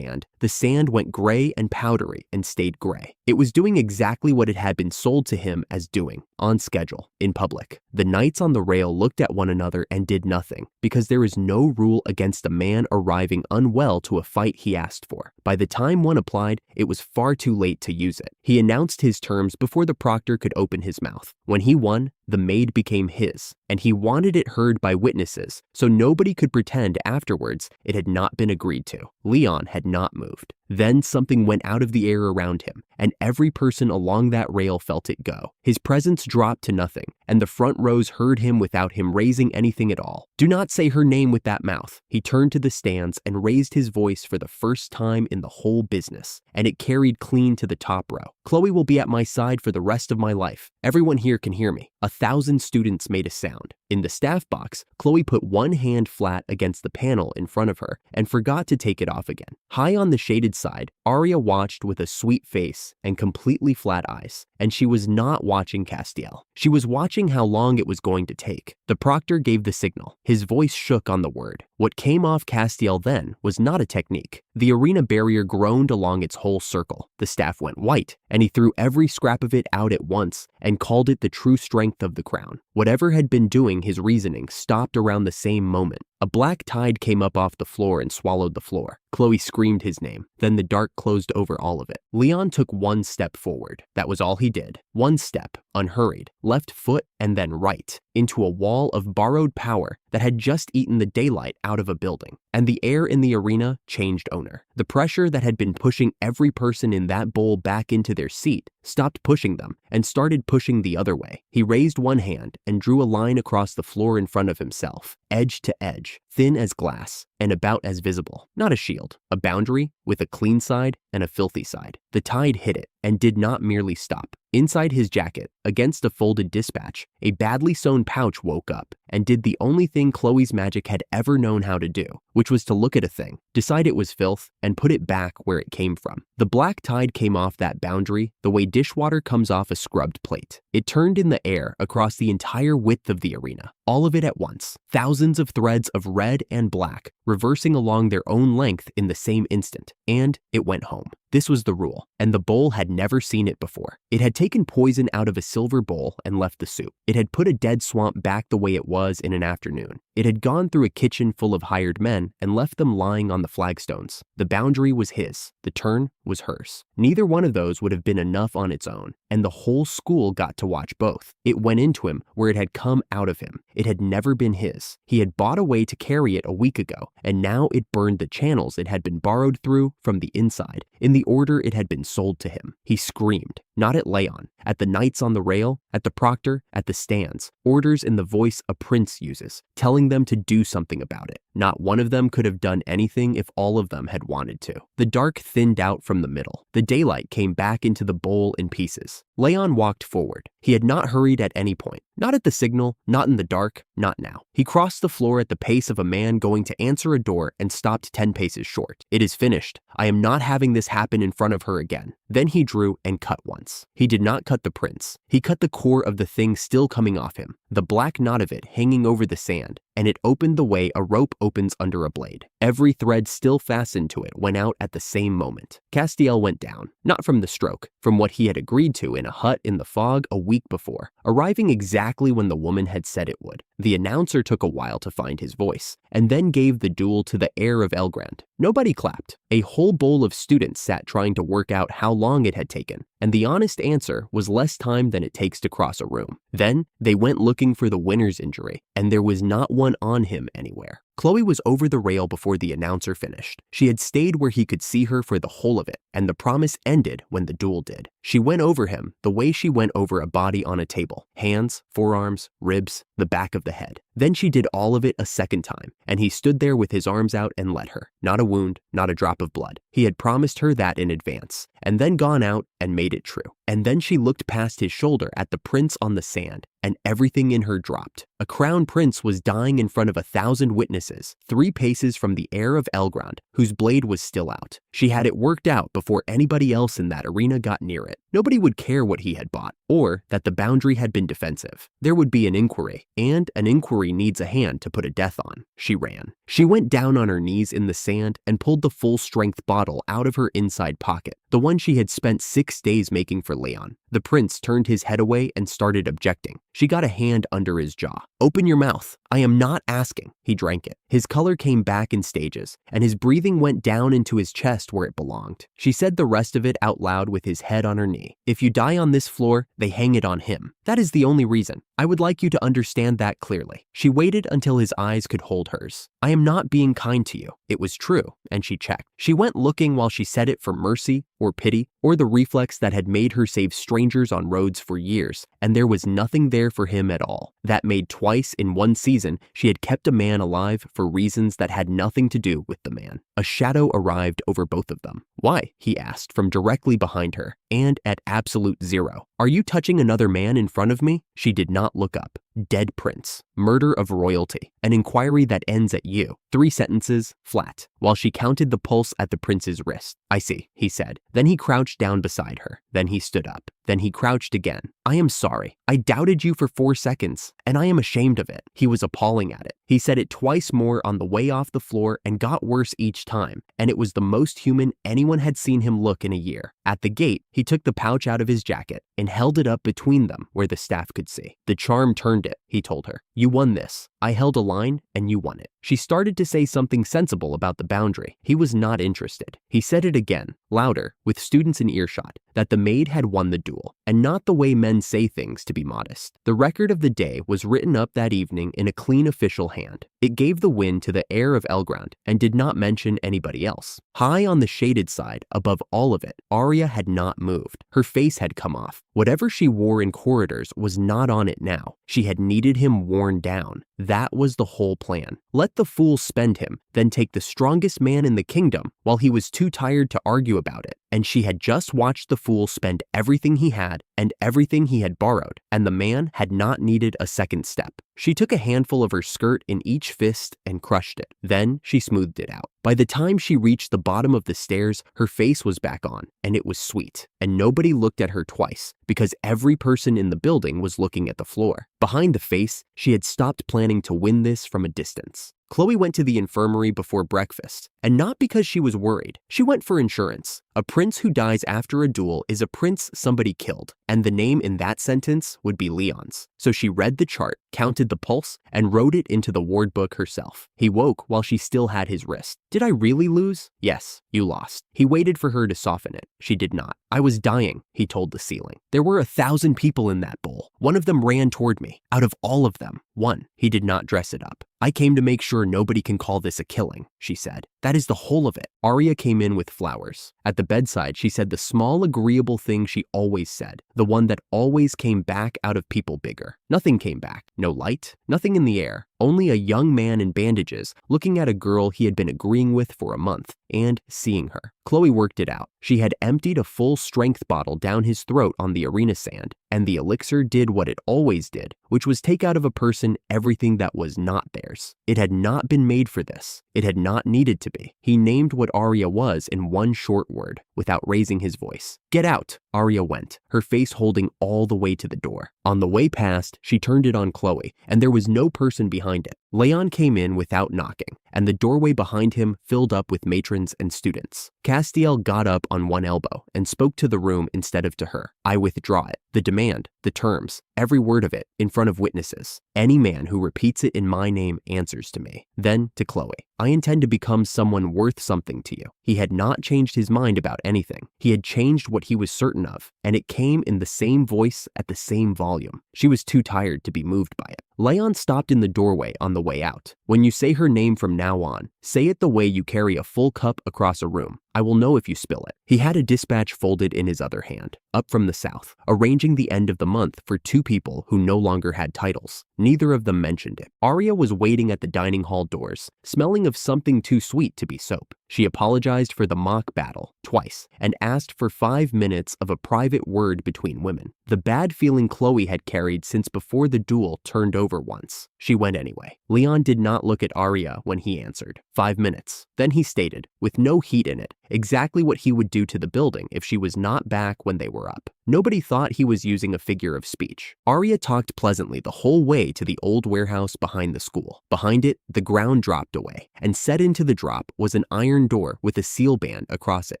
Speaker 1: sand went gray and powdery and stayed gray. It was doing exactly what it had been sold to him as doing, on schedule, in public. The knights on the rail looked at one another and did nothing, because there is no rule against a man arriving unwell to a fight he asked for. By the time one applied, it was far too late to use it. He announced his terms before the proctor could open his mouth. When he won, the maid became his, and he wanted it heard by witnesses, so nobody could pretend afterwards it had not been agreed to. Leon had not moved. Then something went out of the air around him, and every person along that rail felt it go. His presence dropped to nothing, and the front rows heard him without him raising anything at all. "Do not say her name with that mouth." He turned to the stands and raised his voice for the first time in the whole business, and it carried clean to the top row. "Chloe will be at my side for the rest of my life. Everyone here can hear me." 1,000 students made a sound. In the staff box, Chloe put one hand flat against the panel in front of her and forgot to take it off again. High on the shaded side, Arya watched with a sweet face and completely flat eyes, and she was not watching Castiel. She was watching how long it was going to take. The proctor gave the signal. His voice shook on the word. What came off Castiel then was not a technique. The arena barrier groaned along its whole circle. The staff went white, and he threw every scrap of it out at once and called it the true strength of the crown. Whatever had been doing his reasoning stopped around the same moment. A black tide came up off the floor and swallowed the floor. Chloe screamed his name. Then the dark closed over all of it. Leon took one step forward. That was all he did. One step, unhurried, left foot and then right, into a wall of borrowed power that had just eaten the daylight out of a building. And the air in the arena changed owner. The pressure that had been pushing every person in that bowl back into their seat stopped pushing them and started pushing the other way. He raised one hand and drew a line across the floor in front of himself, edge to edge, thin as glass, and about as visible. Not a shield, a boundary with a clean side and a filthy side. The tide hit it and did not merely stop. Inside his jacket, against a folded dispatch, a badly sewn pouch woke up and did the only thing Chloe's magic had ever known how to do, which was to look at a thing, decide it was filth, and put it back where it came from. The black tide came off that boundary the way dishwater comes off a scrubbed plate. It turned in the air across the entire width of the arena, all of it at once. Thousands of threads of red and black, reversing along their own length in the same instant, and it went home. This was the rule, and the bowl had never seen it before. It had taken poison out of a silver bowl and left the soup. It had put a dead swamp back the way it was in an afternoon. It had gone through a kitchen full of hired men and left them lying on the flagstones. The boundary was his. The turn was hers. Neither one of those would have been enough on its own, and the whole school got to watch both. It went into him where it had come out of him. It had never been his. He had bought a way to carry it a week ago, and now it burned the channels it had been borrowed through from the inside, in the order it had been sold to him. He screamed, not at Leon, at the knights on the rail, at the proctor, at the stands, orders in the voice a prince uses, telling them to do something about it. Not one of them could have done anything if all of them had wanted to. The dark thinned out from the middle. The daylight came back into the bowl in pieces. Leon walked forward. He had not hurried at any point. Not at the signal, not in the dark, not now. He crossed the floor at the pace of a man going to answer a door and stopped 10 paces short. "It is finished. I am not having this happen in front of her again." Then he drew and cut once. He did not cut the prince. He cut the core of the thing still coming off him, the black knot of it hanging over the sand, and it opened the way a rope opens under a blade. Every thread still fastened to it went out at the same moment. Castiel went down, not from the stroke, from what he had agreed to in a hut in the fog a week before, arriving exactly when the woman had said it would. The announcer took a while to find his voice, and then gave the duel to the heir of Elgrand. Nobody clapped. A whole bowl of students sat trying to work out how long it had taken, and the honest answer was less time than it takes to cross a room. Then they went looking for the winner's injury, and there was not one on him anywhere. Chloe was over the rail before the announcer finished. She had stayed where he could see her for the whole of it, and the promise ended when the duel did. She went over him the way she went over a body on a table. Hands, forearms, ribs, the back of the head. Then she did all of it a second time, and he stood there with his arms out and let her. Not a wound, not a drop of blood. He had promised her that in advance, and then gone out and made it true. And then she looked past his shoulder at the prints on the sand, and everything in her dropped. A crown prince was dying in front of 1,000 witnesses, 3 paces from the heir of Elgrond, whose blade was still out. She had it worked out before anybody else in that arena got near it. Nobody would care what he had bought, or that the boundary had been defensive. There would be an inquiry, and an inquiry needs a hand to put a death on. She ran. She went down on her knees in the sand and pulled the full-strength bottle out of her inside pocket, the one she had spent 6 days making for Leon. The prince turned his head away and started objecting. She got a hand under his jaw. "Open your mouth. I am not asking." He drank it. His color came back in stages, and his breathing went down into his chest where it belonged. She said the rest of it out loud with his head on her knee. "If you die on this floor, they hang it on him. That is the only reason. I would like you to understand that clearly." She waited until his eyes could hold hers. "I am not being kind to you." It was true, and she checked. She went looking while she said it for mercy or pity or the reflex that had made her save strangers on roads for years, and there was nothing there for him at all. That made twice in one season she had kept a man alive for reasons that had nothing to do with the man. A shadow arrived over both of them. "Why?" he asked from directly behind her, and at absolute zero. "Are you touching another man in front of me?" She did not look up. Dead prince. Murder of royalty. An inquiry that ends at you. 3 sentences, flat, while she counted the pulse at the prince's wrist. "I see," he said. Then he crouched down beside her. Then he stood up. Then he crouched again. "I am sorry. I doubted you for 4 seconds, and I am ashamed of it." He was appalling at it. He said it twice more on the way off the floor and got worse each time, and it was the most human anyone had seen him look in a year. At the gate, he took the pouch out of his jacket and held it up between them where the staff could see. "The charm turned it," he told her. "You won this. I held a line, and you won it." She started to say something sensible about the boundary. He was not interested. He said it again, louder, with students in earshot, that the maid had won the duel, and not the way men say things to be modest. The record of the day was written up that evening in a clean official hand. It gave the win to the heir of Elgrond, and did not mention anybody else. High on the shaded side, above all of it, Arya had not moved. Her face had come off. Whatever she wore in corridors was not on it now. She had needed him worn down. That was the whole plan. Let the fool spend him, then take the strongest man in the kingdom while he was too tired to argue about it. And she had just watched the fool spend everything he had and everything he had borrowed, and the man had not needed a second step. She took a handful of her skirt in each fist and crushed it. Then she smoothed it out. By the time she reached the bottom of the stairs, her face was back on, and it was sweet. And nobody looked at her twice, because every person in the building was looking at the floor. Behind the face, she had stopped planning to win this from a distance. Chloe went to the infirmary before breakfast, and not because she was worried. She went for insurance. A prince who dies after a duel is a prince somebody killed, and the name in that sentence would be Leon's. So she read the chart, counted the pulse, and wrote it into the ward book herself. He woke while she still had his wrist. "Did I really lose?" "Yes, you lost." He waited for her to soften it. She did not. "I was dying," he told the ceiling. "There were 1,000 people in that bowl. One of them ran toward me. Out of all of them, one." He did not dress it up. "I came to make sure nobody can call this a killing," she said. "That is the whole of it." Arya came in with flowers. At the bedside, she said the small agreeable thing she always said, the one that always came back out of people bigger. Nothing came back. No light, nothing in the air. Only a young man in bandages looking at a girl he had been agreeing with for a month and seeing her. Chloe worked it out. She had emptied a full-strength bottle down his throat on the arena sand, and the elixir did what it always did, which was take out of a person everything that was not theirs. It had not been made for this. It had not needed to be. He named what Arya was in one short word, without raising his voice. "Get out!" Arya went, her face holding all the way to the door. On the way past, she turned it on Chloe, and there was no person behind it. Leon came in without knocking, and the doorway behind him filled up with matrons and students. Castiel got up on one elbow and spoke to the room instead of to her. "I withdraw it. The demand, the terms, every word of it, in front of witnesses. Any man who repeats it in my name answers to me." Then to Chloe, "I intend to become someone worth something to you." He had not changed his mind about anything. He had changed what he was certain of, and it came in the same voice at the same volume. She was too tired to be moved by it. Leon stopped in the doorway on the way out. When you say her name from now on, say it the way you carry a full cup across a room. I will know if you spill it. He had a dispatch folded in his other hand, up from the south, arranging the end of the month for two people who no longer had titles. Neither of them mentioned it. Arya was waiting at the dining hall doors, smelling of something too sweet to be soap. She apologized for the mock battle twice and asked for 5 minutes of a private word between women. The bad feeling Chloe had carried since before the duel turned over once. She went anyway. Leon did not look at Arya when he answered. 5 minutes. Then he stated, with no heat in it, exactly what he would do to the building if she was not back when they were up. Nobody thought he was using a figure of speech. Arya talked pleasantly the whole way to the old warehouse behind the school. Behind it, the ground dropped away, and set into the drop was an iron door with a seal band across it.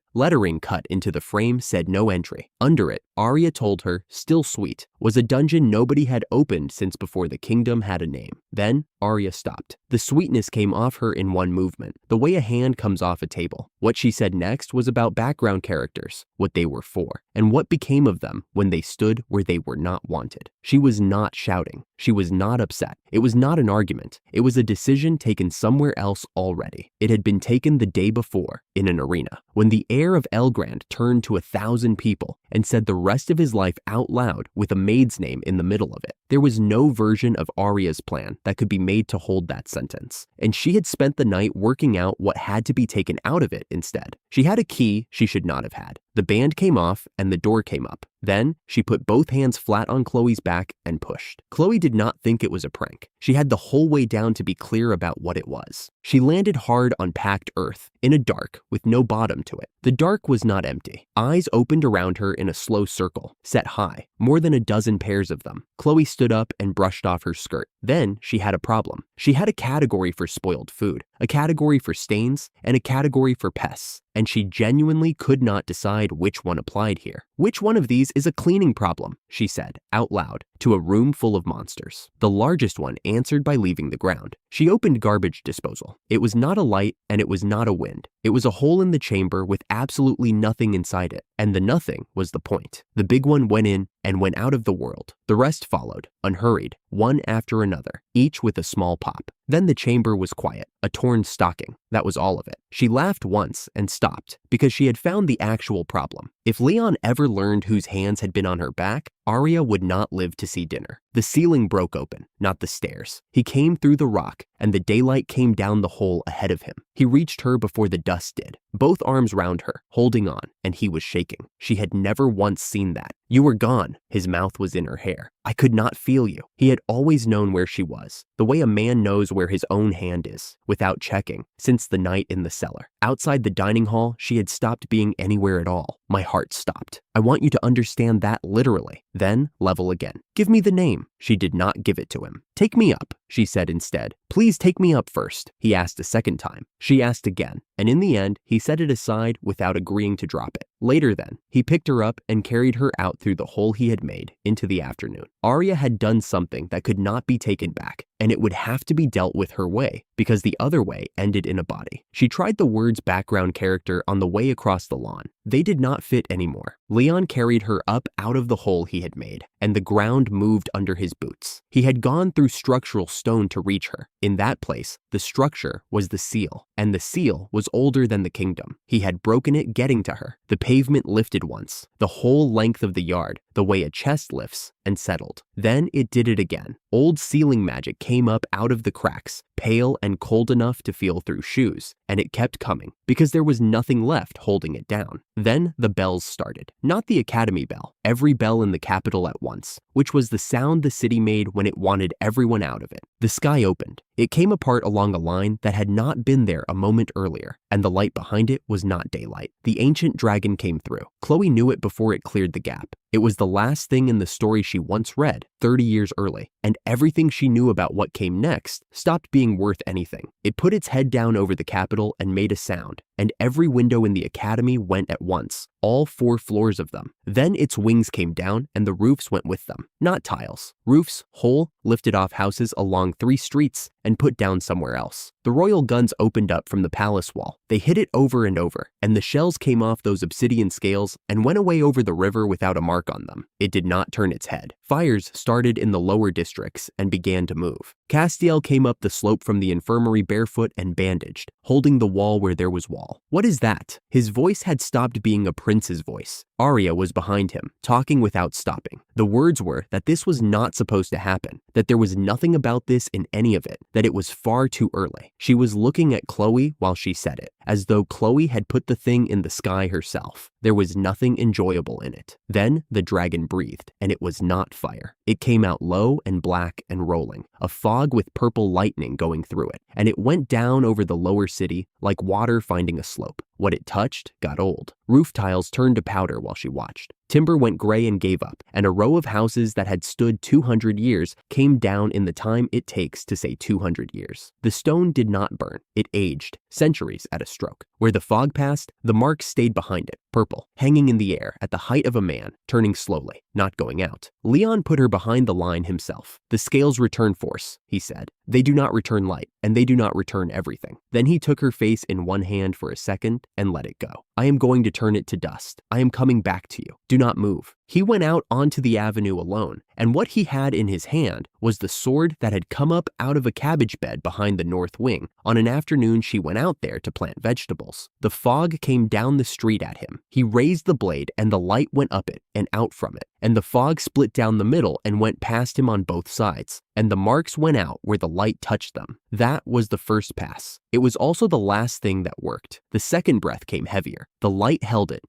Speaker 1: Lettering cut into the frame said no entry. Under it, Arya told her, still sweet, was a dungeon nobody had opened since before the kingdom had a name. Then, Arya stopped. The sweetness came off her in one movement, the way a hand comes off a table. What she said next was about background characters, what they were for, and what became of them when they stood where they were not wanted. She was not shouting. She was not upset. It was not an argument. It was a decision taken somewhere else already. It had been taken the day before, in an arena, when the heir of Elgrand turned to 1,000 people and said the rest of his life out loud with a maid's name in the middle of it. There was no version of Arya's plan that could be made to hold that sentence, and she had spent the night working out what had to be taken out of it instead. She had a key she should not have had. The band came off and the door came up. Then, she put both hands flat on Chloe's back and pushed. Chloe did not think it was a prank. She had the whole way down to be clear about what it was. She landed hard on packed earth, in a dark, with no bottom to it. The dark was not empty. Eyes opened around her in a slow circle, set high, more than a dozen pairs of them. Chloe stood up and brushed off her skirt. Then, she had a problem. She had a category for spoiled food, a category for stains, and a category for pests. And she genuinely could not decide which one applied here. Which one of these is a cleaning problem, she said, out loud, to a room full of monsters. The largest one answered by leaving the ground. She opened garbage disposal. It was not a light and it was not a wind. It was a hole in the chamber with absolutely nothing inside it. And the nothing was the point. The big one went in and went out of the world. The rest followed, unhurried, one after another, each with a small pop. Then the chamber was quiet, a torn stocking. That was all of it. She laughed once and stopped because she had found the actual problem. If Leon ever learned whose hands had been on her back, Arya would not live to see dinner. The ceiling broke open, not the stairs. He came through the rock, and the daylight came down the hole ahead of him. He reached her before the dust did, both arms round her, holding on, and he was shaking. She had never once seen that. You were gone. His mouth was in her hair. I could not feel you. He had always known where she was, the way a man knows where his own hand is, without checking, since the night in the cellar. Outside the dining hall, she had stopped being anywhere at all. My heart stopped. I want you to understand that literally. Then, level again. Give me the name. She did not give it to him. Take me up, she said instead. Please take me up first, he asked a second time. She asked again, and in the end, he set it aside without agreeing to drop it. Later then, he picked her up and carried her out through the hole he had made into the afternoon. Arya had done something that could not be taken back, and it would have to be dealt with her way, because the other way ended in a body. She tried the words background character on the way across the lawn. They did not fit anymore. Leon carried her up out of the hole he had made, and the ground moved under his boots. He had gone through structural stone to reach her. In that place, the structure was the seal, and the seal was older than the kingdom. He had broken it getting to her. The pavement lifted once, the whole length of the yard, the way a chest lifts, and settled. Then it did it again. Old ceiling magic came up out of the cracks, pale and cold enough to feel through shoes, and it kept coming, because there was nothing left holding it down. Then the bells started. Not the academy bell, every bell in the capital at once, which was the sound the city made when it wanted everyone out of it. The sky opened. It came apart along a line that had not been there a moment earlier, and the light behind it was not daylight. The ancient dragon came through. Chloe knew it before it cleared the gap. It was the last thing in the story she once read, 30 years early, and everything she knew about what came next stopped being worth anything. It put its head down over the capital and made a sound, and every window in the academy went at once, all 4 floors of them. Then its wings came down and the roofs went with them. Not tiles. Roofs, whole, lifted off houses along 3 streets and put down somewhere else. The royal guns opened up from the palace wall. They hit it over and over, and the shells came off those obsidian scales and went away over the river without a mark on them. It did not turn its head. Fires started in the lower districts and began to move. Castiel came up the slope from the infirmary barefoot and bandaged, holding the wall where there was wall. "What is that?" His voice had stopped being a prince's voice. Arya was behind him, talking without stopping. The words were that this was not supposed to happen, that there was nothing about this in any of it, that it was far too early. She was looking at Chloe while she said it, as though Chloe had put the thing in the sky herself. There was nothing enjoyable in it. Then the dragon breathed, and it was not fire. It came out low and black and rolling, a fog with purple lightning going through it, and it went down over the lower city like water finding a slope. What it touched got old. Roof tiles turned to powder while she watched. Timber went gray and gave up, and a row of houses that had stood 200 years came down in the time it takes to say 200 years. The stone did not burn. It aged, centuries at a stroke. Where the fog passed, the marks stayed behind it, purple, hanging in the air at the height of a man, turning slowly, not going out. Leon put her behind the line himself. "The scales return force," he said. "They do not return light, and they do not return everything." Then he took her face in one hand for a second and let it go. "I am going to turn it to dust. I am coming back to you. Do not move." He went out onto the avenue alone, and what he had in his hand was the sword that had come up out of a cabbage bed behind the north wing on an afternoon she went out there to plant vegetables. The fog came down the street at him. He raised the blade and the light went up it and out from it, and the fog split down the middle and went past him on both sides, and the marks went out where the light touched them. That was the first pass. It was also the last thing that worked. The second breath came heavier. The light held it,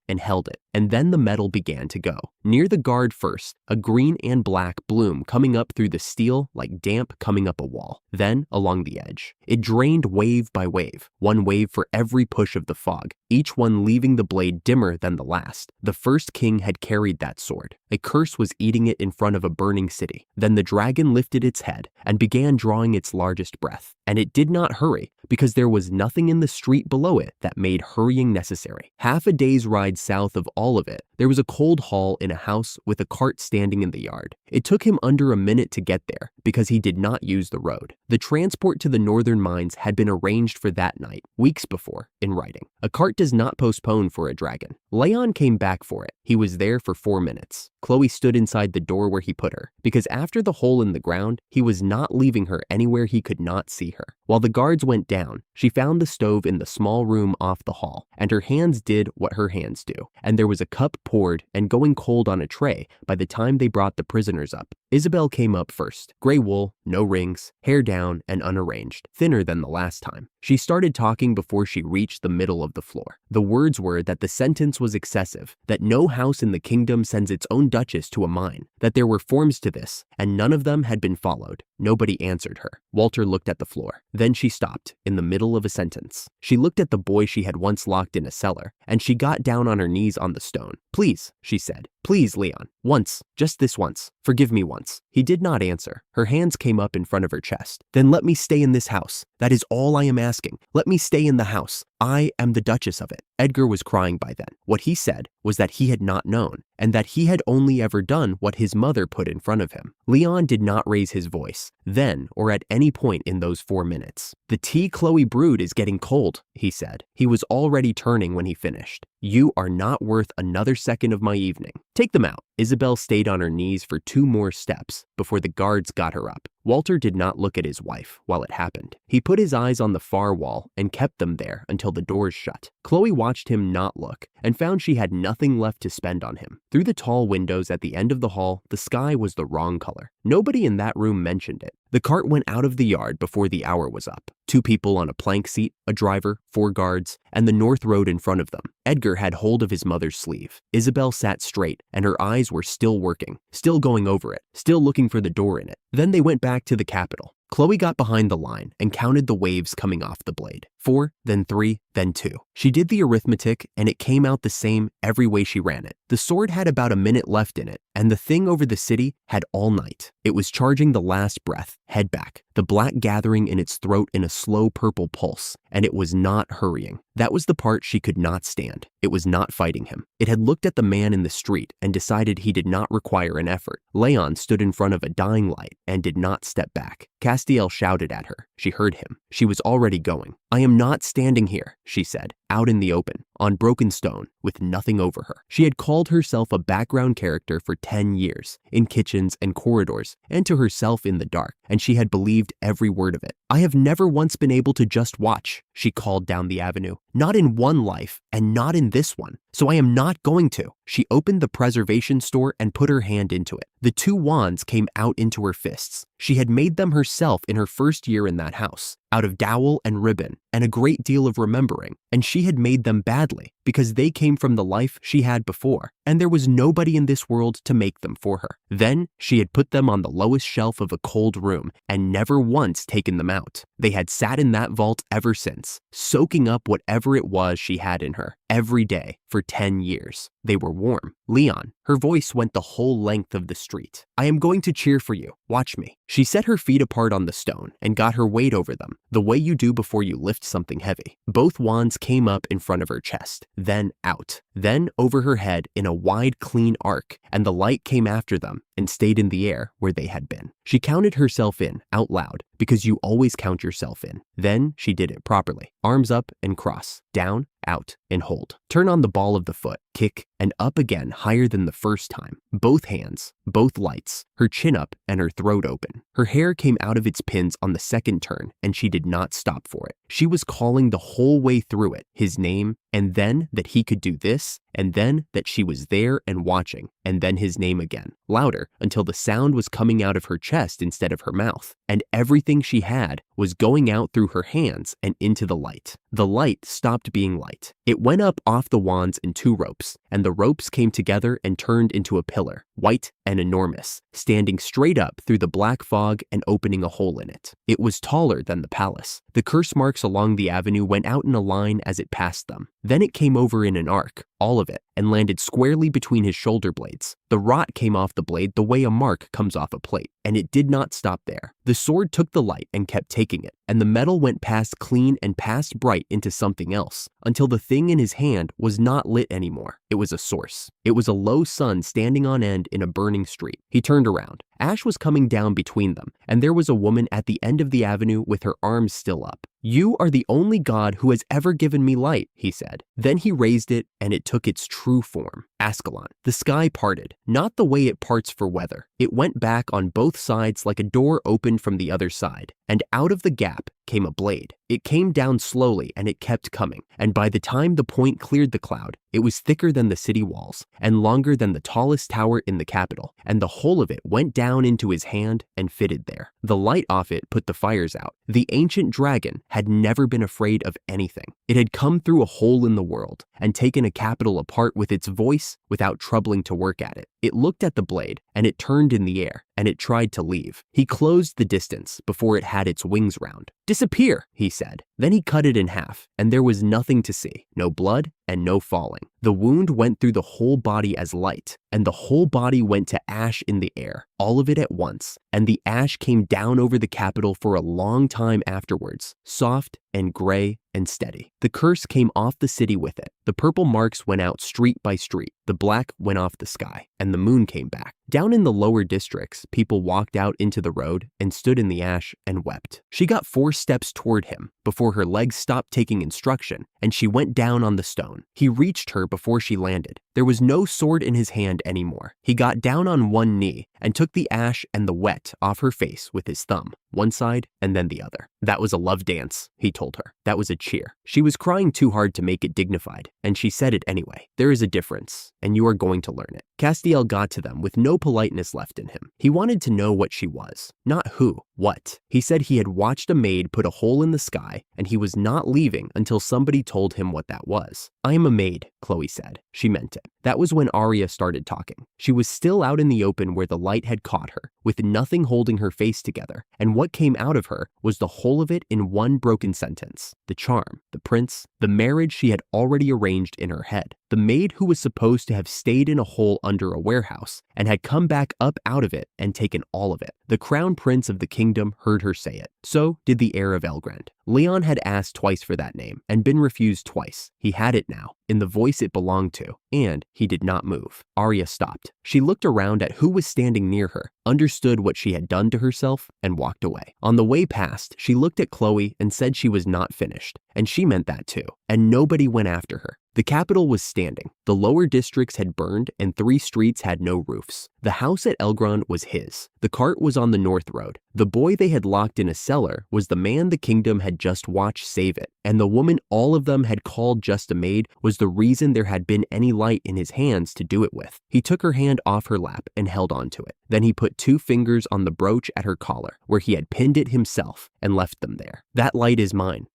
Speaker 1: and then the metal began to go. Near the guard first, a green and black bloom coming up through the steel like damp coming up a wall. Then along the edge. It drained wave by wave, one wave for every push of the fog, each one leaving the blade dimmer than the last. The first king had carried that sword. A curse was eating it in front of a burning city. Then the dragon lifted its head and began drawing its largest breath. And it did not hurry, because there was nothing in the street below it that made hurrying necessary. Half a day's ride south of all of it, there was a cold hall in a house with a cart standing in the yard. It took him under a minute to get there, because he did not use the road. The transport to the northern mines had been arranged for that night, weeks before, in writing. A cart does not postpone for a dragon. Leon came back for it. He was there for 4 minutes. Chloe stood inside the door where he put her, because after the hole in the ground, he was not leaving her anywhere he could not see her. While the guards went down, she found the stove in the small room off the hall, and her hands did what her hands do, and there was a cup poured and going cold on a tray by the time they brought the prisoners up. Isabel came up first, gray wool, no rings, hair down and unarranged, thinner than the last time. She started talking before she reached the middle of the floor. The words were that the sentence was excessive, that no house in the kingdom sends its own duchess to a mine, that there were forms to this, and none of them had been followed. Nobody answered her. Walter looked at the floor. Then she stopped, in the middle of a sentence. She looked at the boy she had once locked in a cellar, and she got down on her knees on the stone. "Please," she said. "Please, Leon. Once. Just this once. Forgive me once." He did not answer. Her hands came up in front of her chest. "Then let me stay in this house. That is all I am asking. Let me stay in the house. I am the duchess of it." Edgar was crying by then. What he said was that he had not known, and that he had only ever done what his mother put in front of him. Leon did not raise his voice, then or at any point in those 4 minutes. "The tea Chloe brewed is getting cold," he said. He was already turning when he finished. "You are not worth another second of my evening. Take them out." Isabel stayed on her knees for 2 more steps before the guards got her up. Walter did not look at his wife while it happened. He put his eyes on the far wall and kept them there until the doors shut. Chloe watched him not look and found she had nothing left to spend on him. Through the tall windows at the end of the hall, the sky was the wrong color. Nobody in that room mentioned it. The cart went out of the yard before the hour was up. 2 people on a plank seat, a driver, 4 guards, and the north road in front of them. Edgar had hold of his mother's sleeve. Isabel sat straight, and her eyes were still working, still going over it, still looking for the door in it. Then they went back to the Capitol. Chloe got behind the line and counted the waves coming off the blade. 4, then 3, then 2. She did the arithmetic, and it came out the same every way she ran it. The sword had about a minute left in it, and the thing over the city had all night. It was charging the last breath, head back, the black gathering in its throat in a slow purple pulse, and it was not hurrying. That was the part she could not stand. It was not fighting him. It had looked at the man in the street and decided he did not require an effort. Leon stood in front of a dying light and did not step back. Castiel shouted at her. She heard him. She was already going. "I am not standing here," she said, out in the open, on broken stone, with nothing over her. She had called herself a background character for 10 years, in kitchens and corridors, and to herself in the dark, and she had believed every word of it. "I have never once been able to just watch," she called down the avenue. "Not in one life, and not in this one. So I am not going to." She opened the preservation store and put her hand into it. The 2 wands came out into her fists. She had made them herself in her first year in that house, out of dowel and ribbon, and a great deal of remembering, and she had made them badly, because they came from the life she had before, and there was nobody in this world to make them for her. Then she had put them on the lowest shelf of a cold room, and never once taken them out. They had sat in that vault ever since, soaking up whatever it was she had in her, every day, for 10 years. They were warm. "Leon," her voice went the whole length of the street. "I am going to cheer for you. Watch me." She set her feet apart on the stone and got her weight over them, the way you do before you lift something heavy. Both wands came up in front of her chest, then out, then over her head in a wide, clean arc, and the light came after them and stayed in the air where they had been. She counted herself in, out loud, because you always count yourself in. Then she did it properly. Arms up and cross, down, out, and hold. Turn on the ball of the foot, kick, and up again higher than the first time. Both hands, both lights, her chin up and her throat open. Her hair came out of its pins on the second turn, and she did not stop for it. She was calling the whole way through it, his name, and then that he could do this, and then that she was there and watching, and then his name again, louder, until the sound was coming out of her chest instead of her mouth, and everything she had was going out through her hands and into the light. The light stopped being light. It went up off the wands in 2 ropes, and the ropes came together and turned into a pillar, white and enormous, standing straight up through the black fog and opening a hole in it. It was taller than the palace. The curse marks along the avenue went out in a line as it passed them. Then it came over in an arc, all of it, and landed squarely between his shoulder blades. The rot came off the blade the way a mark comes off a plate, and it did not stop there. The sword took the light and kept taking it, and the metal went past clean and past bright into something else, until the thing in his hand was not lit anymore. It was a source. It was a low sun standing on end in a burning street. He turned around. Ash was coming down between them, and there was a woman at the end of the avenue with her arms still up. "You are the only God who has ever given me light," he said. Then he raised it, and it took its true form, Ascalon. The sky parted, not the way it parts for weather. It went back on both sides like a door opened from the other side, and out of the gap came a blade. It came down slowly, and it kept coming, and by the time the point cleared the cloud, it was thicker than the city walls, and longer than the tallest tower in the capital, and the whole of it went down into his hand and fitted there. The light off it put the fires out. The ancient dragon had never been afraid of anything. It had come through a hole in the world and taken a capital apart with its voice without troubling to work at it. It looked at the blade, and it turned in the air, and it tried to leave. He closed the distance before it had its wings round. "Disappear," he said. Then he cut it in half, and there was nothing to see, no blood and no falling. The wound went through the whole body as light, and the whole body went to ash in the air, all of it at once, and the ash came down over the capital for a long time afterwards, soft and gray and steady. The curse came off the city with it. The purple marks went out street by street. The black went off the sky, and the moon came back. Down in the lower districts, people walked out into the road and stood in the ash and wept. She got 4 steps toward him before her legs stopped taking instruction, and she went down on the stone. He reached her before she landed. There was no sword in his hand anymore. He got down on one knee and took the ash and the wet off her face with his thumb, one side and then the other. "That was a love dance," he told her. "That was a cheer." She was crying too hard to make it dignified, and she said it anyway. "There is a difference, and you are going to learn it." Castiel got to them with no politeness left in him. He wanted to know what she was, not who, what. He said he had watched a maid put a hole in the sky, and he was not leaving until somebody told him what that was. "I am a maid," Chloe said. She meant it. That was when Arya started talking. She was still out in the open where the light had caught her, with nothing holding her face together, and what came out of her was the whole of it in one broken sentence. The charm, the prince, the marriage she had already arranged in her head. The maid who was supposed to have stayed in a hole under a warehouse and had come back up out of it and taken all of it. The crown prince of the kingdom heard her say it. So did the heir of Elgrand. Leon had asked twice for that name and been refused twice. He had it now, in the voice it belonged to, and he did not move. Arya stopped. She looked around at who was standing near her, understood what she had done to herself, and walked away. On the way past, she looked at Chloe and said she was not finished, and she meant that too, and nobody went after her. The capital was standing. The lower districts had burned and 3 streets had no roofs. The house at Elgron was his. The cart was on the north road. The boy they had locked in a cellar was the man the kingdom had just watched save it, and the woman all of them had called just a maid was the reason there had been any light in his hands to do it with. He took her hand off her lap and held onto it. Then he put 2 fingers on the brooch at her collar, where he had pinned it himself, and left them there. That light is mine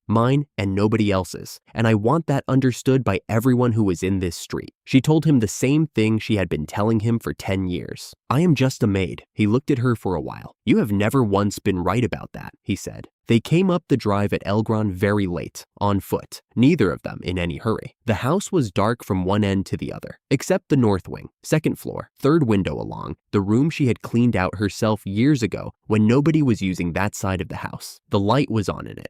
Speaker 1: and nobody else's, and I want that understood by everyone who is in this street. She told him the same thing she had been telling him for 10 years. I am just a maid. He looked at her for a while. You have never once been right about that, he said. They came up the drive at Elgron very late, on foot, neither of them in any hurry. The house was dark from one end to the other, except the north wing, 2nd floor, 3rd window along, the room she had cleaned out herself years ago when nobody was using that side of the house. The light was on in it.